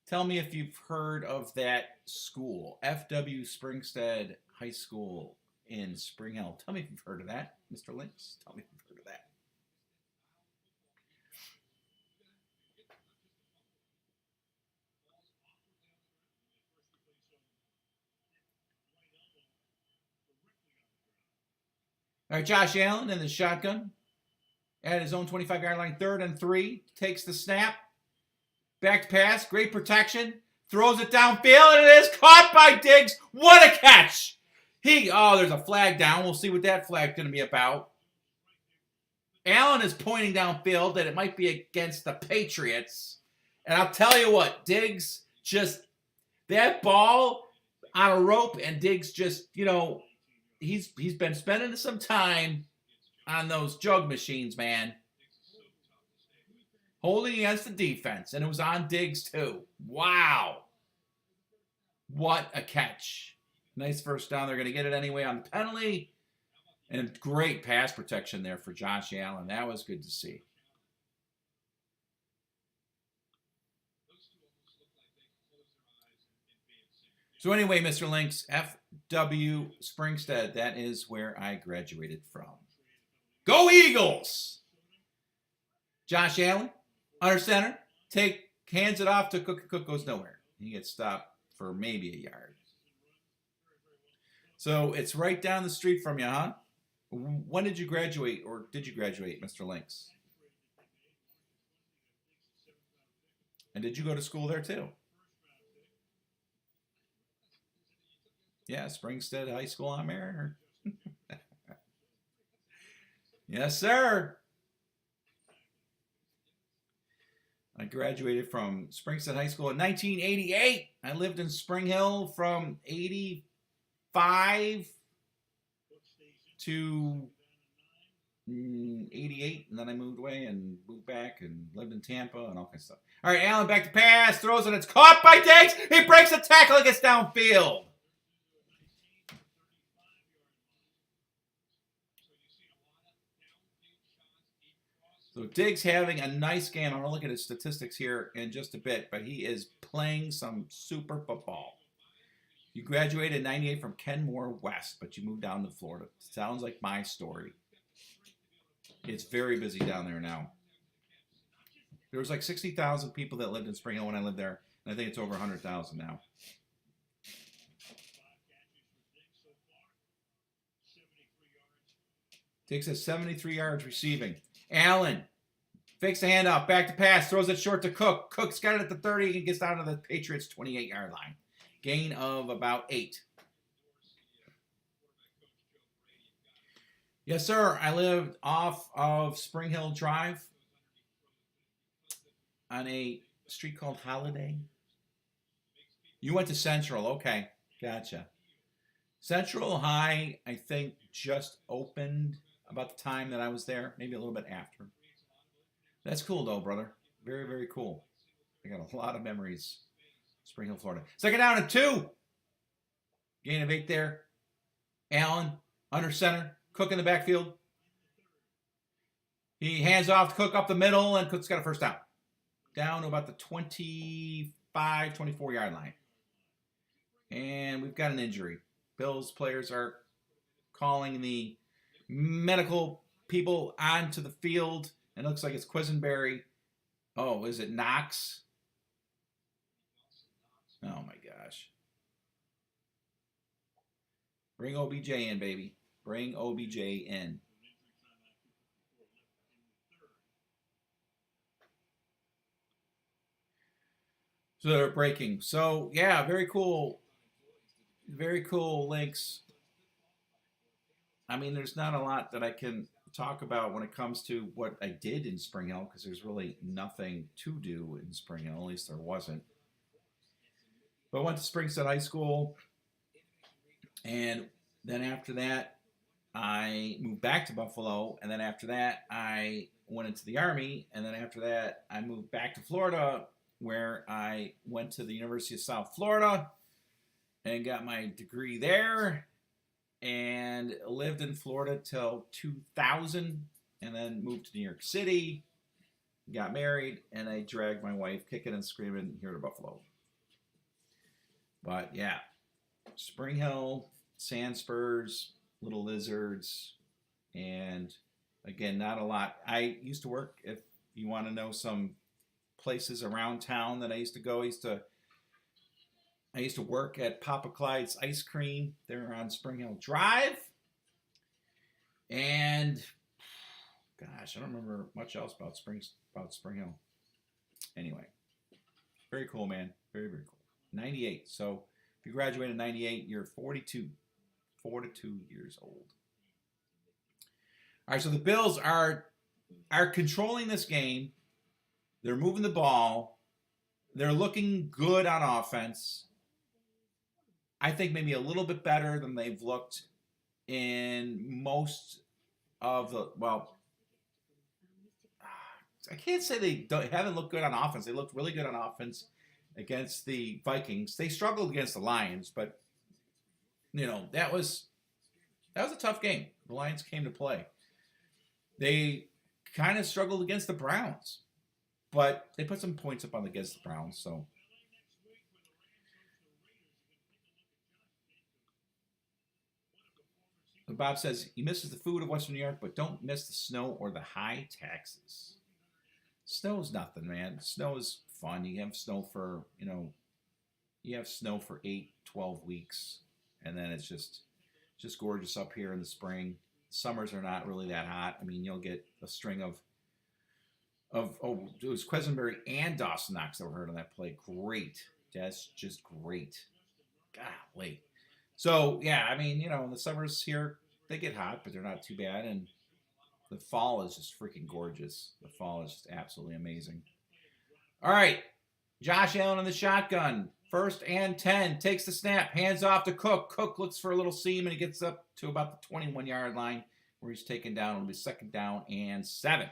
Tell me if you've heard of that school. FW Springstead High School in Spring Hill. Tell me if you've heard of that, Mr. Lynx. Tell me if you've heard of that. All right, Josh Allen in the shotgun at his own 25-yard line, 3rd and 3. Takes the snap. Back to pass. Great protection. Throws it downfield, and it is caught by Diggs. What a catch! There's a flag down. We'll see what that flag's going to be about. Allen is pointing downfield that it might be against the Patriots. And I'll tell you what, Diggs that ball on a rope, and Diggs he's been spending some time on those jug machines, man. Holding against the defense, and it was on Diggs too. Wow. What a catch. Nice first down. They're going to get it anyway on the penalty. And great pass protection there for Josh Allen. That was good to see. So anyway, Mr. Lynx, FW Springstead, that is where I graduated from. Go Eagles! Josh Allen, under center, hands it off to Cook. Cook goes nowhere. He gets stopped for maybe a yard. So it's right down the street from you, huh? When did you graduate, or did you graduate, Mr. Lynx? And did you go to school there too? Yeah, Springstead High School on Mariner. Yes, sir. I graduated from Springstead High School in 1988. I lived in Spring Hill from 85 to 88, and then I moved away and moved back and lived in Tampa and all kinds of stuff. All right, Allen back to pass, throws it, it's caught by Diggs. He breaks the tackle and gets downfield. So Diggs having a nice game. I'm going to look at his statistics here in just a bit, but he is playing some super football. You graduated in 98 from Kenmore West, but you moved down to Florida. Sounds like my story. It's very busy down there now. There was like 60,000 people that lived in Spring Hill when I lived there, and I think it's over 100,000 now. Diggs has 73 yards receiving. Allen fakes the handoff, back to pass, throws it short to Cook. Cook's got it at the 30 and gets down to the Patriots' 28-yard line. Gain of about 8. Yes, sir. I lived off of Spring Hill Drive on a street called Holiday. You went to Central. Okay, gotcha. Central High, I think, just opened about the time that I was there, maybe a little bit after. That's cool, though, brother. Very, very cool. I got a lot of memories. Spring Hill, Florida. Second down and 2. Gain of 8 there. Allen, under center. Cook in the backfield. He hands off to Cook up the middle, and Cook's got a first down. Down to about the 25, 24-yard line. And we've got an injury. Bills players are calling the medical people onto the field. It looks like it's Quisenberry. Oh, is it Knox? Oh, my gosh. Bring OBJ in, baby. Bring OBJ in. So they're breaking. So, yeah, very cool. Very cool links. I mean, there's not a lot that I can talk about when it comes to what I did in Spring Hill because there's really nothing to do in Spring Hill. At least there wasn't. But I went to Springstead High School, and then after that, I moved back to Buffalo, and then after that, I went into the Army, and then after that, I moved back to Florida, where I went to the University of South Florida and got my degree there, and lived in Florida till 2000, and then moved to New York City, got married, and I dragged my wife kicking and screaming here to Buffalo. But yeah, Spring Hill, Sand Spurs, Little Lizards, and again, not a lot. I used to work, if you want to know some places around town that I used to go, I used to work at Papa Clyde's Ice Cream. They're on Spring Hill Drive. And gosh, I don't remember much else about Spring Hill. Anyway, very cool, man. Very, very cool. 98. So if you graduated in 98, you're 42 years old. All right, so the Bills are controlling this game. They're moving the ball. They're looking good on offense. I think maybe a little bit better than they've looked in most of the, well, I can't say they haven't looked good on offense. They looked really good on offense against the Vikings. They struggled against the Lions, but you know, that was a tough game. The Lions came to play. They kind of struggled against the Browns, but they put some points up on against the Browns. So Bob says he misses the food of Western New York, but don't miss the snow or the high taxes. Snow's nothing, man. Snow is fun. You have snow for, you have snow for 8, 12 weeks, and then it's just gorgeous up here in the spring. Summers are not really that hot. I mean, you'll get a string of it was Quisenberry and Dawson Knox that were hurt on that play. Great. That's just great. Golly. So, yeah, I mean, the summers here, they get hot, but they're not too bad. And the fall is just freaking gorgeous. The fall is just absolutely amazing. All right. Josh Allen in the shotgun. 1st and 10. Takes the snap. Hands off to Cook. Cook looks for a little seam, and he gets up to about the 21-yard line where he's taken down. It'll be 2nd down and 7.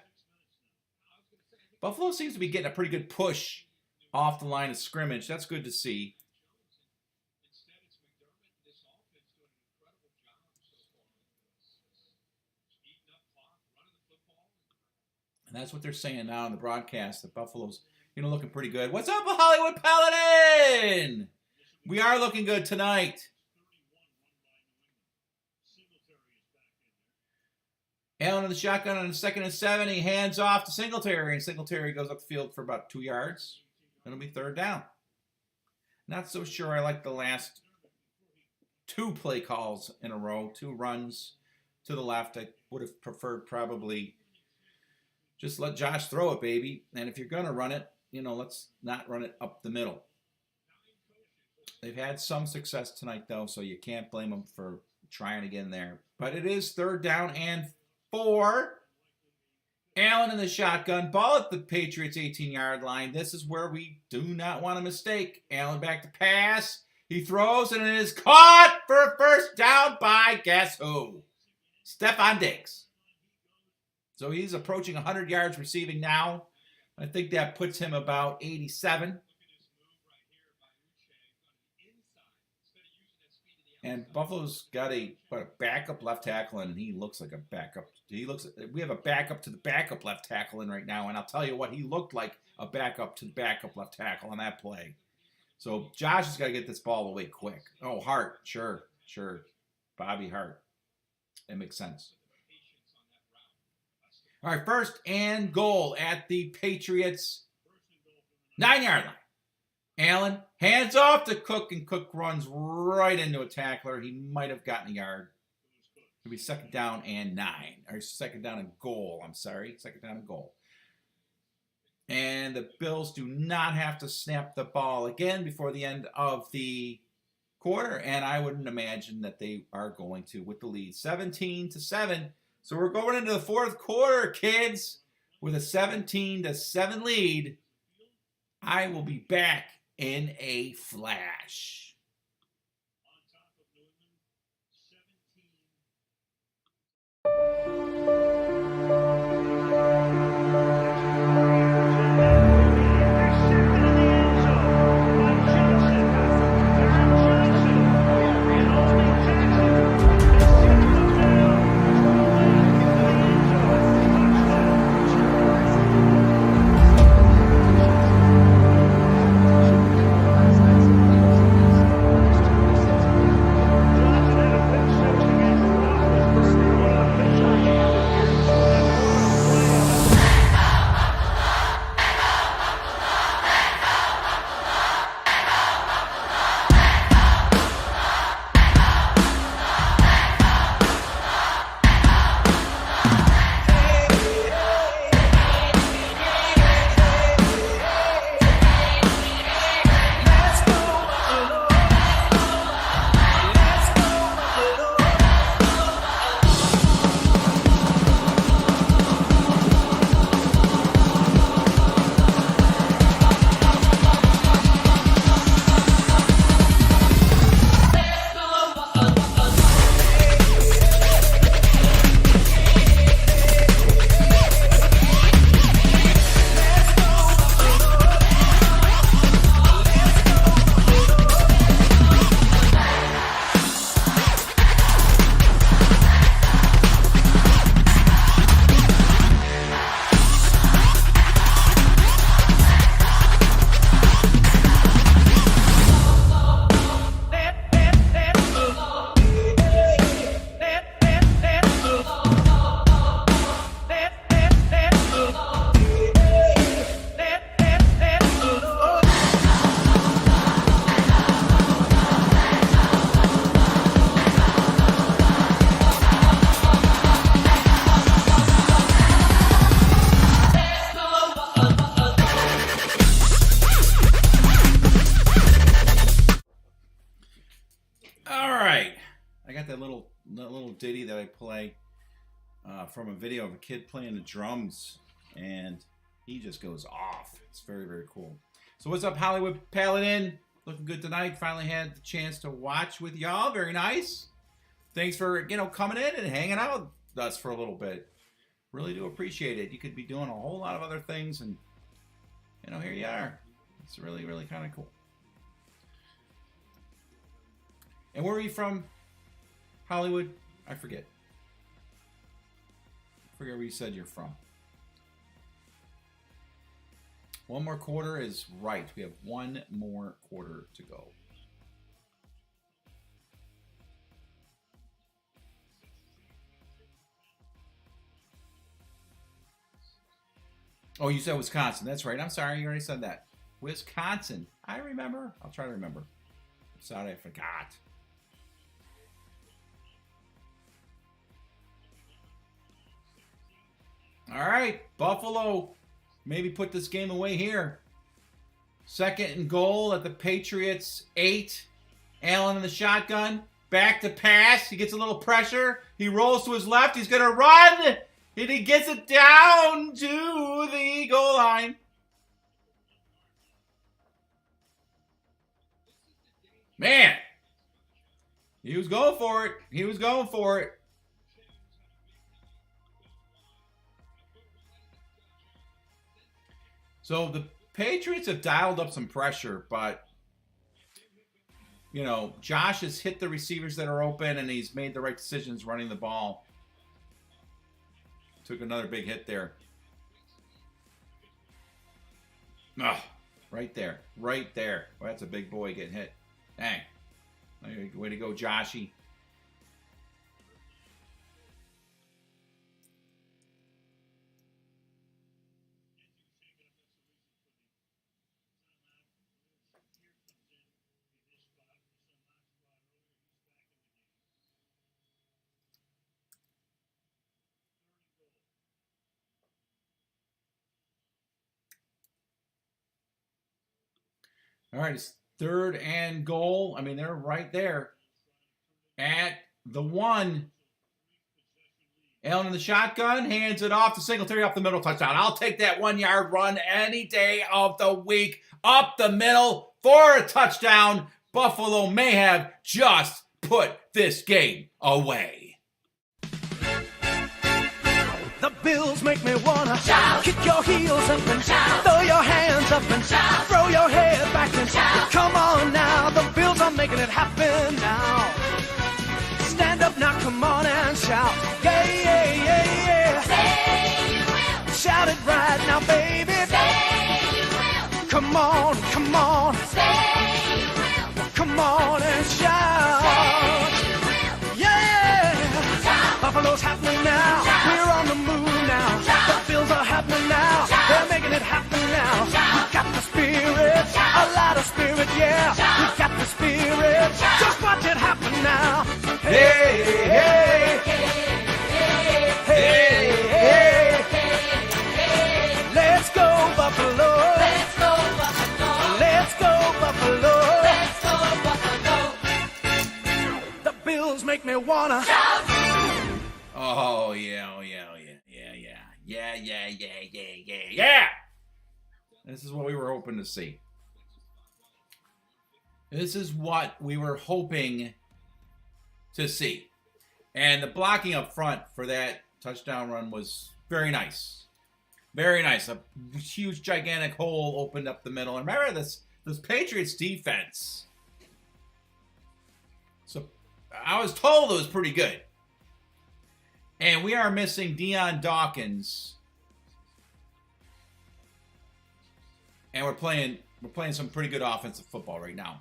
Buffalo seems to be getting a pretty good push off the line of scrimmage. That's good to see. And that's what they're saying now in the broadcast, that Buffalo's, looking pretty good. What's up, Hollywood Paladin? We are looking good tonight. Allen in the shotgun on the 2nd and 7. He hands off to Singletary, and Singletary goes up the field for about 2 yards. It'll be 3rd down. Not so sure I like the last 2 play calls in a row, 2 runs to the left. I would have preferred probably just let Josh throw it, baby. And if you're going to run it, let's not run it up the middle. They've had some success tonight, though, so you can't blame them for trying again there. But it is 3rd down and 4. Allen in the shotgun. Ball at the Patriots' 18-yard line. This is where we do not want a mistake. Allen back to pass. He throws, and it is caught for a 1st down by guess who? Stephon Diggs. So he's approaching 100 yards receiving now. I think that puts him about 87. And Buffalo's got a backup left tackle, and he looks like a backup. We have a backup to the backup left tackle in right now, and I'll tell you what, he looked like a backup to the backup left tackle on that play. So Josh has got to get this ball away quick. Oh, Hart, sure. Bobby Hart. That makes sense. All right, 1st and goal at the Patriots' 9-yard line. Allen hands off to Cook, and Cook runs right into a tackler. He might have gotten a yard. It'll be 2nd down and 9. Or 2nd down and goal, I'm sorry. 2nd down and goal. And the Bills do not have to snap the ball again before the end of the quarter, and I wouldn't imagine that they are going to with the lead 17-7. So we're going into the fourth quarter, kids, with a 17-7 lead. I will be back in a flash. Little ditty that I play from a video of a kid playing the drums, and he just goes off. It's very, very cool. So what's up, Hollywood Paladin? Looking good tonight. Finally had the chance to watch with y'all. Very nice. Thanks for coming in and hanging out with us for a little bit. Really do appreciate it. You could be doing a whole lot of other things, and here you are. It's really, really kind of cool. And where are you from, Hollywood? I forget. Where you said you're from. One more quarter is right. We have one more quarter to go. Oh, you said Wisconsin. That's right. I'm sorry. You already said that. Wisconsin. I remember. I'll try to remember. Sorry, I forgot. All right, Buffalo, maybe put this game away here. Second and goal at the Patriots 8. Allen in the shotgun. Back to pass. He gets a little pressure. He rolls to his left. He's going to run. And he gets it down to the goal line. Man. He was going for it. He was going for it. So the Patriots have dialed up some pressure, but, Josh has hit the receivers that are open, and he's made the right decisions running the ball. Took another big hit there. Right there. Right there. Well, that's a big boy getting hit. Dang. Way to go, Joshy. All right, it's Third and goal. I mean, they're right there at the 1. Allen in the shotgun, hands it off to Singletary up the middle, touchdown. I'll take that 1-yard run any day of the week. Up the middle for a touchdown. Buffalo may have just put this game away. The Bills make me wanna Shout. kick your heels up and Shout. throw your hands up and Shout. throw your head back and Shout. come on now. The Bills are making it happen now. Stand up now, come on and shout. Yeah, yeah, yeah, yeah. Say you will. Shout it right now, baby. Say you will. Come on, come on, Say you will. come on and shout. Say you will. Yeah. Shout. Buffalo's happening now. Shout. We're on the move now. Shout. The Bills are happening now. Shout. They're making it happen now. Shout. We got the spirit, Shout. a lot of spirit, yeah. Shout. We got the spirit. Shout. Just watch it happen now. Hey, hey, hey, hey. Let's go Buffalo. Let's go Buffalo. Let's go Buffalo. Let's go Buffalo. The Bills make me wanna. Shout. Oh, yeah, oh, yeah, oh, yeah, yeah, yeah. Yeah, yeah, yeah, yeah, yeah, yeah. This is what we were hoping to see. This is what we were hoping to see. And the blocking up front for that touchdown run was very nice. Very nice. A huge, gigantic hole opened up the middle. And remember this Patriots defense. So I was told it was pretty good. And we are missing Deion Dawkins. And we're playing some pretty good offensive football right now.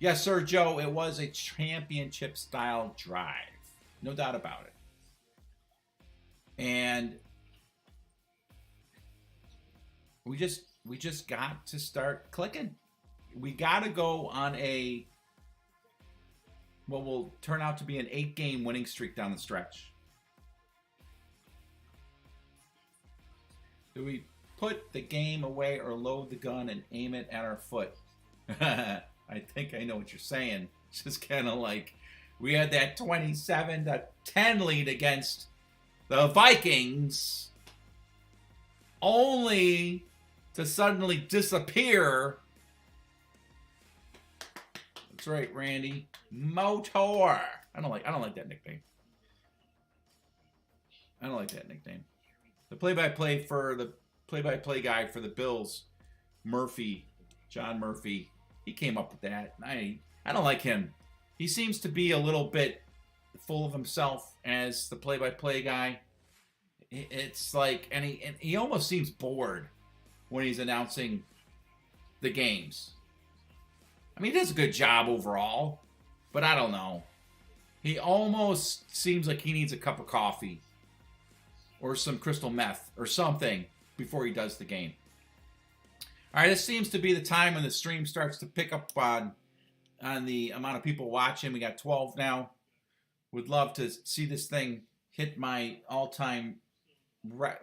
Yes, sir, Joe, it was a championship-style drive. No doubt about it. And we just got to start clicking. We got to go on what will turn out to be an 8-game winning streak down the stretch. Do we put the game away or load the gun and aim it at our foot? I think I know what you're saying. It's just kind of like we had that 27-10 lead against the Vikings, only to suddenly disappear. That's right, Randy. Motor. I don't like that nickname. I don't like that nickname. The play-by-play guy for the Bills, John Murphy, he came up with that. I don't like him. He seems to be a little bit full of himself as the play-by-play guy. It's like, and he almost seems bored when he's announcing the games. I mean, he does a good job overall, but I don't know. He almost seems like he needs a cup of coffee or some crystal meth or something before he does the game. All right, this seems to be the time when the stream starts to pick up on the amount of people watching. We got 12 now. Would love to see this thing hit my all-time.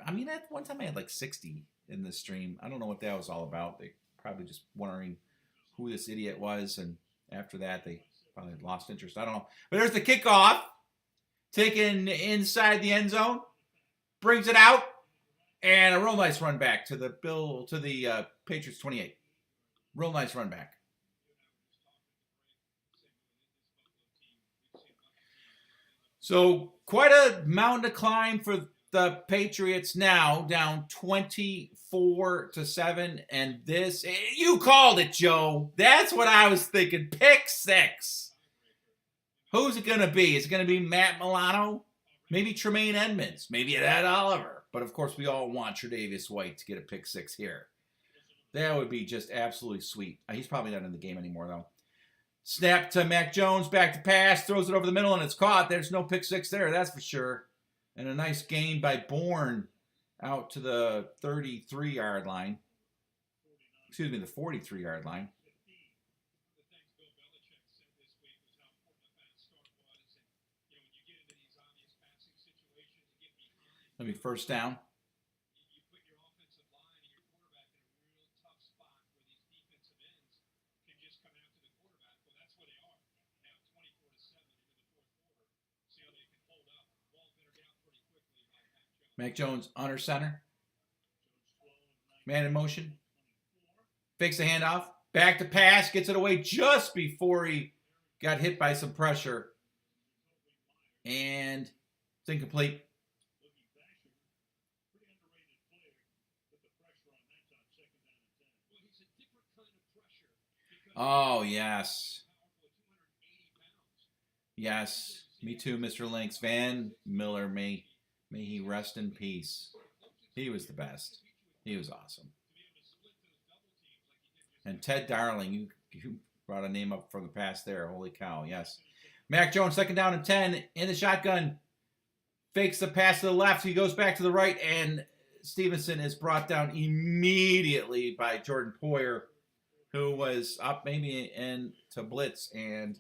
I mean, at one time I had like 60 in this stream. I don't know what that was all about. They probably just wondering who this idiot was, and after that they probably lost interest. I don't know. But there's the kickoff, taken inside the end zone, brings it out, and a real nice run back to the Patriots 28. Real nice run back. So quite a mountain to climb for the Patriots now, down 24-7. And this, you called it, Joe. That's what I was thinking. Pick 6. Who's it going to be? Is it going to be Matt Milano? Maybe Tremaine Edmonds? Maybe Ed Oliver? But of course, we all want Tre'Davious White to get a pick 6 here. That would be just absolutely sweet. He's probably not in the game anymore, though. Snap to Mac Jones, back to pass, throws it over the middle, and it's caught. There's no pick 6 there, that's for sure. And a nice gain by Bourne out to the 33-yard line. Excuse me, the 43-yard line. That'll be first down. Mac Jones under center. Man in motion. Fakes the handoff. Back to pass. Gets it away just before he got hit by some pressure. And it's incomplete. Oh, yes. Yes. Me too, Mr. Lynx. Van Miller, may he rest in peace. He was the best. He was awesome. And Ted Darling, you brought a name up for the pass there. Holy cow, yes. Mac Jones, 2nd down and 10 in the shotgun. Fakes the pass to the left. He goes back to the right, and Stevenson is brought down immediately by Jordan Poyer, who was up maybe into blitz, and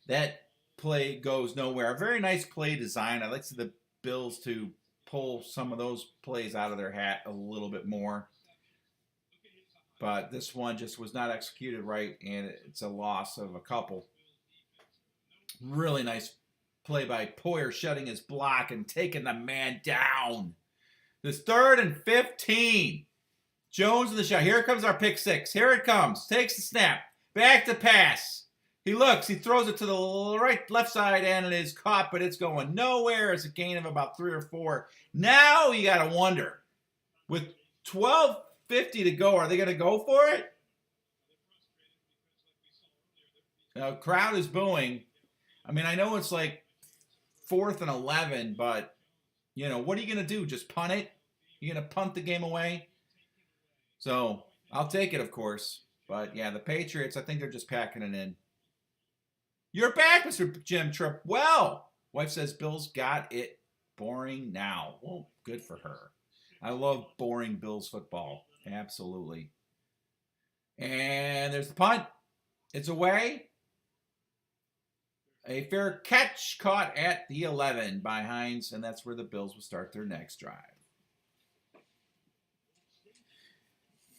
that play goes nowhere. A very nice play design. I'd like to see the Bills to pull some of those plays out of their hat a little bit more. But this one just was not executed right, and it's a loss of a couple. Really nice play by Poyer, shutting his block and taking the man down. This 3rd and 15. Jones in the shot. Here comes our pick six. Here it comes. Takes the snap. Back to pass. He looks. He throws it to the left side, and it is caught, but it's going nowhere. It's a gain of about 3 or 4. Now you got to wonder, with 12:50 to go, are they going to go for it? Now, crowd is booing. I mean, I know it's like 4th and 11, but, you know, what are you going to do? Just punt it? You're going to punt the game away? So, I'll take it, of course. But, yeah, the Patriots, I think they're just packing it in. You're back, Mr. Jim Tripp. Well, wife says Bills got it boring now. Well, good for her. I love boring Bills football. Absolutely. And there's the punt. It's away. A fair catch caught at the 11 by Hines, and that's where the Bills will start their next drive.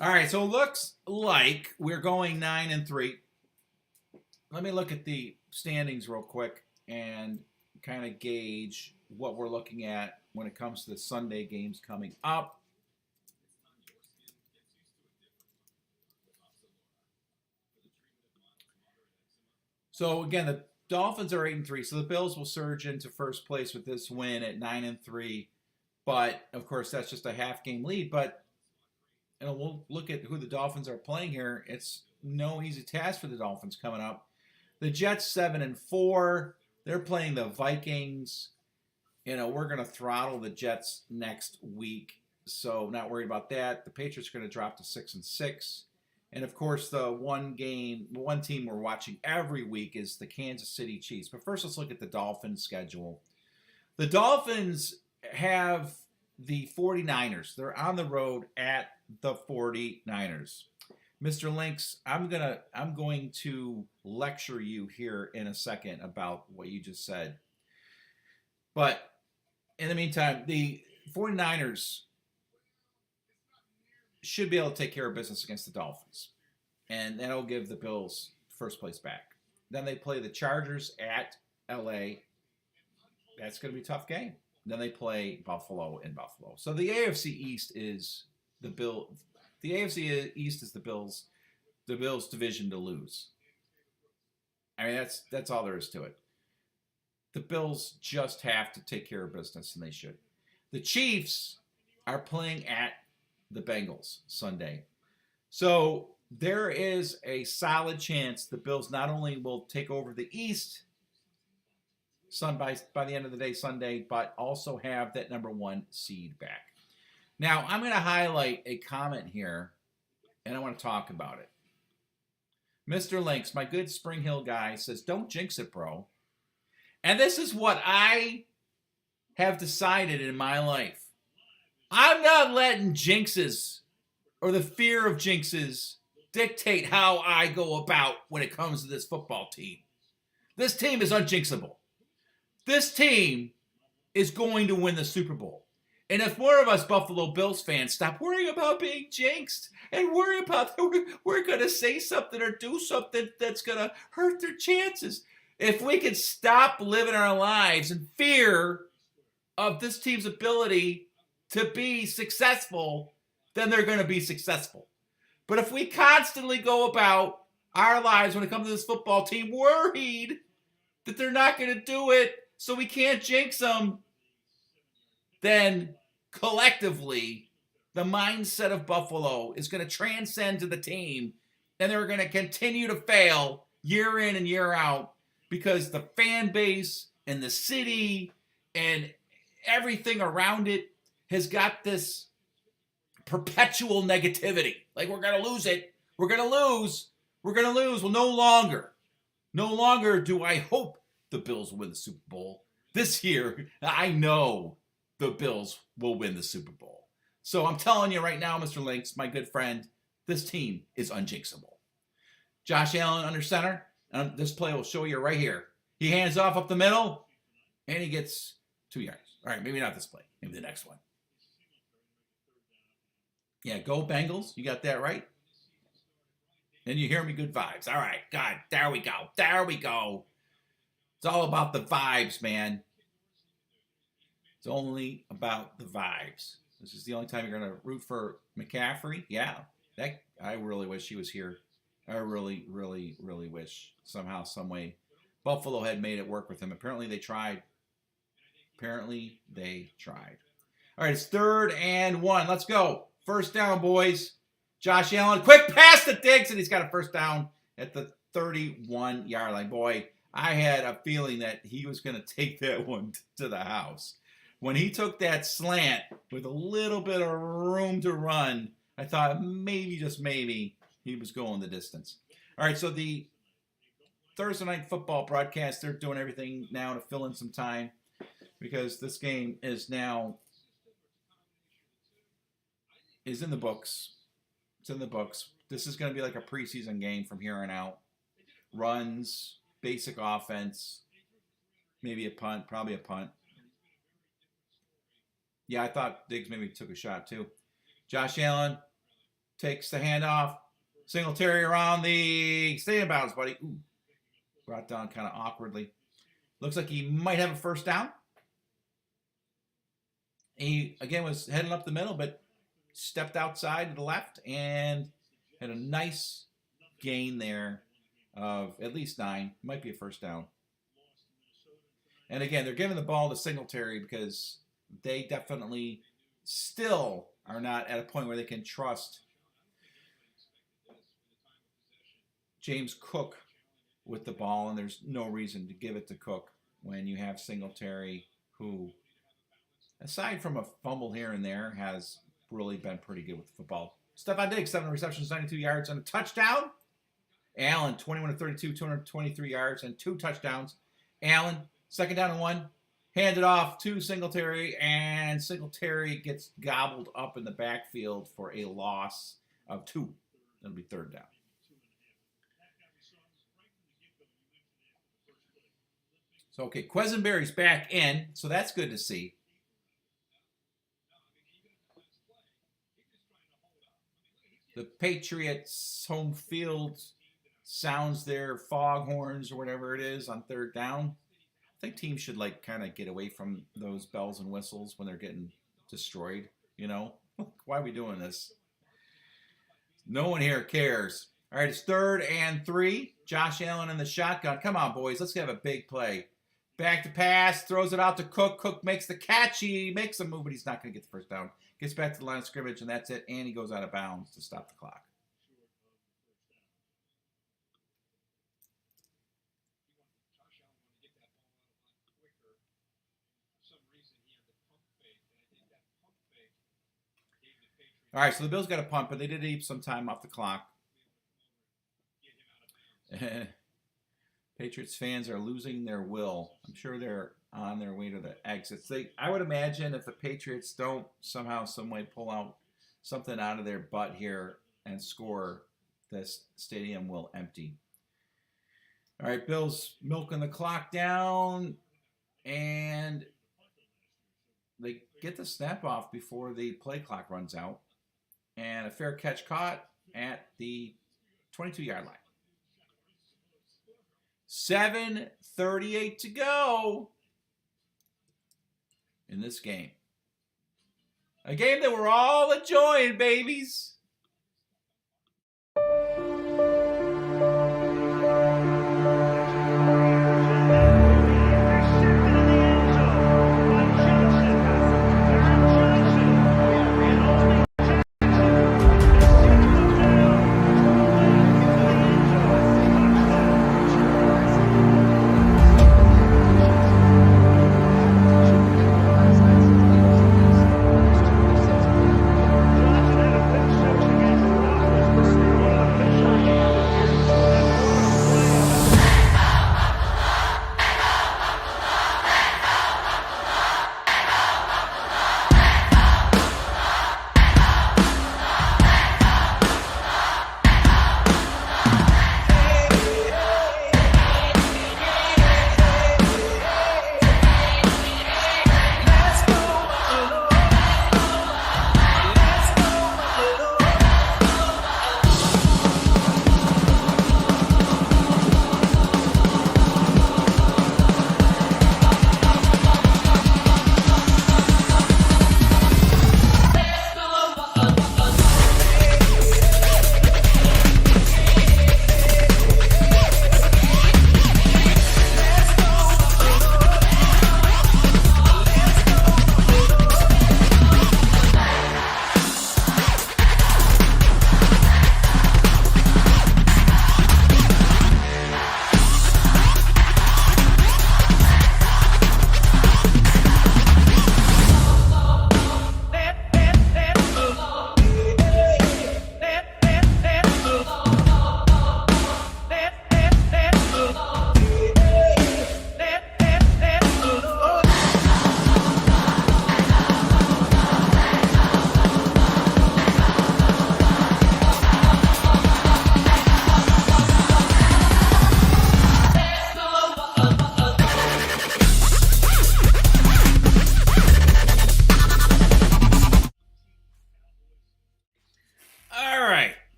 All right, so it looks like we're going 9-3. Let me look at the standings real quick and kind of gauge what we're looking at when it comes to the Sunday games coming up. So again, the Dolphins are 8-3, so the Bills will surge into first place with this win at 9-3. But of course, that's just a half-game lead. But we'll look at who the Dolphins are playing here. It's no easy task for the Dolphins coming up. The Jets 7-4. They're playing the Vikings. You know, we're going to throttle the Jets next week, so not worried about that. The Patriots are going to drop to 6-6. And, of course, the one team we're watching every week is the Kansas City Chiefs. But first, let's look at the Dolphins' schedule. The Dolphins have the 49ers. They're on the road at the 49ers. Mr. Lynx, I'm going to lecture you here in a second about what you just said. But in the meantime, the 49ers should be able to take care of business against the Dolphins. And that'll give the Bills first place back. Then they play the Chargers at LA. That's going to be a tough game. Then they play Buffalo in Buffalo. So the AFC East is the Bill. The AFC East is the Bills' division to lose. I mean, that's all there is to it. The Bills just have to take care of business, and they should. The Chiefs are playing at the Bengals Sunday. So there is a solid chance the Bills not only will take over the East by the end of the day Sunday, but also have that number 1 seed back. Now, I'm going to highlight a comment here, and I want to talk about it. Mr. Lynx, my good Spring Hill guy, says, don't jinx it, bro. And this is what I have decided in my life. I'm not letting jinxes or the fear of jinxes dictate how I go about when it comes to this football team. This team is unjinxable. This team is going to win the Super Bowl. And if more of us Buffalo Bills fans stop worrying about being jinxed and worry about we're going to say something or do something that's going to hurt their chances. If we could stop living our lives in fear of this team's ability to be successful, then they're going to be successful. But if we constantly go about our lives when it comes to this football team worried that they're not going to do it, so we can't jinx them, then collectively, the mindset of Buffalo is going to transcend to the team, and they're going to continue to fail year in and year out because the fan base and the city and everything around it has got this perpetual negativity. Like, we're going to lose it. We're going to lose. We're going to lose. Well, no longer do I hope the Bills win the Super Bowl. This year, I know the Bills will win the Super Bowl. So I'm telling you right now, Mr. Lynx, my good friend, this team is unjinxable. Josh Allen under center. And this play will show you right here. He hands off up the middle, and he gets 2 yards. All right, maybe not this play. Maybe the next one. Yeah, go Bengals. You got that right. And you hear me, good vibes. All right, God, there we go. There we go. It's all about the vibes, man. It's only about the vibes. This is the only time you're going to root for McCaffrey. Yeah, I really wish he was here. I really, really, really wish somehow, some way, Buffalo had made it work with him. Apparently they tried. All right, it's 3rd and 1. Let's go. First down, boys. Josh Allen, quick pass to Diggs, and he's got a first down at the 31-yard line. Boy, I had a feeling that he was going to take that one to the house. When he took that slant with a little bit of room to run, I thought maybe, just maybe, he was going the distance. All right, so the Thursday Night Football broadcast, they're doing everything now to fill in some time because this game is in the books. It's in the books. This is going to be like a preseason game from here on out. Runs, basic offense, maybe a punt, probably a punt. Yeah, I thought Diggs maybe took a shot too. Josh Allen takes the handoff. Singletary around the stay in bounds, buddy. Ooh, brought down kind of awkwardly. Looks like he might have a first down. He, again, was heading up the middle, but stepped outside to the left and had a nice gain there of at least 9. Might be a first down. And again, they're giving the ball to Singletary because they definitely still are not at a point where they can trust James Cook with the ball, and there's no reason to give it to Cook when you have Singletary, who, aside from a fumble here and there, has really been pretty good with the football. Stephon Diggs, 7 receptions, 92 yards, and a touchdown. Allen, 21 of 32, 223 yards, and 2 touchdowns. Allen, 2nd down and 1. Handed off to Singletary, and Singletary gets gobbled up in the backfield for a loss of 2. That'll be 3rd down. So, okay, Quesenberry's back in, so that's good to see. The Patriots' home field sounds their foghorns or whatever it is on 3rd down. I think teams should kind of get away from those bells and whistles when they're getting destroyed. You know, why are we doing this? No one here cares. All right, it's 3rd and 3. Josh Allen in the shotgun. Come on, boys, let's have a big play. Back to pass, throws it out to Cook. Cook makes the catch. He makes a move, but he's not going to get the first down. Gets back to the line of scrimmage, and that's it. And he goes out of bounds to stop the clock. All right, so the Bills got a punt, but they did eat some time off the clock. Patriots fans are losing their will. I'm sure they're on their way to the exits. I would imagine if the Patriots don't somehow, some way pull out something out of their butt here and score, this stadium will empty. All right, Bills milking the clock down, and they get the snap off before the play clock runs out. And a fair catch caught at the 22-yard line. 7:38 to go. in this game. A game that we're all enjoying, babies.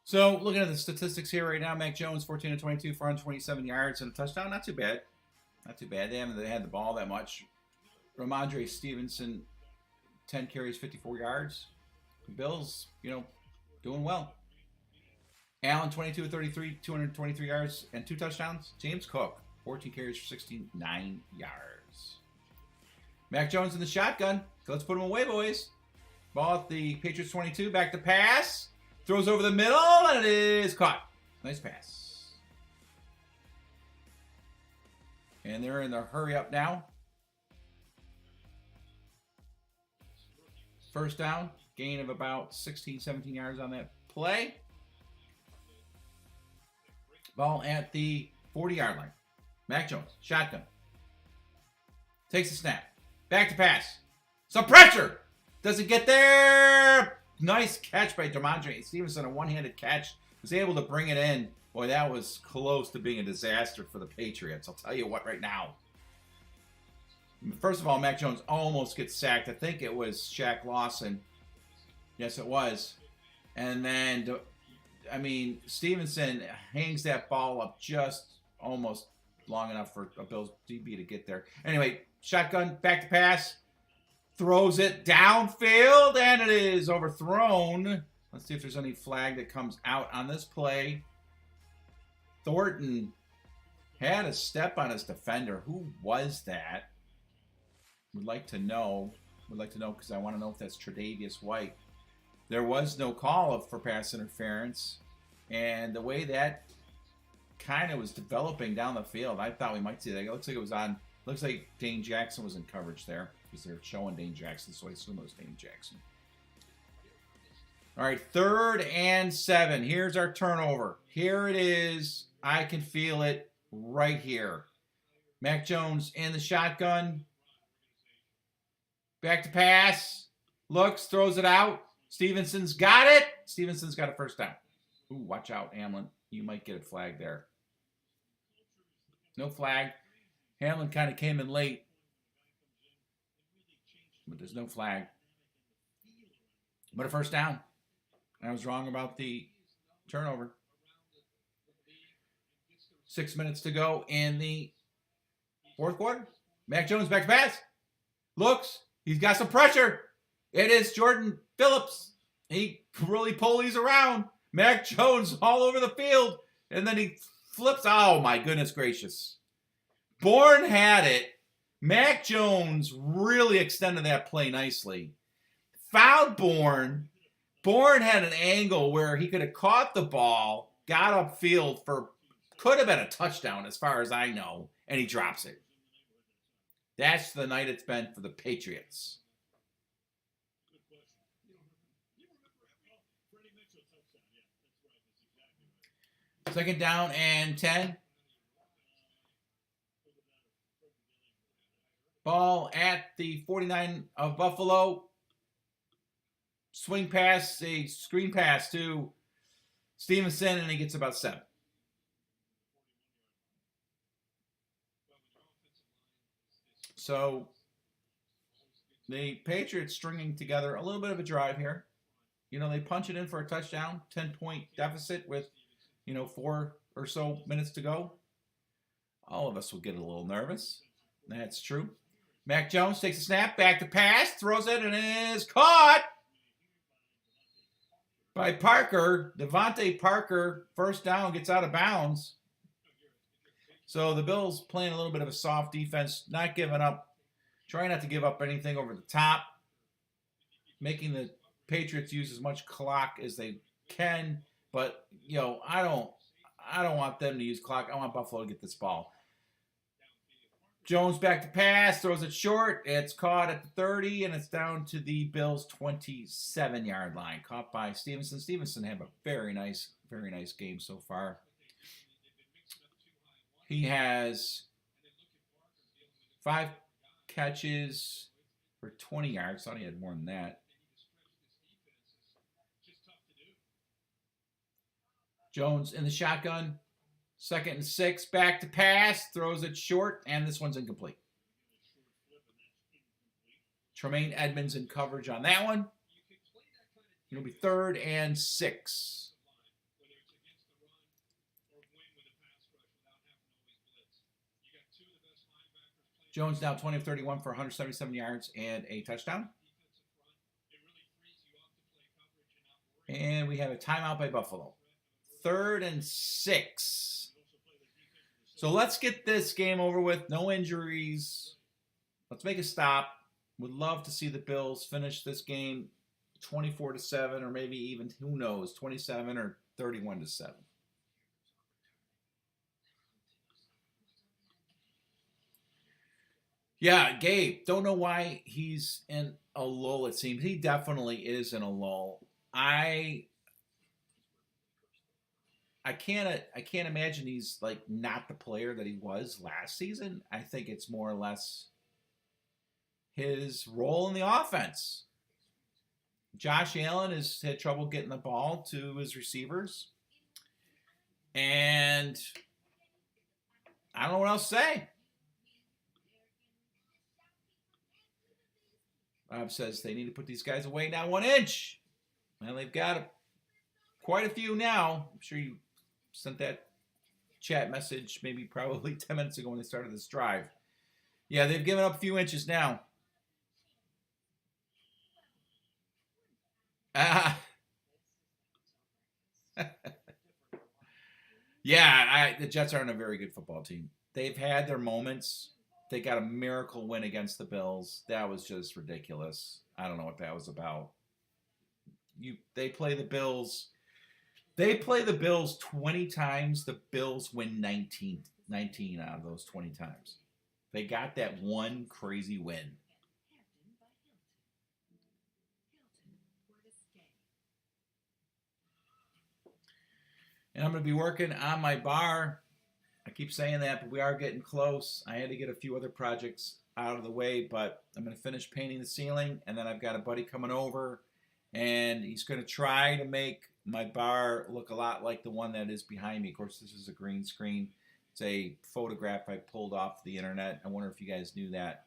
So, looking at the statistics here right now, Mac Jones, 14 of 22 for 127 yards and a touchdown. Not too bad. Not too bad. They haven't had the ball that much. Ramondre Stevenson, 10 carries, 54 yards. The Bills, doing well. Allen, 22 of 33, 223 yards and 2 touchdowns. James Cook, 14 carries for 69 yards. Mac Jones in the shotgun. Let's put him away, boys. Ball at the Patriots 22. Back to pass. Throws over the middle, and it is caught. Nice pass. And they're in the hurry up now. First down. Gain of about 16, 17 yards on that play. Ball at the 40-yard line. Mac Jones, shotgun. Takes the snap. Back to pass. Some pressure. Doesn't get there. Nice catch by Ramondre Stevenson. A one-handed catch. Was able to bring it in. Boy, that was close to being a disaster for the Patriots. I'll tell you what right now. First of all, Mac Jones almost gets sacked. I think it was Shaq Lawson. Yes, it was. And then, Stevenson hangs that ball up just almost long enough for a Bills DB to get there. Anyway, shotgun, back to pass. Throws it downfield, and it is overthrown. Let's see if there's any flag that comes out on this play. Thornton had a step on his defender. Who was that? Would like to know. Would like to know because I want to know if that's Tre'Davious White. There was no call for pass interference. And the way that kind of was developing down the field, I thought we might see that. It looks like it was on. Looks like Dane Jackson was in coverage there. Because they're showing Dane Jackson, so I assume it was Dane Jackson. All right, 3rd and 7. Here's our turnover. Here it is. I can feel it right here. Mac Jones in the shotgun. Back to pass. Looks, throws it out. Stevenson's got it. Stevenson's got a first down. Ooh, watch out, Hamlin. You might get a flag there. No flag. Hamlin kind of came in late. But there's no flag. But a first down. I was wrong about the turnover. 6 minutes to go in the Fourth quarter. Mac Jones back to pass. Looks. He's got some pressure. It is Jordan Phillips. He really pulleys around. Mac Jones all over the field. And then he flips. Oh, my goodness gracious. Bourne had it. Mac Jones really extended that play nicely. Fouled Bourne. Bourne had an angle where he could have caught the ball, got upfield for, could have been a touchdown as far as I know, and he drops it. That's the night it's been for the Patriots. Second down and 10. Ball at the 49 of Buffalo. Swing pass, a screen pass to Stevenson, and he gets about 7. So the Patriots stringing together a little bit of a drive here. You know, they punch it in for a touchdown, 10-point deficit with, 4 or so minutes to go. All of us will get a little nervous. That's true. Mac Jones takes a snap, back to pass, throws it, and is caught by Parker. Devontae Parker, first down, gets out of bounds. So the Bills playing a little bit of a soft defense, not giving up, trying not to give up anything over the top, making the Patriots use as much clock as they can. But, I don't want them to use clock. I want Buffalo to get this ball. Jones back to pass, throws it short. It's caught at the 30, and it's down to the Bills' 27-yard line. Caught by Stevenson. Stevenson had a very nice game so far. He has 5 catches for 20 yards. Thought he had more than that. Jones in the shotgun. 2nd and 6, back to pass, throws it short, and this one's incomplete. Tremaine Edmonds in coverage on that one. It'll be 3rd and 6. Jones now 20 of 31 for 177 yards and a touchdown. And we have a timeout by Buffalo. 3rd and 6. So let's get this game over with. No injuries. Let's make a stop. Would love to see the Bills finish this game 24-7, or maybe even, who knows, 27 or 31-7. Yeah, Gabe, don't know why he's in a lull, it seems. He definitely is in a lull. I can't imagine he's like not the player that he was last season. I think it's more or less his role in the offense. Josh Allen has had trouble getting the ball to his receivers. And I don't know what else to say. Bob says they need to put these guys away now 1 inch. Well, they've got quite a few now. I'm sure you sent that chat message probably 10 minutes ago when they started this drive. Yeah, they've given up a few inches now. Yeah, the Jets aren't a very good football team. They've had their moments. They got a miracle win against the Bills. That was just ridiculous. I don't know what that was about. They play the Bills. They play the Bills 20 times. The Bills win 19 out of those 20 times. They got that one crazy win. And I'm going to be working on my bar. I keep saying that, but we are getting close. I had to get a few other projects out of the way, but I'm going to finish painting the ceiling, and then I've got a buddy coming over, and he's going to try to make my bar look a lot like the one that is behind me. Of course, this is a green screen. It's a photograph I pulled off the internet. I wonder if you guys knew that.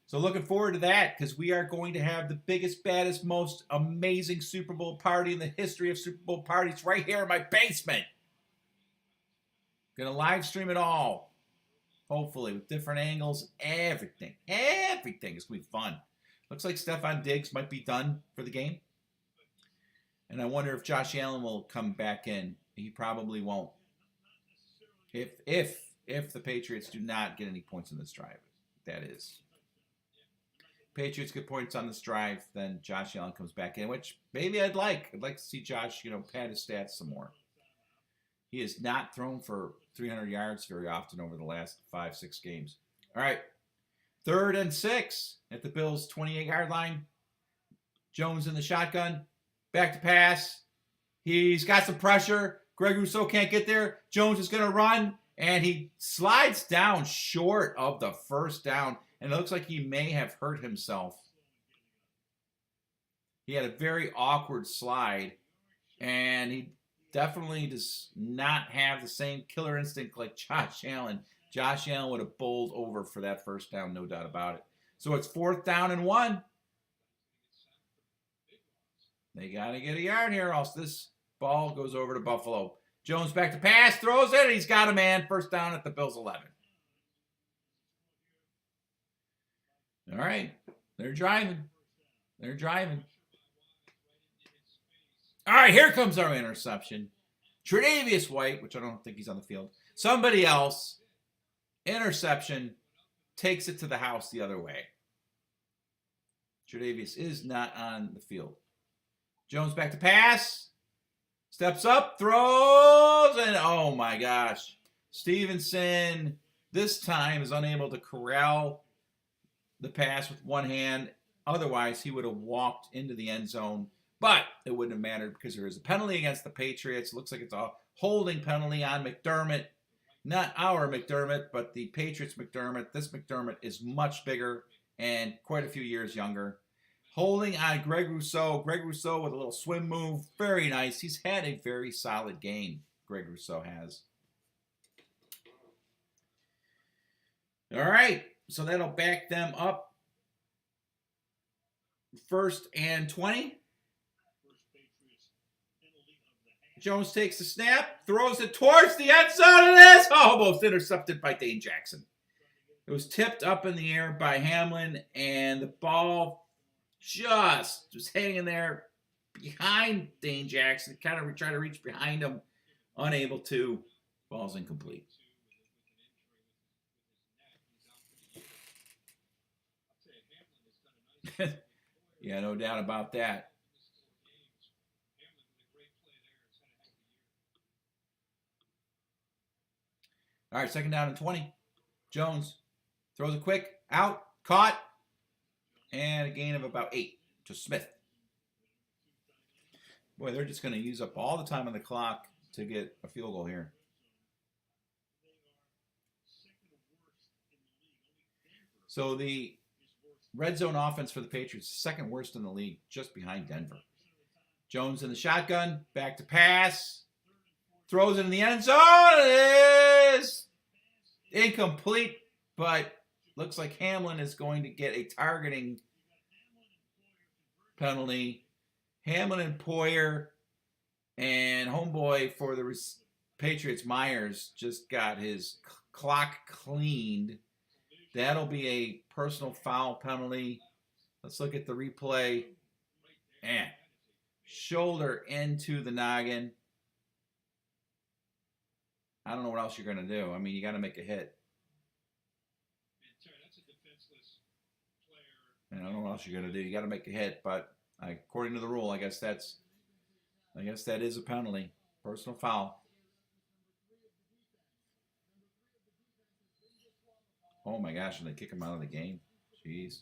So looking forward to that, because we are going to have the biggest, baddest, most amazing Super Bowl party in the history of Super Bowl parties right here in my basement. Going to live stream it all. Hopefully, with different angles, everything is going to be fun. Looks like Stephon Diggs might be done for the game. And I wonder if Josh Allen will come back in. He probably won't. If the Patriots do not get any points in this drive, that is. Patriots get points on this drive, then Josh Allen comes back in, which maybe I'd like. I'd like to see Josh, pad his stats some more. He has not thrown for 300 yards very often over the last 5-6 games. All right. 3rd and 6 at the Bills' 28-yard line. Jones in the shotgun. Back to pass. He's got some pressure. Greg Rousseau can't get there. Jones is going to run, and he slides down short of the first down, and it looks like he may have hurt himself. He had a very awkward slide, and he definitely does not have the same killer instinct like Josh Allen. Josh Allen would have bowled over for that first down, no doubt about it. So it's 4th down and 1. They got to get a yard here, else this ball goes over to Buffalo. Jones back to pass, throws it, and he's got a man. First down at the Bills' 11. All right, they're driving. They're driving. All right, here comes our interception. Tre'Davious White, which I don't think he's on the field. Somebody else. Interception. Takes it to the house the other way. Tre'Davious is not on the field. Jones back to pass. Steps up, throws, and oh my gosh. Stevenson this time is unable to corral the pass with one hand. Otherwise, he would have walked into the end zone. But it wouldn't have mattered because there is a penalty against the Patriots. Looks like it's a holding penalty on McDermott. Not our McDermott, but the Patriots McDermott. This McDermott is much bigger and quite a few years younger. Holding on Greg Rousseau. Greg Rousseau with a little swim move. Very nice. He's had a very solid game, Greg Rousseau has. All right. So that'll back them up. 1st and 20. Jones takes the snap, throws it towards the end zone. It is almost intercepted by Dane Jackson. It was tipped up in the air by Hamlin, and the ball just was hanging there behind Dane Jackson. Kind of tried to reach behind him, unable to. Ball's incomplete. Yeah, no doubt about that. All right, 2nd down and 20. Jones throws it quick, out, caught, and a gain of about 8 to Smith. Boy, they're just going to use up all the time on the clock to get a field goal here. So the red zone offense for the Patriots, 2nd worst in the league, just behind Denver. Jones in the shotgun, back to pass, throws it in the end zone. It is incomplete, but looks like Hamlin is going to get a targeting penalty. Hamlin and Poyer and homeboy for the Patriots, Myers, just got his clock cleaned. That'll be a personal foul penalty. Let's look at the replay. And shoulder into the noggin. I don't know what else you're going to do. I mean, you got to make a hit. And I don't know what else you're going to do. You got to make a hit, but according to the rule, I guess that is a penalty. Personal foul. Oh my gosh, and they kick him out of the game. Jeez.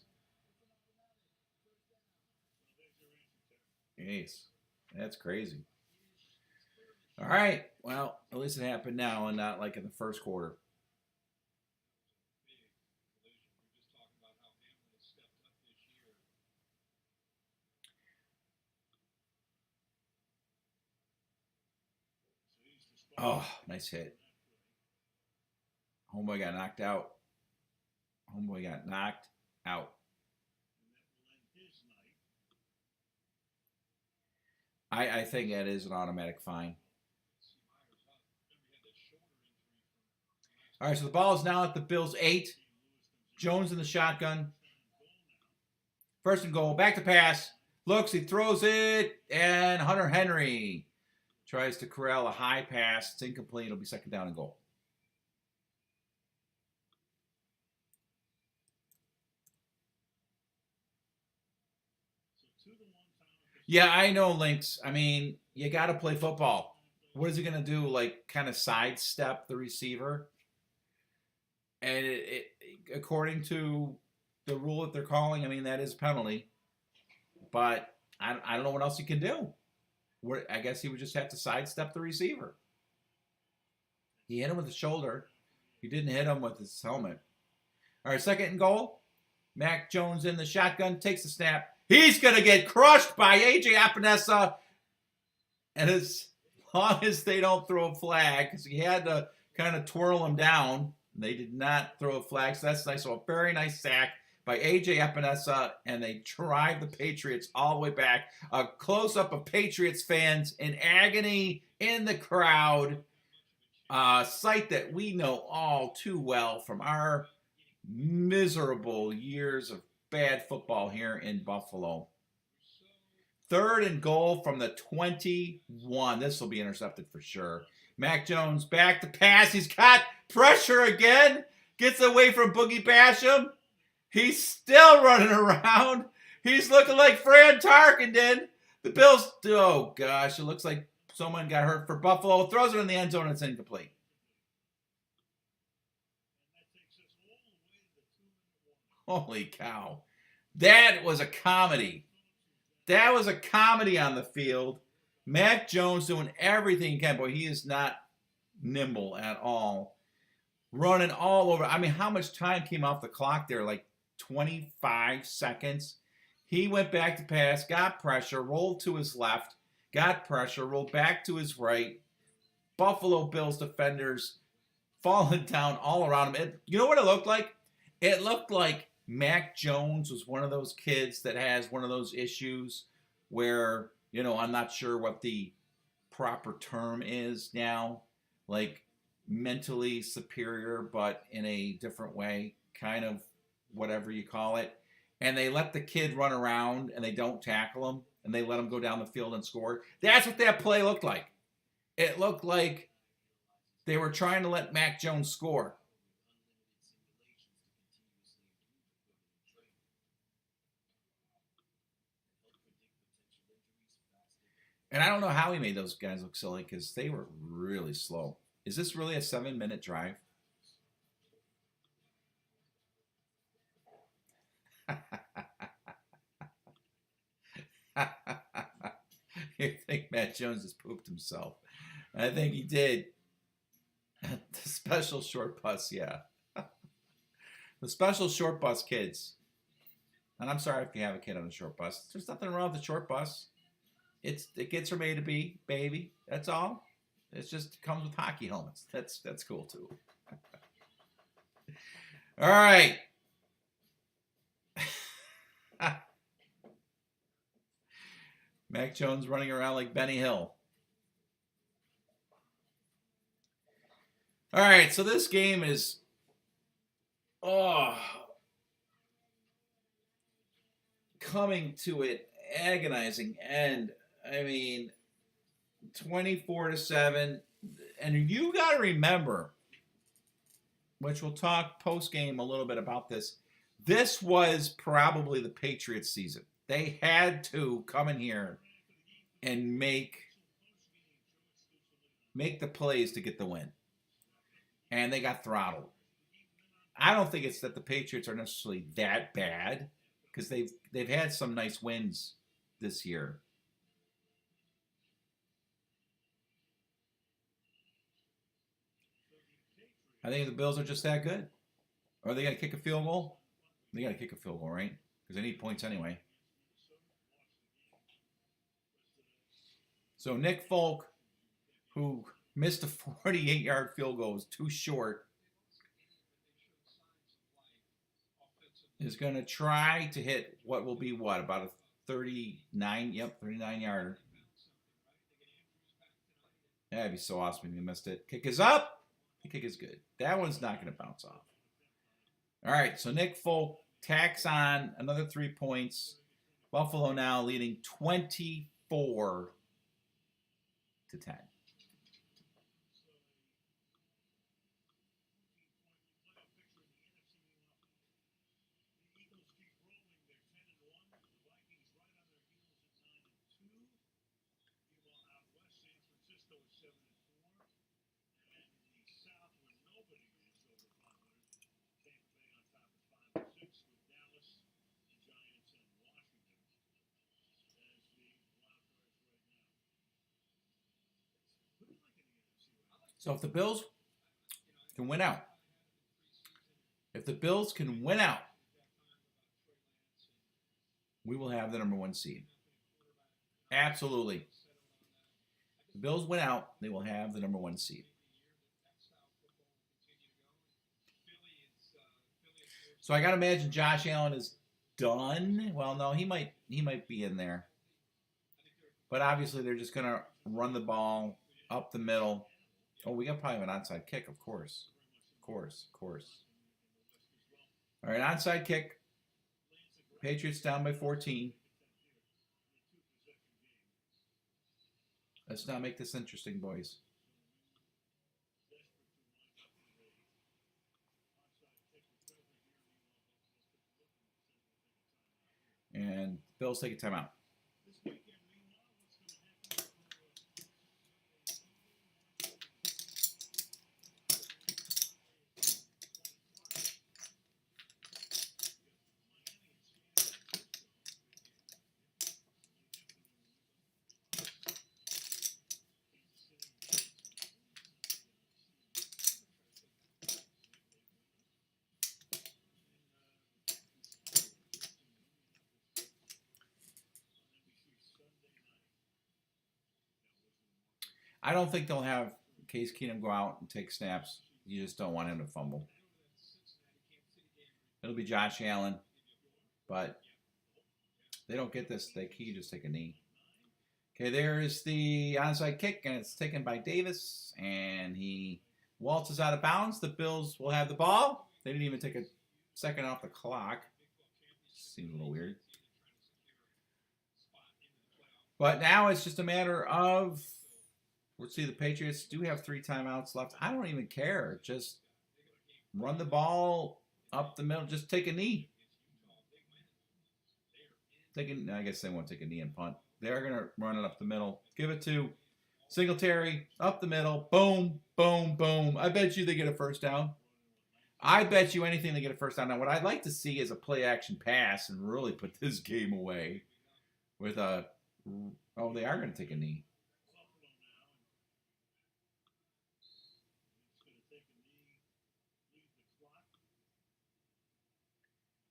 Jeez. That's crazy. All right. Well, at least it happened now and not like in the first quarter. Oh, nice hit. Homeboy got knocked out. Homeboy got knocked out. I think that is an automatic fine. All right, so the ball is now at the Bills' 8. Jones in the shotgun. First and goal. Back to pass. Looks, he throws it, and Hunter Henry tries to corral a high pass. It's incomplete. It'll be second down and goal. Yeah, I know, Lynx. I mean, you got to play football. What is he going to do? Like, kind of sidestep the receiver? And according to the rule that they're calling, I mean, that is a penalty. But I don't know what else he can do. I guess he would just have to sidestep the receiver. He hit him with the shoulder. He didn't hit him with his helmet. All right, second and goal. Mac Jones in the shotgun, takes the snap. He's going to get crushed by A.J. Epinesa. And as long as they don't throw a flag, because he had to kind of twirl him down, they did not throw a flag. So that's nice. So a very nice sack by A.J. Epinesa, and they drive the Patriots all the way back. A close-up of Patriots fans in agony in the crowd. A sight that we know all too well from our miserable years of bad football here in Buffalo. Third and goal from the 21. This will be intercepted for sure. Mac Jones back to pass. He's got pressure again. Gets away from Boogie Basham. He's still running around. He's looking like Fran Tarkenton. The Bills, oh gosh, it looks like someone got hurt for Buffalo. Throws it in the end zone and it's incomplete. Holy cow. That was a comedy. That was a comedy on the field. Mac Jones doing everything he can. Boy, he is not nimble at all. Running all over. I mean, how much time came off the clock there? Like 25 seconds. He went back to pass, got pressure, rolled to his left, got pressure, rolled back to his right. Buffalo Bills defenders falling down all around him. You know what it looked like? It looked like Mac Jones was one of those kids that has one of those issues where, you know, I'm not sure what the proper term is now, like mentally superior, but in a different way, kind of whatever you call it. And they let the kid run around and they don't tackle him and they let him go down the field and score. That's what that play looked like. It looked like they were trying to let Mac Jones score. And I don't know how he made those guys look silly because they were really slow. Is this really a 7-minute drive? You think Matt Jones has pooped himself? I think he did. The special short bus, yeah. The special short bus kids. And I'm sorry if you have a kid on a short bus. There's nothing wrong with the short bus. It gets from A to B, baby. That's all. It just comes with hockey helmets. That's cool too. All right. Mac Jones running around like Benny Hill. All right, so this game is coming to an agonizing end. I mean, 24-7, and you got to remember, which we'll talk post-game a little bit about this. This was probably the Patriots season. They had to come in here and make the plays to get the win. And they got throttled. I don't think it's that the Patriots are necessarily that bad because they've had some nice wins this year. I think the Bills are just that good. Or are they going to kick a field goal? They got to kick a field goal, right? Because they need points anyway. So Nick Folk, who missed a 48-yard field goal, was too short, is going to try to hit what will be about a 39-yarder. That'd be so awesome if you missed it. Kick is up. The kick is good. That one's not going to bounce off. All right, so Nick Folk tacks on another 3 points. Buffalo now leading 24-10. So if the Bills can win out, we will have the number 1 seed. Absolutely. If the Bills win out, they will have the number 1 seed. So I got to imagine Josh Allen is done. Well, no, he might be in there. But obviously they're just going to run the ball up the middle. Oh, we got probably an onside kick, of course. All right, onside kick. Patriots down by 14. Let's not make this interesting, boys. And Bills take a timeout. I don't think they'll have Case Keenum go out and take snaps. You just don't want him to fumble. It'll be Josh Allen, but they don't get this. He can just take a knee. Okay, there is the onside kick, and it's taken by Davis, and he waltzes out of bounds. The Bills will have the ball. They didn't even take a second off the clock. Seems a little weird. But now it's just a matter of... Let's see, the Patriots do have 3 timeouts left. I don't even care. Just run the ball up the middle. Just take a knee. I guess they won't take a knee and punt. They're going to run it up the middle. Give it to Singletary, up the middle. Boom, boom, boom. I bet you they get a first down. I bet you anything they get a first down. Now, what I'd like to see is a play-action pass and really put this game away with a... Oh, they are going to take a knee.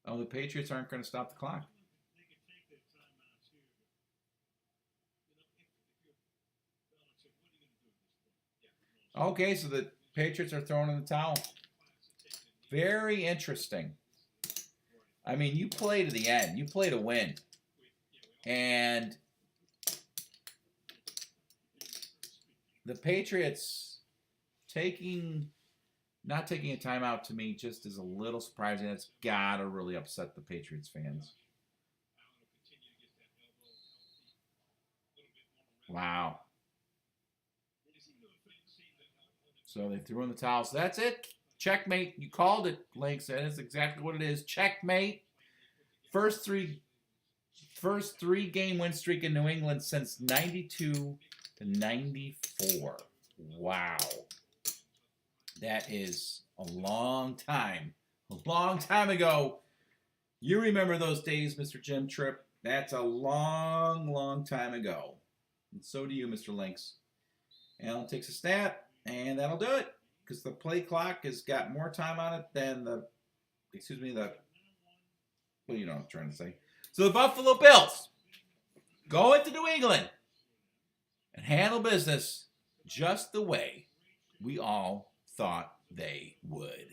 Oh, the Patriots aren't going to stop the clock. Okay, so the Patriots are throwing in the towel. Very interesting. I mean, you play to the end. You play to win. And the Patriots not taking a timeout to me just is a little surprising. That's got to really upset the Patriots fans. Wow. So they threw in the towel. So that's it. Checkmate. You called it, Link said. That's exactly what it is. Checkmate. First three game win streak in New England since 92 to 94. Wow. That is a long time. A long time ago. You remember those days, Mr. Jim Tripp. That's a long, long time ago. And so do you, Mr. Lynx. Allen takes a snap, and that'll do it. Because the play clock has got more time on it than well, you know what I'm trying to say. So the Buffalo Bills go into New England and handle business just the way we all thought they would.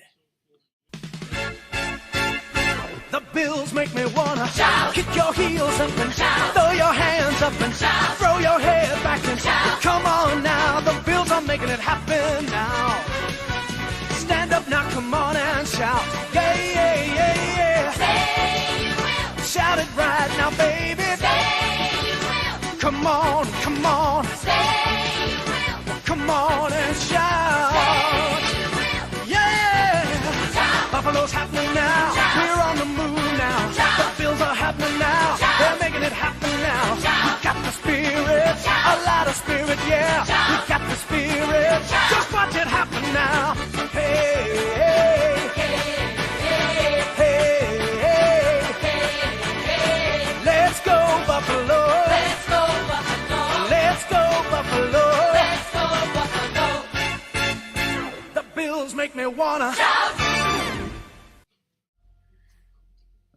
The Bills make me wanna shout, kick your heels up and shout, throw your hands up and shout, throw your head back and shout. come on now. The Bills are making it happen now. Come on and shout. Yeah, yeah, yeah, yeah. Say you will. Shout it right now, baby. Say you will. Come on, come on. Say you will. Come on and shout. Say you will. Yeah. Shout. Buffalo's happening now. Shout. We're on the move now. Shout. The Bills are happening now. Shout. They're making it happen now. Shout. We got the spirit. Shout. A lot of spirit, yeah. Shout. We got the spirit. Shout. Just watch it happen now. Hey, hey, Hey, hey, hey. Let's go, Buffalo. let's go Buffalo. Let's go, Buffalo. Let's go Buffalo. The Bills make me wanna.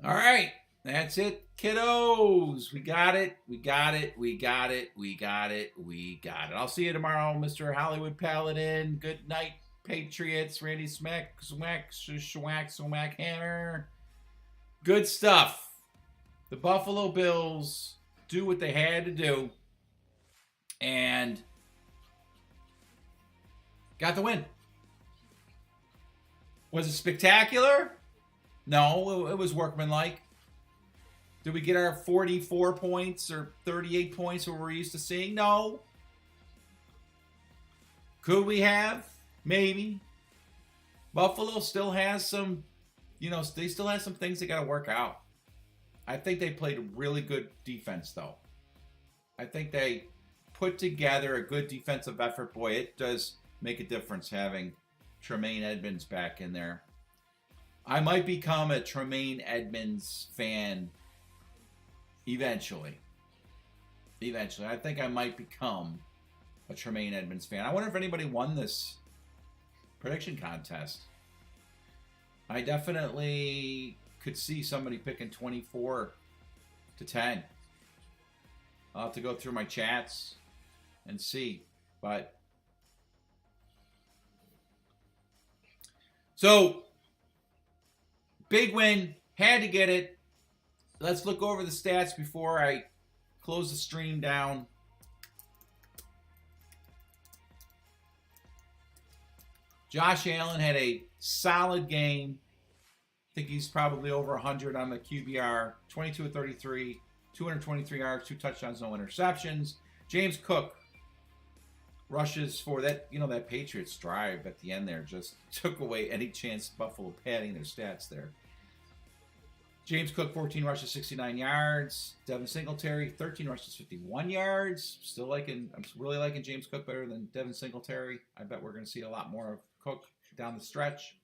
All right. That's it, kiddos. We got it. We got it. We got it. We got it. We got it. I'll see you tomorrow, Mr. Hollywood Paladin. Good night, Patriots. Randy Smack, Swack, Hammer. Good stuff. The Buffalo Bills do what they had to do and got the win. Was it spectacular? No, it was workmanlike. Did we get our 44 points or 38 points where we're used to seeing? No. Could we have? Maybe. Buffalo still has some, they still have some things they got to work out. I think they played a really good defense, though. I think they put together a good defensive effort. Boy, it does make a difference having Tremaine Edmonds back in there. I might become a Tremaine Edmonds fan eventually. I think I might become a Tremaine Edmonds fan. I wonder if anybody won this prediction contest. I definitely could see somebody picking 24-10. I'll have to go through my chats and see. But so big win, had to get it. Let's look over the stats before I close the stream down. Josh Allen had a solid game. I think he's probably over 100 on the QBR. 22 of 33, 223 yards, 2 touchdowns, no interceptions. James Cook rushes for that, that Patriots drive at the end there just took away any chance Buffalo padding their stats there. James Cook, 14 rushes, 69 yards. Devin Singletary, 13 rushes, 51 yards. I'm really liking James Cook better than Devin Singletary. I bet we're going to see a lot more of Cook down the stretch.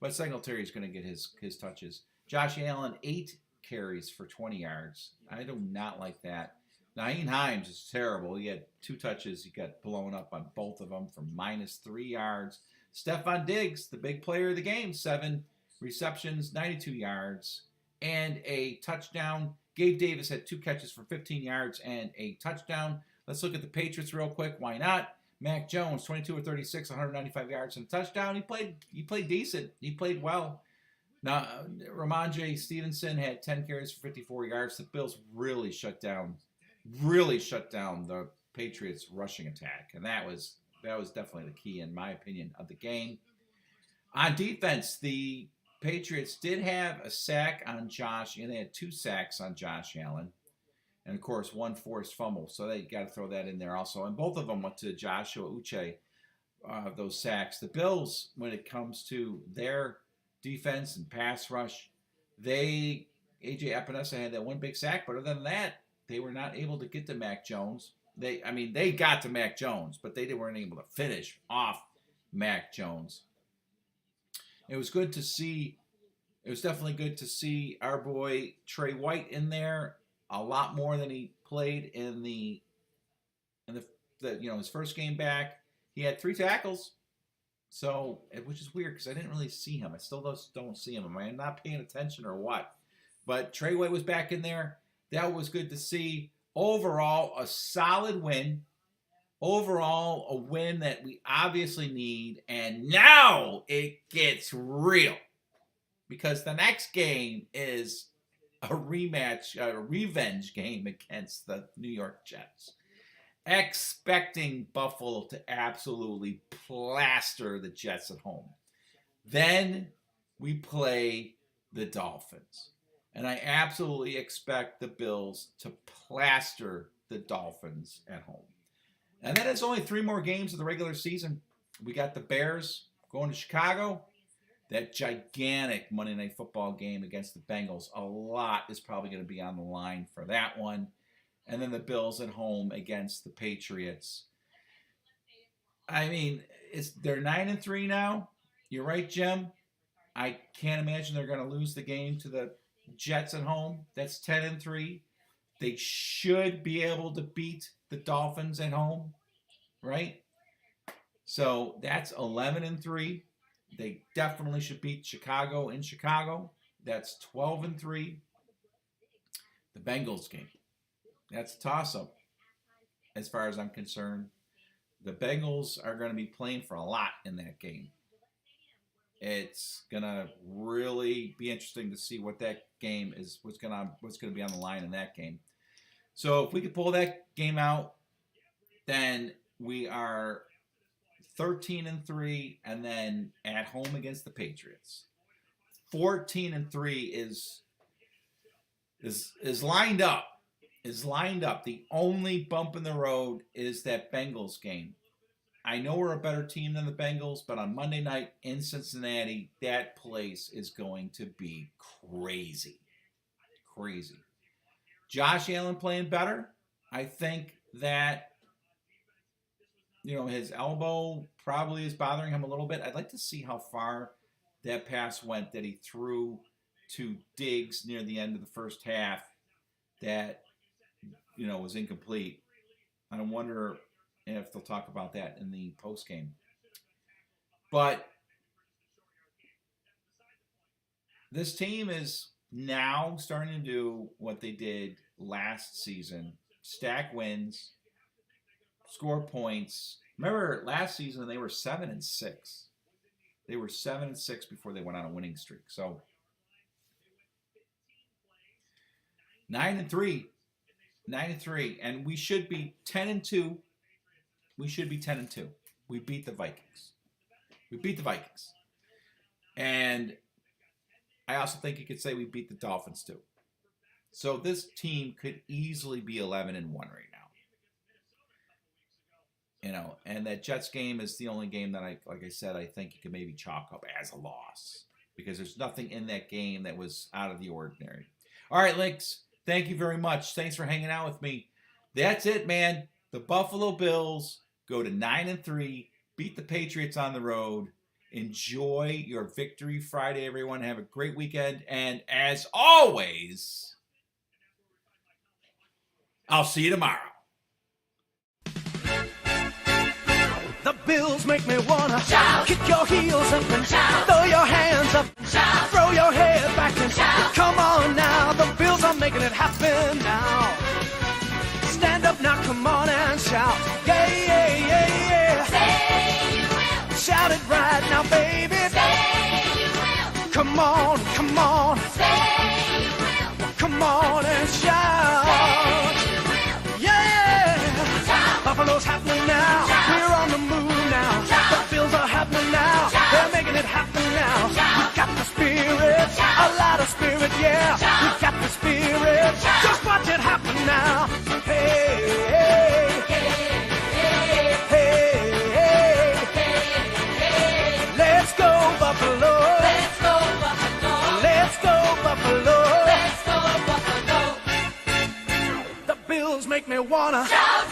But Singletary is going to get his touches. Josh Allen, 8 carries for 20 yards. I do not like that. Nyheim Hines is terrible. He had 2 touches. He got blown up on both of them for -3 yards. Stephon Diggs, the big player of the game, 7 receptions, 92 yards, and a touchdown. Gabe Davis had 2 catches for 15 yards and a touchdown. Let's look at the Patriots real quick. Why not? Mac Jones, 22 of 36, 195 yards and a touchdown. He played decent. He played well. Now, Ramondre Stevenson had 10 carries for 54 yards. The Bills really shut down the Patriots rushing attack. And that was definitely the key, in my opinion, of the game. On defense, the Patriots did have a sack on Josh, and they had 2 sacks on Josh Allen. And, of course, 1 forced fumble. So they got to throw that in there also. And both of them went to Joshua Uche, those sacks. The Bills, when it comes to their defense and pass rush, A.J. Epinesa had that 1 big sack. But other than that, they were not able to get to Mac Jones. They got to Mac Jones, but they weren't able to finish off Mac Jones. It was good to see. It was definitely good to see our boy Trey White in there a lot more than he played in his first game back. He had 3 tackles, which is weird because I didn't really see him. I still don't see him. Am I not paying attention or what? But Trey White was back in there. That was good to see. Overall, a solid win. Overall, a win that we obviously need. And now it gets real. Because the next game is a rematch, a revenge game against the New York Jets. Expecting Buffalo to absolutely plaster the Jets at home. Then we play the Dolphins. And I absolutely expect the Bills to plaster the Dolphins at home. And then it's only 3 more games of the regular season. We got the Bears going to Chicago. That gigantic Monday Night Football game against the Bengals. A lot is probably going to be on the line for that one. And then the Bills at home against the Patriots. I mean, they're 9-3 now. You're right, Jim. I can't imagine they're going to lose the game to the Jets at home. That's 10-3. They should be able to beat the Dolphins at home, right? So that's 11-3. They definitely should beat Chicago in Chicago. That's 12-3. The Bengals game. That's a toss-up as far as I'm concerned. The Bengals are going to be playing for a lot in that game. It's going to really be interesting to see what that game is, what's going to be on the line in that game. So if we could pull that game out, then we are 13-3, and then at home against the Patriots. 14-3 is lined up. The only bump in the road is that Bengals game. I know we're a better team than the Bengals, but on Monday night in Cincinnati, that place is going to be crazy. Crazy. Josh Allen playing better. I think that, his elbow probably is bothering him a little bit. I'd like to see how far that pass went that he threw to Diggs near the end of the first half that, was incomplete. I wonder if they'll talk about that in the post game. But this team is now starting to do what they did last season. Stack wins, score points. Remember last season they were 7-6. They were 7-6 before they went on a winning streak. So 9-3. 9-3. And we should be 10-2. We should be 10-2. We beat the Vikings. And I also think you could say we beat the Dolphins too. So this team could easily be 11-1 right now. And that Jets game is the only game that I think you could maybe chalk up as a loss because there's nothing in that game that was out of the ordinary. All right, Links, thank you very much. Thanks for hanging out with me. That's it, man. The Buffalo Bills go to 9-3, beat the Patriots on the road. Enjoy your Victory Friday, everyone. Have a great weekend. And as always, I'll see you tomorrow. The Bills make me wanna Shout. kick your heels up and Shout. throw your hands up, Shout. throw your head back and Shout. come on now. The Bills are making it happen now. Stand up now, come on and shout. Yeah, yeah, yeah, yeah. Say you will. Shout it right now, baby. Say you will. Come on, come on, Say you will. come on and shout. Say you will. Yeah. Shout. Buffalo's happening now. Shout. We're on the move now. Shout. The Bills are happening now. Shout. They're making it happen now. Shout. We got the spirit, Shout. a lot of spirit, yeah. Shout. We got the spirit. Shout. Just watch it happen now. Hey, hey, hey, hey, hey. Let's go Buffalo. Let's go Buffalo. Let's go Buffalo. Let's go Buffalo. The Bills make me wanna Shout.